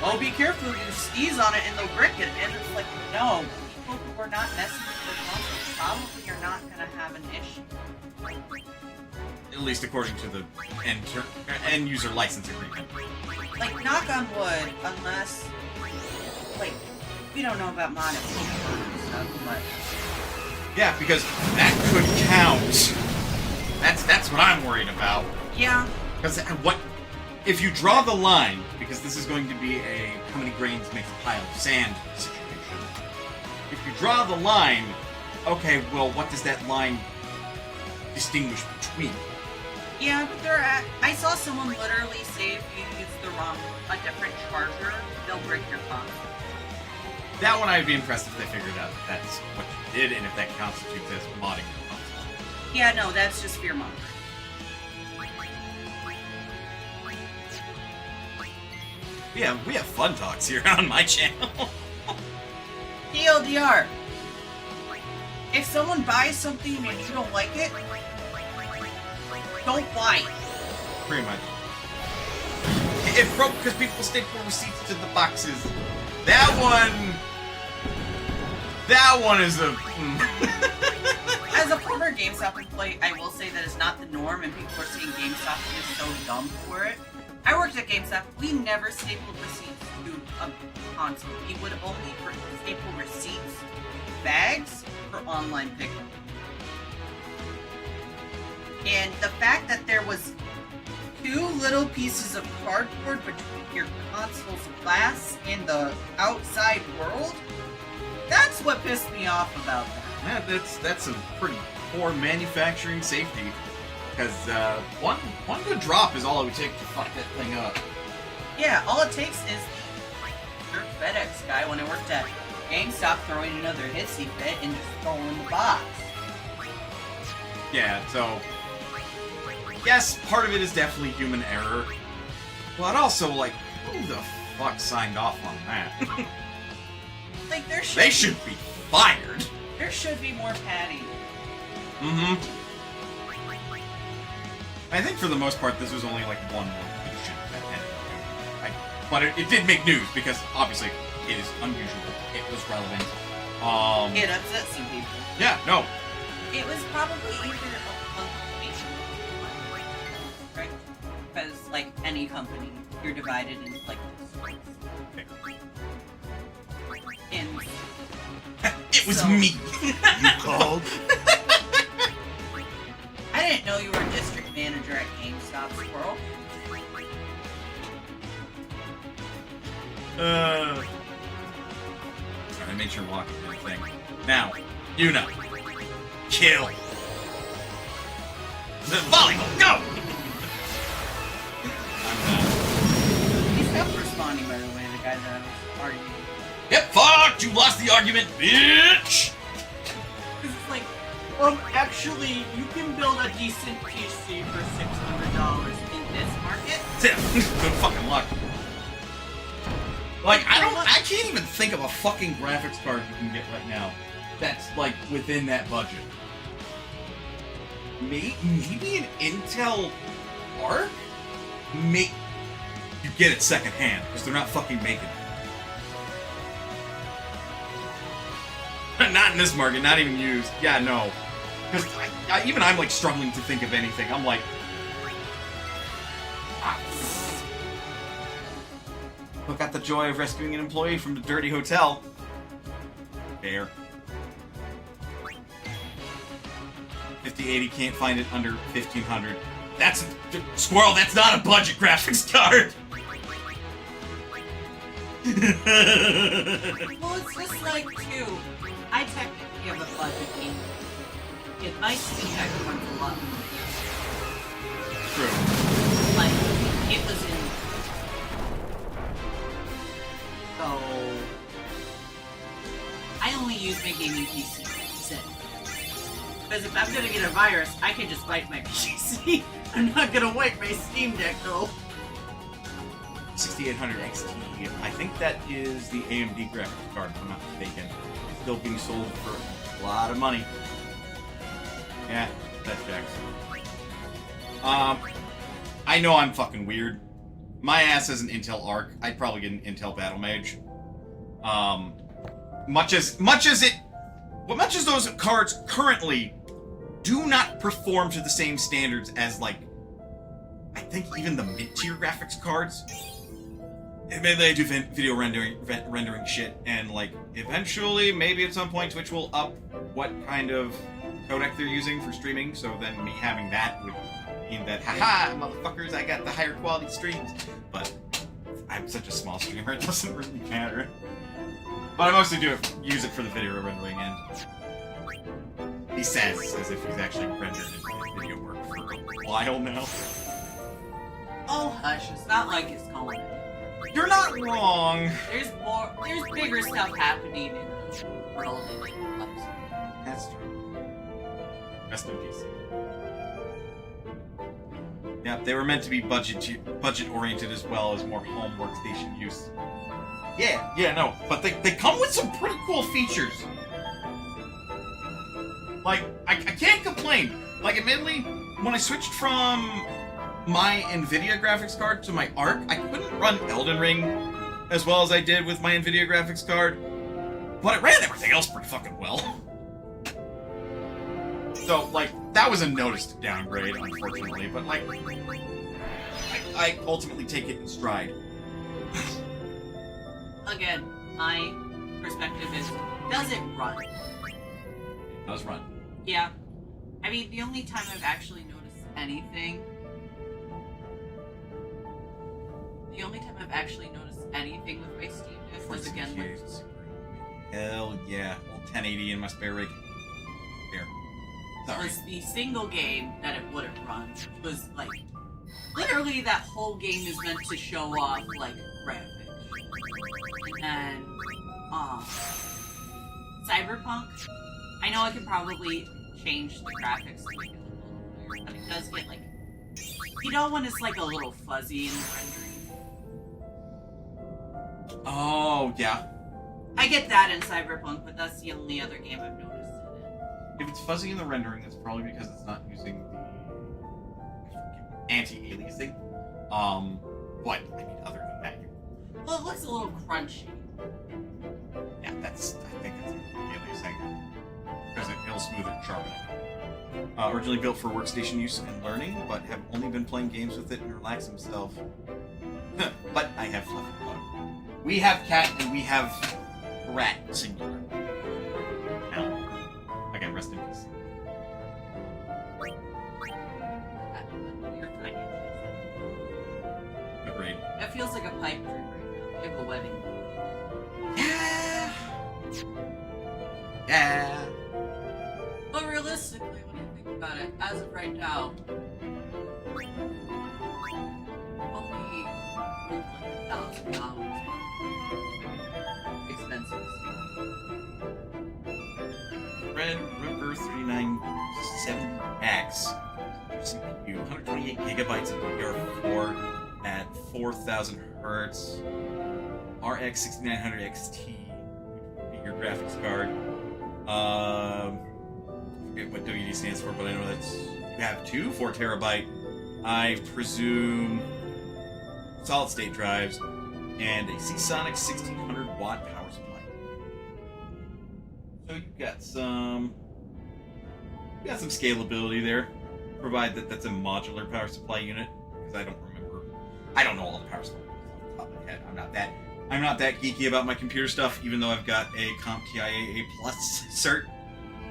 oh, be careful, you sneeze on it and they'll brick it. And it's like, no, people who are not messing with their consoles probably are not going to have an issue. At least according to the end user license agreement. Like, knock on wood, unless, like, we don't know about modding and stuff, but... Yeah, because that could count. That's what I'm worried about. Yeah. Because what if you draw the line? Because this is going to be a how many grains makes a pile of sand situation. If you draw the line, okay, well, what does that line distinguish between? Yeah, but I saw someone literally say if you use a different charger, they'll break your console. That one I'd be impressed if they figured out that that's what you did and if that constitutes as modding your console. Yeah, no, that's just fear mongering. Yeah, we have fun talks here on my channel. TLDR. If someone buys something and you don't like it, don't buy it. Pretty much. It broke because people staple receipts to the boxes. That one is a... As a former GameStop employee, I will say that is not the norm, and people are saying GameStop is so dumb for it. I worked at GameStop. We never stapled receipts to a console. We would only staple receipts, bags, for online pickup. And the fact that there was 2 little pieces of cardboard between your console's glass and the outside world, that's what pissed me off about that. Yeah, that's a pretty poor manufacturing safety. Because one good drop is all it would take to fuck that thing up. Yeah, all it takes is your FedEx guy when I worked at GameStop throwing another hitsy fit and just throwing the box. Yeah, so... Yes, part of it is definitely human error. But also, like, who the fuck signed off on that? Like, They should be fired! There should be more padding. Mm-hmm. I think for the most part, this was only like one location that ended up. But it did make news because obviously it is unusual. It was relevant. It upset some people. Yeah, no. It was probably either a location, right? Because like any company, you're divided into like this. And it was so, me. You called? I didn't know you were a district manager at GameStop, Squirrel. I made sure walking thing. Now, you know. Kill. The volleyball, go! He stopped responding, by the way, the guy that I was arguing. Yep, fuck! You lost the argument, bitch! Because it's like, actually, you can build a decent PC for $600 in this market. Good fucking luck. Like, I can't even think of a fucking graphics card you can get right now that's, like, within that budget. Maybe an Intel Arc? You get it secondhand, because they're not fucking making it. Not in this market, not even used. Yeah, no. Because even I'm, like, struggling to think of anything. I'm like... Look at the joy of rescuing an employee from the dirty hotel. Fair. 5080 can't find it under 1500. That's... Squirrel, that's not a budget graphics card! Well, it's just like, too, I technically have a budget game. It might seem that runs a lot more. True. Like, it was in... So... I only use my gaming PC. That's it. Because if I'm gonna get a virus, I can just wipe my PC. I'm not gonna wipe my Steam Deck, though. 6800 XT. I think that is the AMD graphics card, if I'm not mistaken. Still being sold for a lot of money. Yeah, that checks. I know I'm fucking weird. My ass has an Intel Arc. I'd probably get an Intel Battle Mage. Much as those cards currently do not perform to the same standards as, like, I think even the mid-tier graphics cards. Maybe they do video rendering shit, and, like, eventually, maybe at some point, Twitch will up what kind of codec they're using for streaming, so then me having that would mean that, haha, motherfuckers, I got the higher quality streams. But I'm such a small streamer, it doesn't really matter. But I mostly use it for the video rendering end. He says, as if he's actually rendered his video work for a while now. Oh hush, it's not like it's calling it. You're not wrong. There's bigger stuff happening in the world than it looks. That's true. Rest in peace. Yeah, they were meant to be budget-oriented as well as more home workstation use. Yeah, no, but they come with some pretty cool features. Like, I can't complain. Like, admittedly, when I switched from my NVIDIA graphics card to my ARC, I couldn't run Elden Ring as well as I did with my NVIDIA graphics card, but it ran everything else pretty fucking well. So, like, that was a noticed downgrade, unfortunately, but, like, I ultimately take it in stride. Again, my perspective is, does it run? It does run. Yeah. I mean, the only time I've actually noticed anything... with my Steam Deck was again like... Hell yeah. Well, 1080 in my spare rig. Here. Sorry. Was the single game that it wouldn't run, which was like... Literally, that whole game is meant to show off, like, graphics. And, Cyberpunk, I know I can probably change the graphics to make it look a little clearer, but it does get, like, you know when it's, like, a little fuzzy in the rendering? Oh, yeah. I get that in Cyberpunk, but that's the only other game I've noticed in it. If it's fuzzy in the rendering, it's probably because it's not using the anti-aliasing. But, I mean, other than that, Well, it looks a little crunchy. yeah, I think it's anti-aliasing. Because it'll smooth it and sharpen it. Originally built for workstation use and learning, but have only been playing games with it and relax himself. But I have fluffy dog. We have cat and we have rat, singular. Now, again, rest in peace. Agreed. That feels like a pipe dream right now. Like a wedding. Yeah. Yeah. But realistically, when you think about it, as of right now, only like $1,000 expenses. Red Ripper 3970X CPU, 128 gigabytes of DDR4 at 4,000 hertz. RX 6900 XT, your graphics card. I forget what WD stands for, but I know that's you have 4 terabyte. I presume solid state drives and a Seasonic 1600 watt power supply. So you've got some scalability there, provided that that's a modular power supply unit. Because I don't know all the power supplies off the top of my head. I'm not that geeky about my computer stuff, even though I've got a CompTIA A+ cert.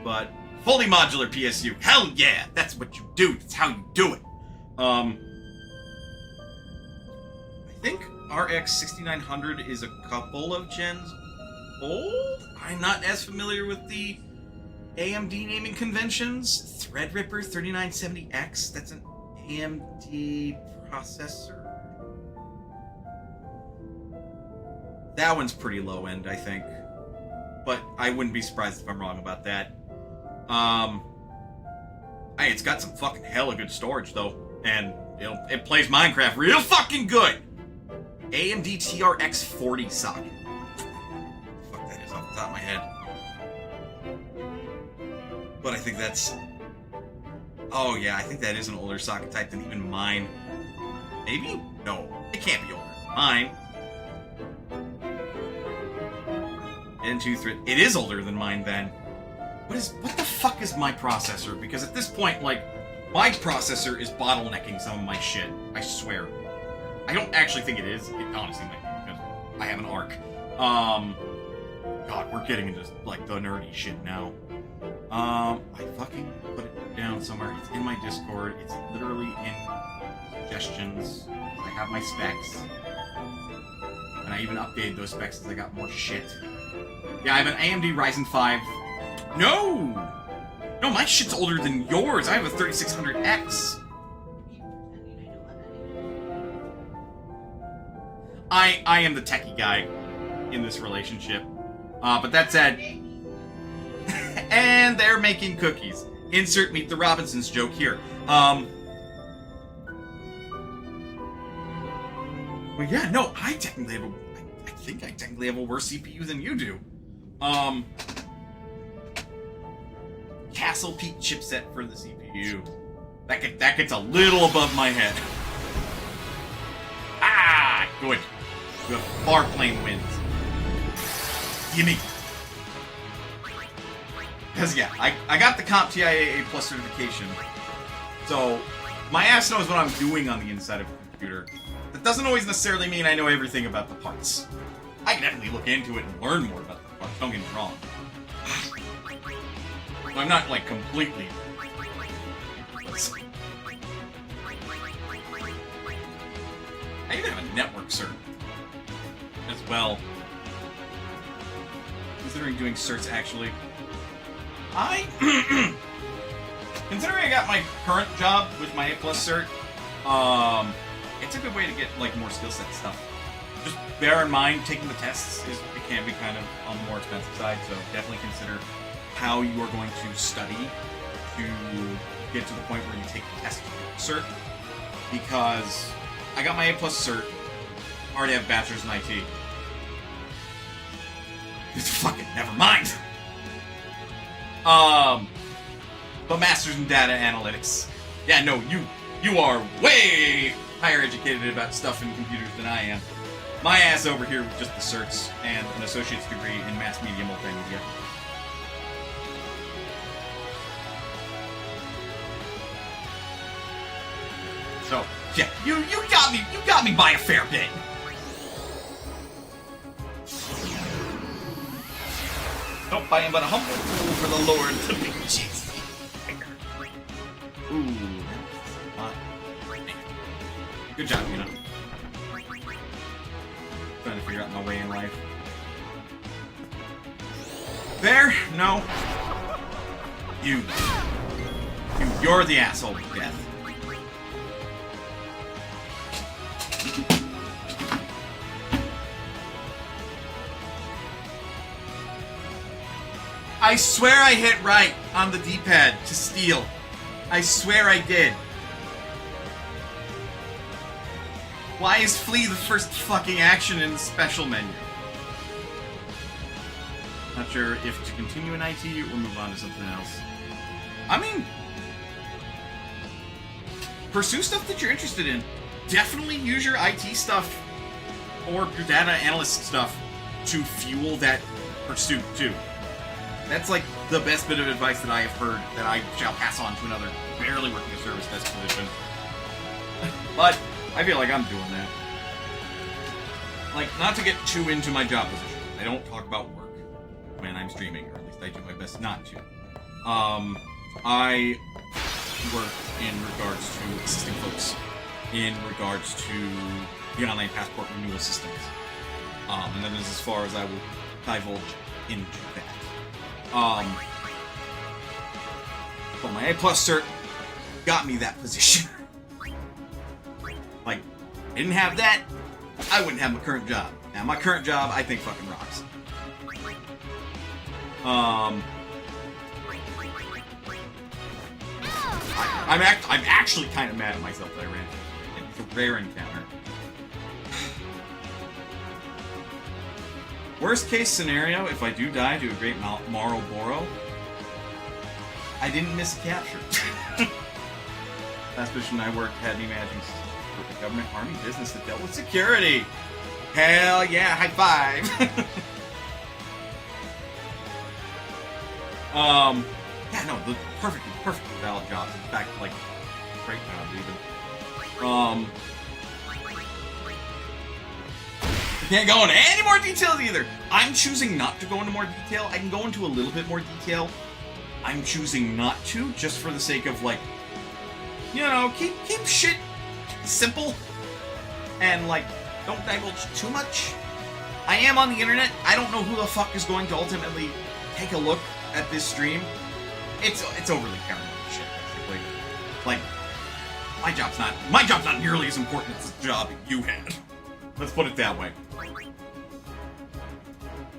But fully modular PSU, hell yeah, that's what you do. That's how you do it. I think RX 6900 is a couple of gens old. I'm not as familiar with the AMD naming conventions. Threadripper 3970X, that's an AMD processor. That one's pretty low end, I think. But I wouldn't be surprised if I'm wrong about that. Hey, it's got some fucking hella good storage, though. And it plays Minecraft real fucking good! AMD TRX 40 socket. Fuck, that is off the top of my head. But I think that's... Oh yeah, I think that is an older socket type than even mine. Maybe? No, it can't be older than mine. N2 thread. It is older than mine then. What the fuck is my processor? Because at this point, like, my processor is bottlenecking some of my shit. I swear. I don't actually think it is. It honestly might be because I have an ARC. God, we're getting into like the nerdy shit now. I fucking put it down somewhere. It's in my Discord. It's literally in suggestions. I have my specs. And I even updated those specs as I got more shit. Yeah, I have an AMD Ryzen 5. No! No, my shit's older than yours. I have a 3600X. I am the techie guy in this relationship. But that said... and they're making cookies. Insert Meet the Robinsons joke here. Well, yeah, no, I technically have a... I think I technically have a worse CPU than you do. Castle Peak chipset for the CPU. That gets a little above my head. Ah, good. The far plane wins. Gimme. Because, yeah, I got the CompTIA A+ certification. So, my ass knows what I'm doing on the inside of a computer. That doesn't always necessarily mean I know everything about the parts. I can definitely look into it and learn more about the parts, don't get me wrong. So I'm not, like, completely... I even have a network cert as well. Considering doing certs, actually. Considering I got my current job with my A+ cert, it's a good way to get, like, more skill set stuff. Just bear in mind, taking the tests it can be kind of on the more expensive side, so definitely consider how you are going to study to get to the point where you take the test cert. Because I got my A+ cert, already have a bachelor's in IT. Fucking never mind. But master's in data analytics. Yeah, no, you are way higher educated about stuff in computers than I am. My ass over here with just the certs and an associate's degree in mass media multimedia. So, yeah, you got me by a fair bit. Nope, I am but a humble fool for the Lord to be Jesus. Ooh, that's a lot. Good job, you know. Trying to figure out my way in life. There? No. You're the asshole with death. I swear I hit right on the D-pad to steal. I swear I did. Why is flee the first fucking action in the special menu? Not sure if to continue in IT or move on to something else. I mean, pursue stuff that you're interested in. Definitely use your IT stuff or your data analyst stuff to fuel that pursuit too. That's like the best bit of advice that I have heard that I shall pass on to another barely working a service desk position. But I feel like I'm doing that. Like, not to get too into my job position. I don't talk about work when I'm streaming, or at least I do my best not to. I work in regards to assisting folks in regards to the online passport renewal systems. And that is as far as I will divulge into that. But my A+ cert got me that position. Like, I didn't have that, I wouldn't have my current job. Now, my current job, I think fucking rocks. I'm actually kind of mad at myself that I ran. It's a rare encounter. Worst case scenario, if I do die to a great Marlboro, I didn't miss a capture. Last mission I worked had me managing the government, army, business that dealt with security. Hell yeah, high five. Yeah, no, the perfectly valid jobs. In fact, like, great jobs even. I can't go into any more details either. I'm choosing not to go into more detail. I can go into a little bit more detail. I'm choosing not to, just for the sake of, like, you know, keep shit simple. And, like, don't divulge too much. I am on the internet. I don't know who the fuck is going to ultimately take a look at this stream. It's overly paranoid shit, basically. Like, my job's not nearly as important as the job you had. Let's put it that way.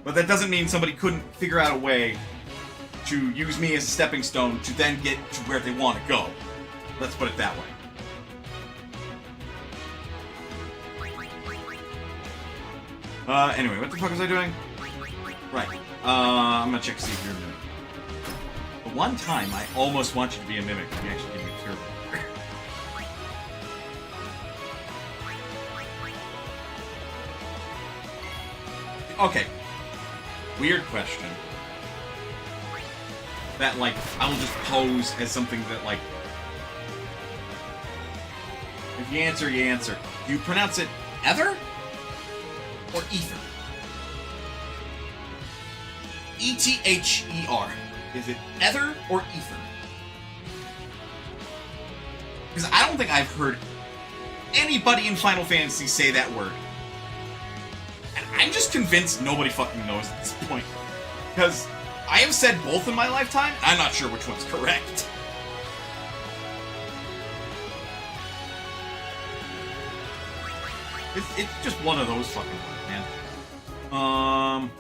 But that doesn't mean somebody couldn't figure out a way to use me as a stepping stone to then get to where they want to go. Let's put it that way. Anyway, what the fuck was I doing? Right. I'm gonna check to see if you're a mimic. The one time I almost want you to be a mimic, you actually give me a turbo. Okay. Weird question. That, like, I will just pose as something that, like... If you answer, you answer. Do you pronounce it ether? Or ether? E-T-H-E-R. Is it ether or ether? Because I don't think I've heard anybody in Final Fantasy say that word. And I'm just convinced nobody fucking knows at this point. Because I have said both in my lifetime, I'm not sure which one's correct. It's just one of those fucking words, man.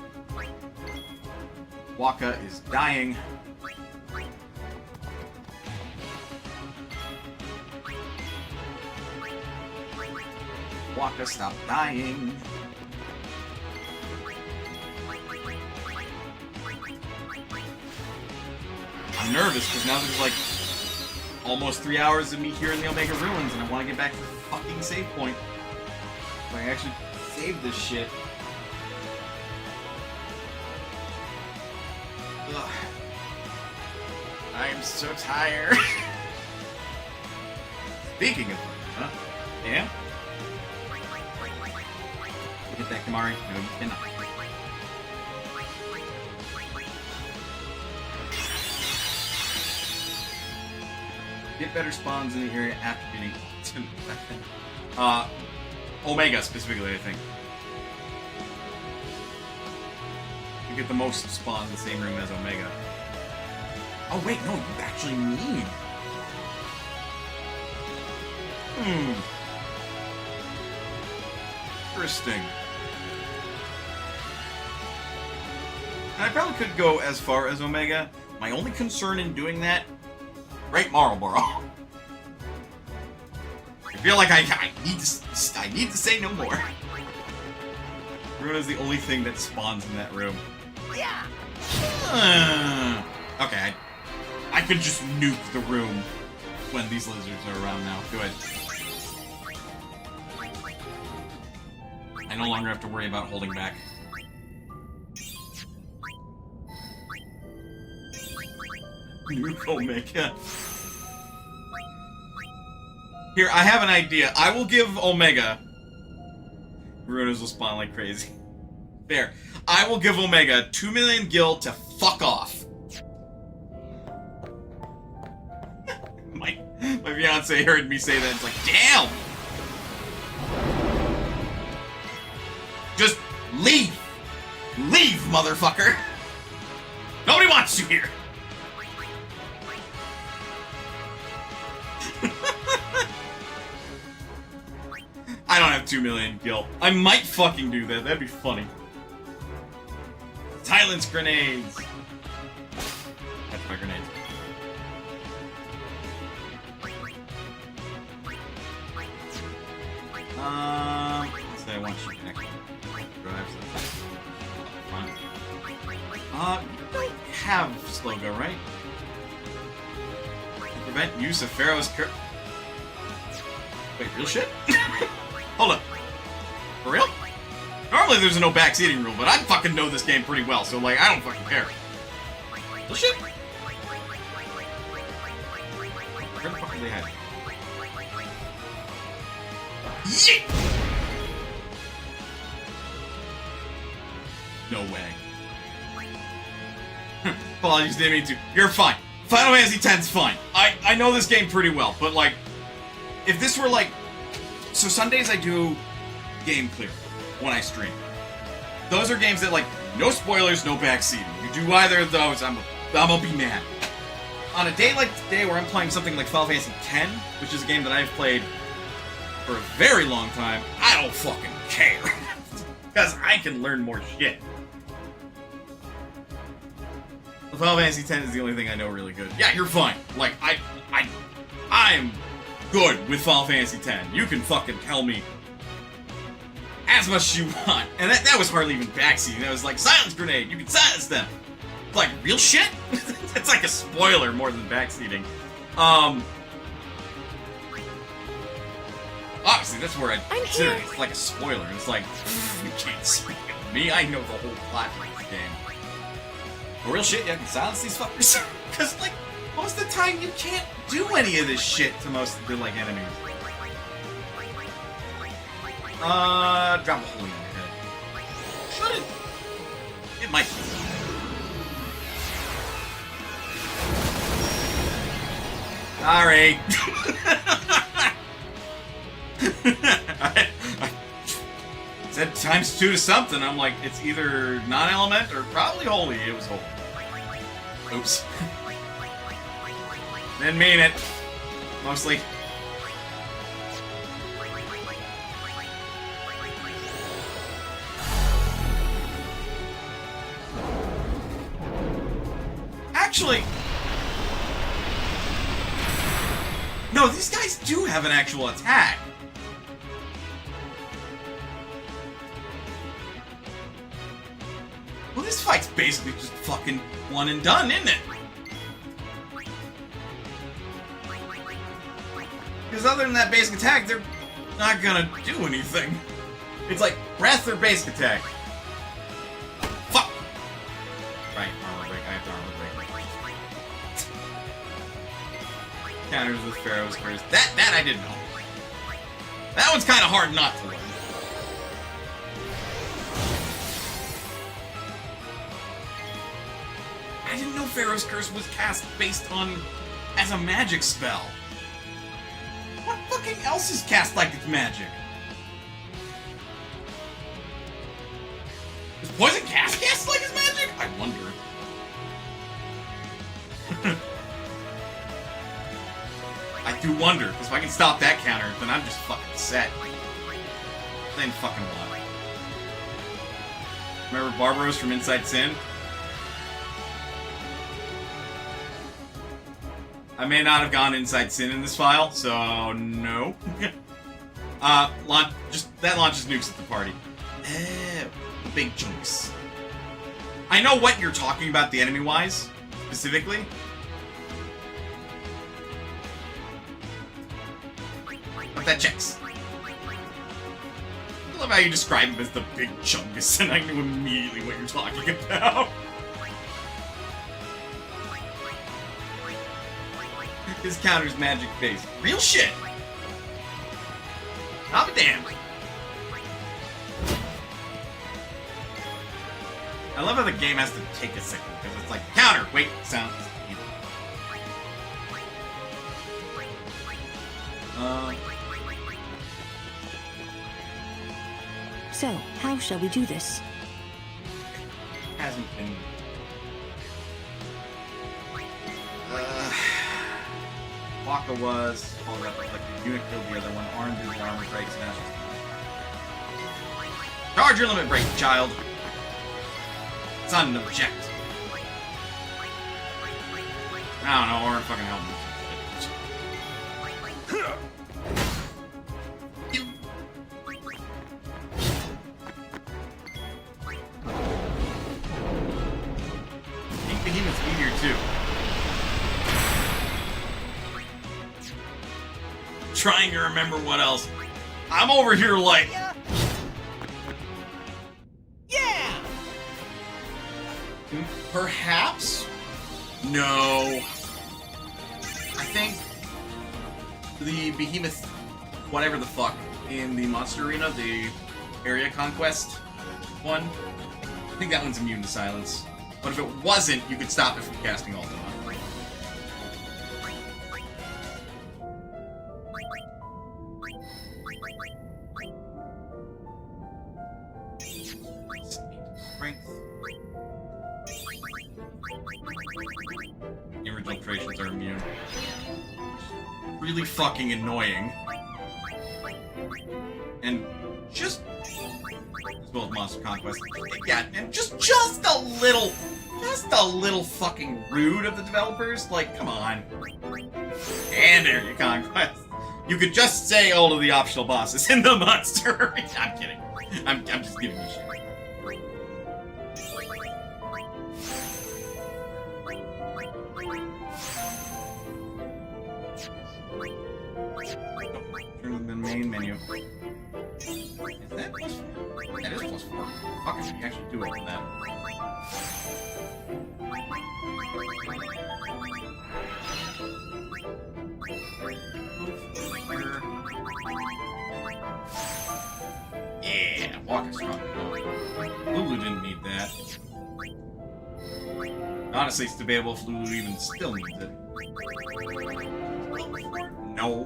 Waka is dying. Waka, stop dying. I'm nervous because now there's like almost 3 hours of me here in the Omega Ruins and I want to get back to the fucking save point. So I actually save this shit. Ugh. I am so tired. Speaking of, huh? Yeah? Get that, Kamari. No, you cannot. Get better spawns in the area after beating Omega specifically, I think. You get the most spawns in the same room as Omega. Oh wait, no, you actually need. Interesting. And I probably could go as far as Omega. My only concern in doing that, Great Marlboro. I feel like I need to say no more. Runa's the only thing that spawns in that room. Yeah. Okay, I could just nuke the room when these lizards are around now. Good. I no longer have to worry about holding back. Nuke Omega. Here, I have an idea. I will give Omega... Runas will spawn like crazy. There. I will give Omega 2 million gil to fuck off. my fiance heard me say that. It's like, damn! Just leave! Leave, motherfucker! Nobody wants you here! I don't have 2 million gil. I might fucking do that. That'd be funny. Silence grenades! That's my grenades. Let's say I want you to actually drive something. You don't have slow go, right? To prevent use of Pharaoh's curse. Wait, real shit? Hold up. For real? Normally there's a no backseating rule, but I fucking know this game pretty well, so like, I don't fucking care. Real shit? Where the fuck are they heading? Yeet! No way. Apologies, didn't mean to. You're fine. Final Fantasy X's fine. I know this game pretty well, but like, if this were like, so Sundays I do game clear when I stream. Those are games that like, no spoilers, no backseating. You do either of those, I'm gonna be mad. On a day like today where I'm playing something like Final Fantasy X, which is a game that I've played for a very long time, I don't fucking care. Because I can learn more shit. Final Fantasy X is the only thing I know really good. Yeah, you're fine. Like, I'm good with Final Fantasy X. You can fucking tell me as much as you want. And that was hardly even backseating. That was like, silence grenade, you can silence them. Like, real shit? It's like a spoiler more than backseating. Obviously, that's where I consider it. It's like a spoiler. It's like, you can't spoil me. I know the whole plot of this game. But real shit, yeah, I can silence these fuckers. Because, like, most of the time you can't do any of this shit to most of the, like, enemies. Drop a holy on your head. Should it? It might be. Sorry. I said times 2 to something. I'm like, it's either non-element or probably holy. It was holy. Oops. Didn't mean it. Mostly. Actually, no, these guys do have an actual attack. Well, this fight's basically just fucking one and done, isn't it? Because other than that basic attack, they're not gonna do anything. It's like, breath or basic attack. Fuck! Right, armor break, I have to armor break. Counters with Pharaoh's curse. That I didn't know. That one's kind of hard not to learn. I didn't know Pharaoh's curse was cast based on as a magic spell. What fucking else is cast like it's magic? Is poison cast like it's magic? I wonder. I do wonder, because if I can stop that counter, then I'm just fucking set. Then fucking what? Remember Barbaros from Inside Sin? I may not have gone Inside Sin in this file, so no. That launches nukes at the party. Big chunks. I know what you're talking about, the enemy-wise, specifically. But that checks. I love how you describe him as the big chungus, and I knew immediately what you're talking about. His counter's magic based. Real shit! I'll be damned. I love how the game has to take a second, because it's like, counter! Wait, sound. So, how shall we do this? Hasn't been... Waka was, followed up with like the unit killed the other one, armed with the armor breaks, now. Charge your limit break, child! It's not an object. I don't know, or fucking help me. behemoths be here too. Trying to remember what else. I'm over here like... Yeah! Perhaps? No. I think the behemoth, whatever the fuck, in the monster arena, the area conquest one, I think that one's immune to silence. But if it wasn't, you could stop it from casting Ultima. Strength. The original creations are immune. Really fucking annoying. And just... as well as Monster Conquest. Yeah, and just a little fucking rude of the developers. Like, come on. And Area Conquest. You could just say all of the optional bosses in the monster. I'm kidding. I'm just giving you shit. Turn to the main menu. Is that plus 4? That is plus 4. Fuck, I should actually do it for that. Yeah, walk is strong. Lulu didn't need that. Honestly, it's debatable if Lulu even still needs it. No.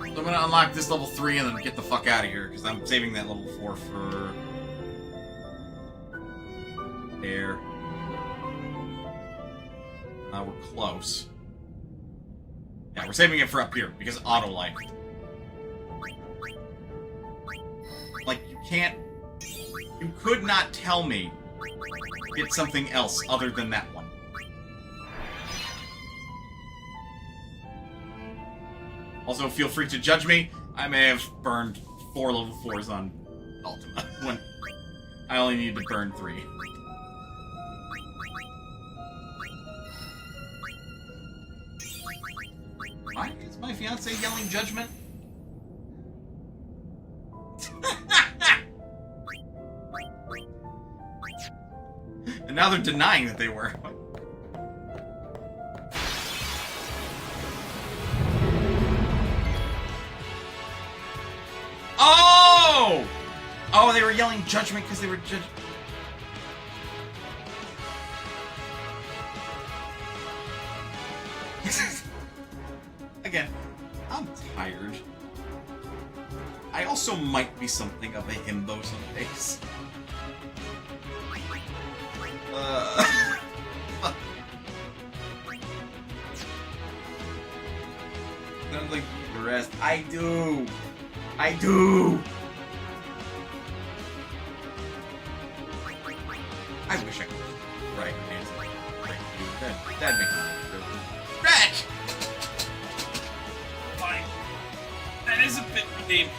So I'm gonna unlock this level 3 and then get the fuck out of here, because I'm saving that level 4 for... there. We're close. Yeah, we're saving it for up here, because auto-life. Like, you can't... you could not tell me to get something else other than that one. Also, feel free to judge me. I may have burned 4 level 4s on Ultima when I only need to burn 3. Why is my fiance yelling judgment? And now they're denying that they were. Oh! Oh, they were yelling judgment because they were Again, I'm tired. I also might be something of a himbo some days. Sounds like the rest. I do. I do. I wish I could right hands. That'd make me Stretch! Fine. That is a bit redeemed.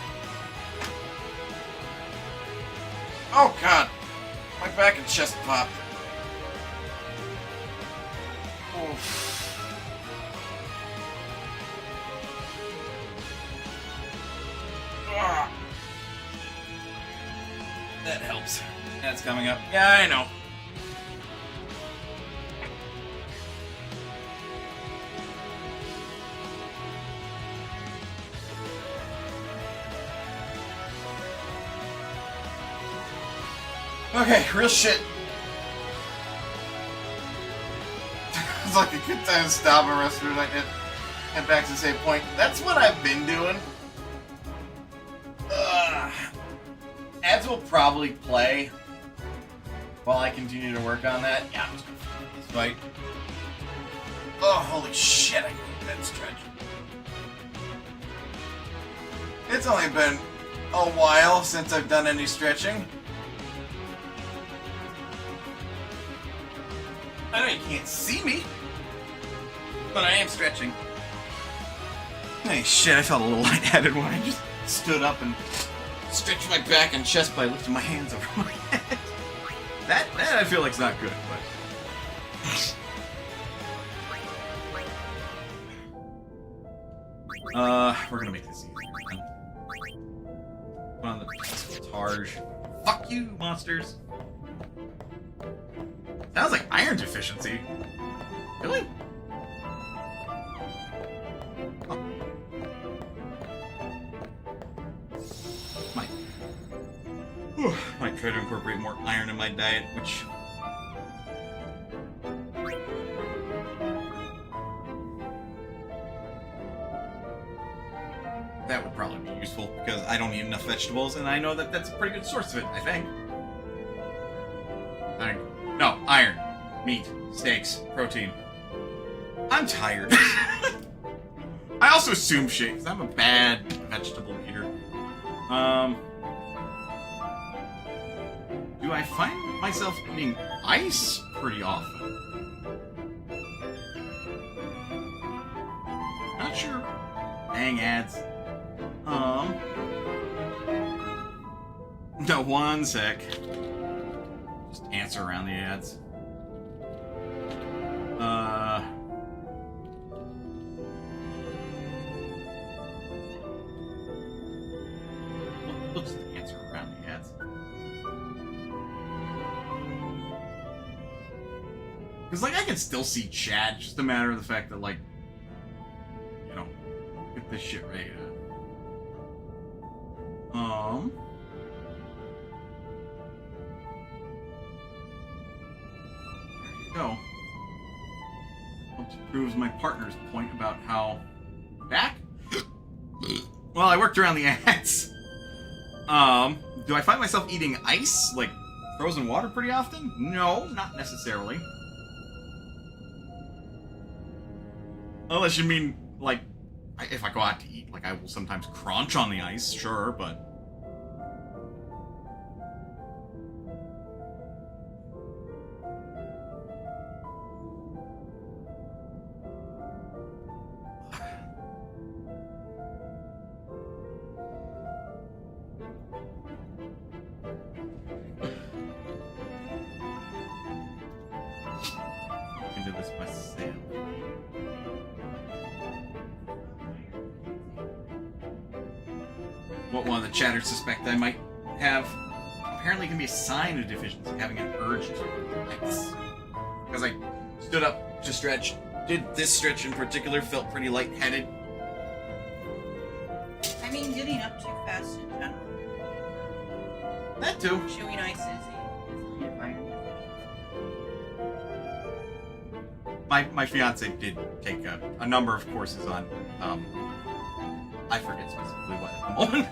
Oh god. My back and chest popped. Oof. That helps. That's coming up. Yeah, I know. Okay, real shit. It's like a good time to stop a restaurant and head back to the same point. That's what I've been doing. Ads will probably play while I continue to work on that. Yeah, I'm just gonna finish this fight. Oh, holy shit, I need that stretch. It's only been a while since I've done any stretching. I know you can't see me, but I am stretching. Hey, shit, I felt a little lightheaded when I just stood up and stretched my back and chest by lifting my hands over my head. That I feel like is not good, but... We're gonna make this easier. Put on the Targe. Fuck you, monsters. Sounds like iron deficiency. Really? Oh. Might try to incorporate more iron in my diet, which... that would probably be useful, because I don't eat enough vegetables, and I know that that's a pretty good source of it, I think. No, iron, meat, steaks, protein. I'm tired. I also assume shit, because I'm a bad vegetable eater. Do I find myself eating ice pretty often? Not sure. Dang ads. No, one sec. Just answer around the ads. Let's answer around the ads. Because, like, I can still see chat, just a matter of the fact that, like, you know, get this shit right. There you go. Helps proves my partner's point about how back. Well, I worked around the ads. Do I find myself eating ice, like frozen water, pretty often? No, not necessarily. Unless you mean, like, if I go out to eat, like, I will sometimes crunch on the ice, sure, but... I can do this myself. What one of the chatters suspect I might have. Apparently it can be a sign of deficiency, having an urge to relax. Because I stood up to stretch, did this stretch in particular, felt pretty lightheaded. I mean, getting up too fast in general. That too. Chewing ice is easily a fire. My fiance did take a number of courses on, I forget specifically what at the moment.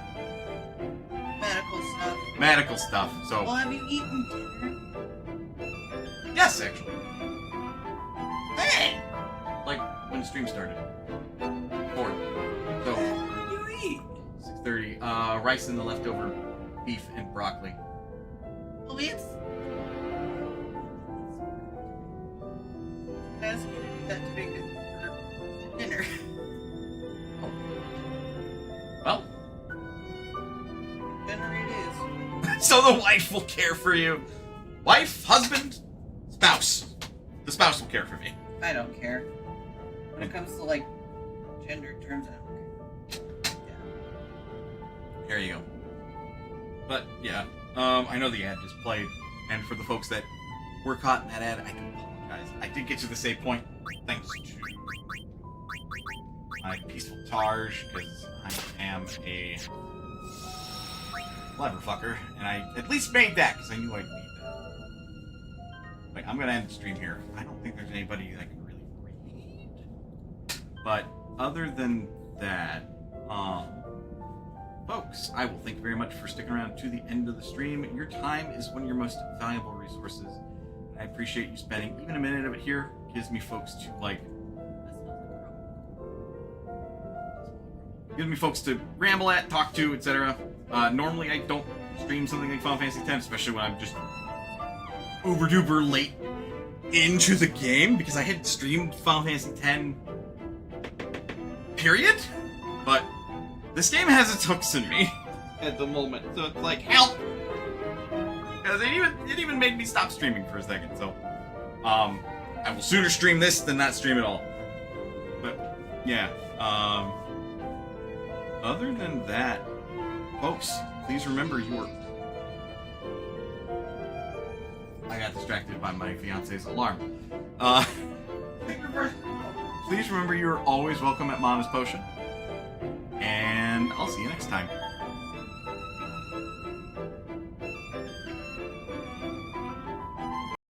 Medical stuff. Medical stuff, so... Well, have you eaten dinner? Yes, actually. Hey! Like, when the stream started. 4. So, What do you eat? 6:30. Rice and the leftover beef and broccoli. Well, it's... Ask you to do that to make it for dinner. Well, Dinner it is. so the wife will care for you. Wife, husband, spouse. The spouse will care for me. I don't care. When it comes to, like, gender terms, I don't care. Yeah. There you go. But, yeah. I know the ad just played. And for the folks that were caught in that ad, I do apologize. I did get to the save point thanks to my peaceful Targe, because I am a clever fucker, and I at least made that, because I knew I'd need that. Wait, I'm gonna end the stream here. I don't think there's anybody that can really read. But, other than that, folks, I will thank you very much for sticking around to the end of the stream. Your time is one of your most valuable resources. And I appreciate you spending even a minute of it here. It gives me folks to, like... gives me folks to ramble at, talk to, etc. Normally I don't stream something like Final Fantasy X, especially when I'm just uber-duper late into the game, because I hadn't streamed Final Fantasy X, period. But this game has its hooks in me at the moment, so it's like, help! Because it even made me stop streaming for a second, so, I will sooner stream this than not stream at all. But, yeah. Other than that, folks, please remember your... I got distracted by my fiance's alarm. Please remember you're always welcome at Mama's Potion. And I'll see you next time.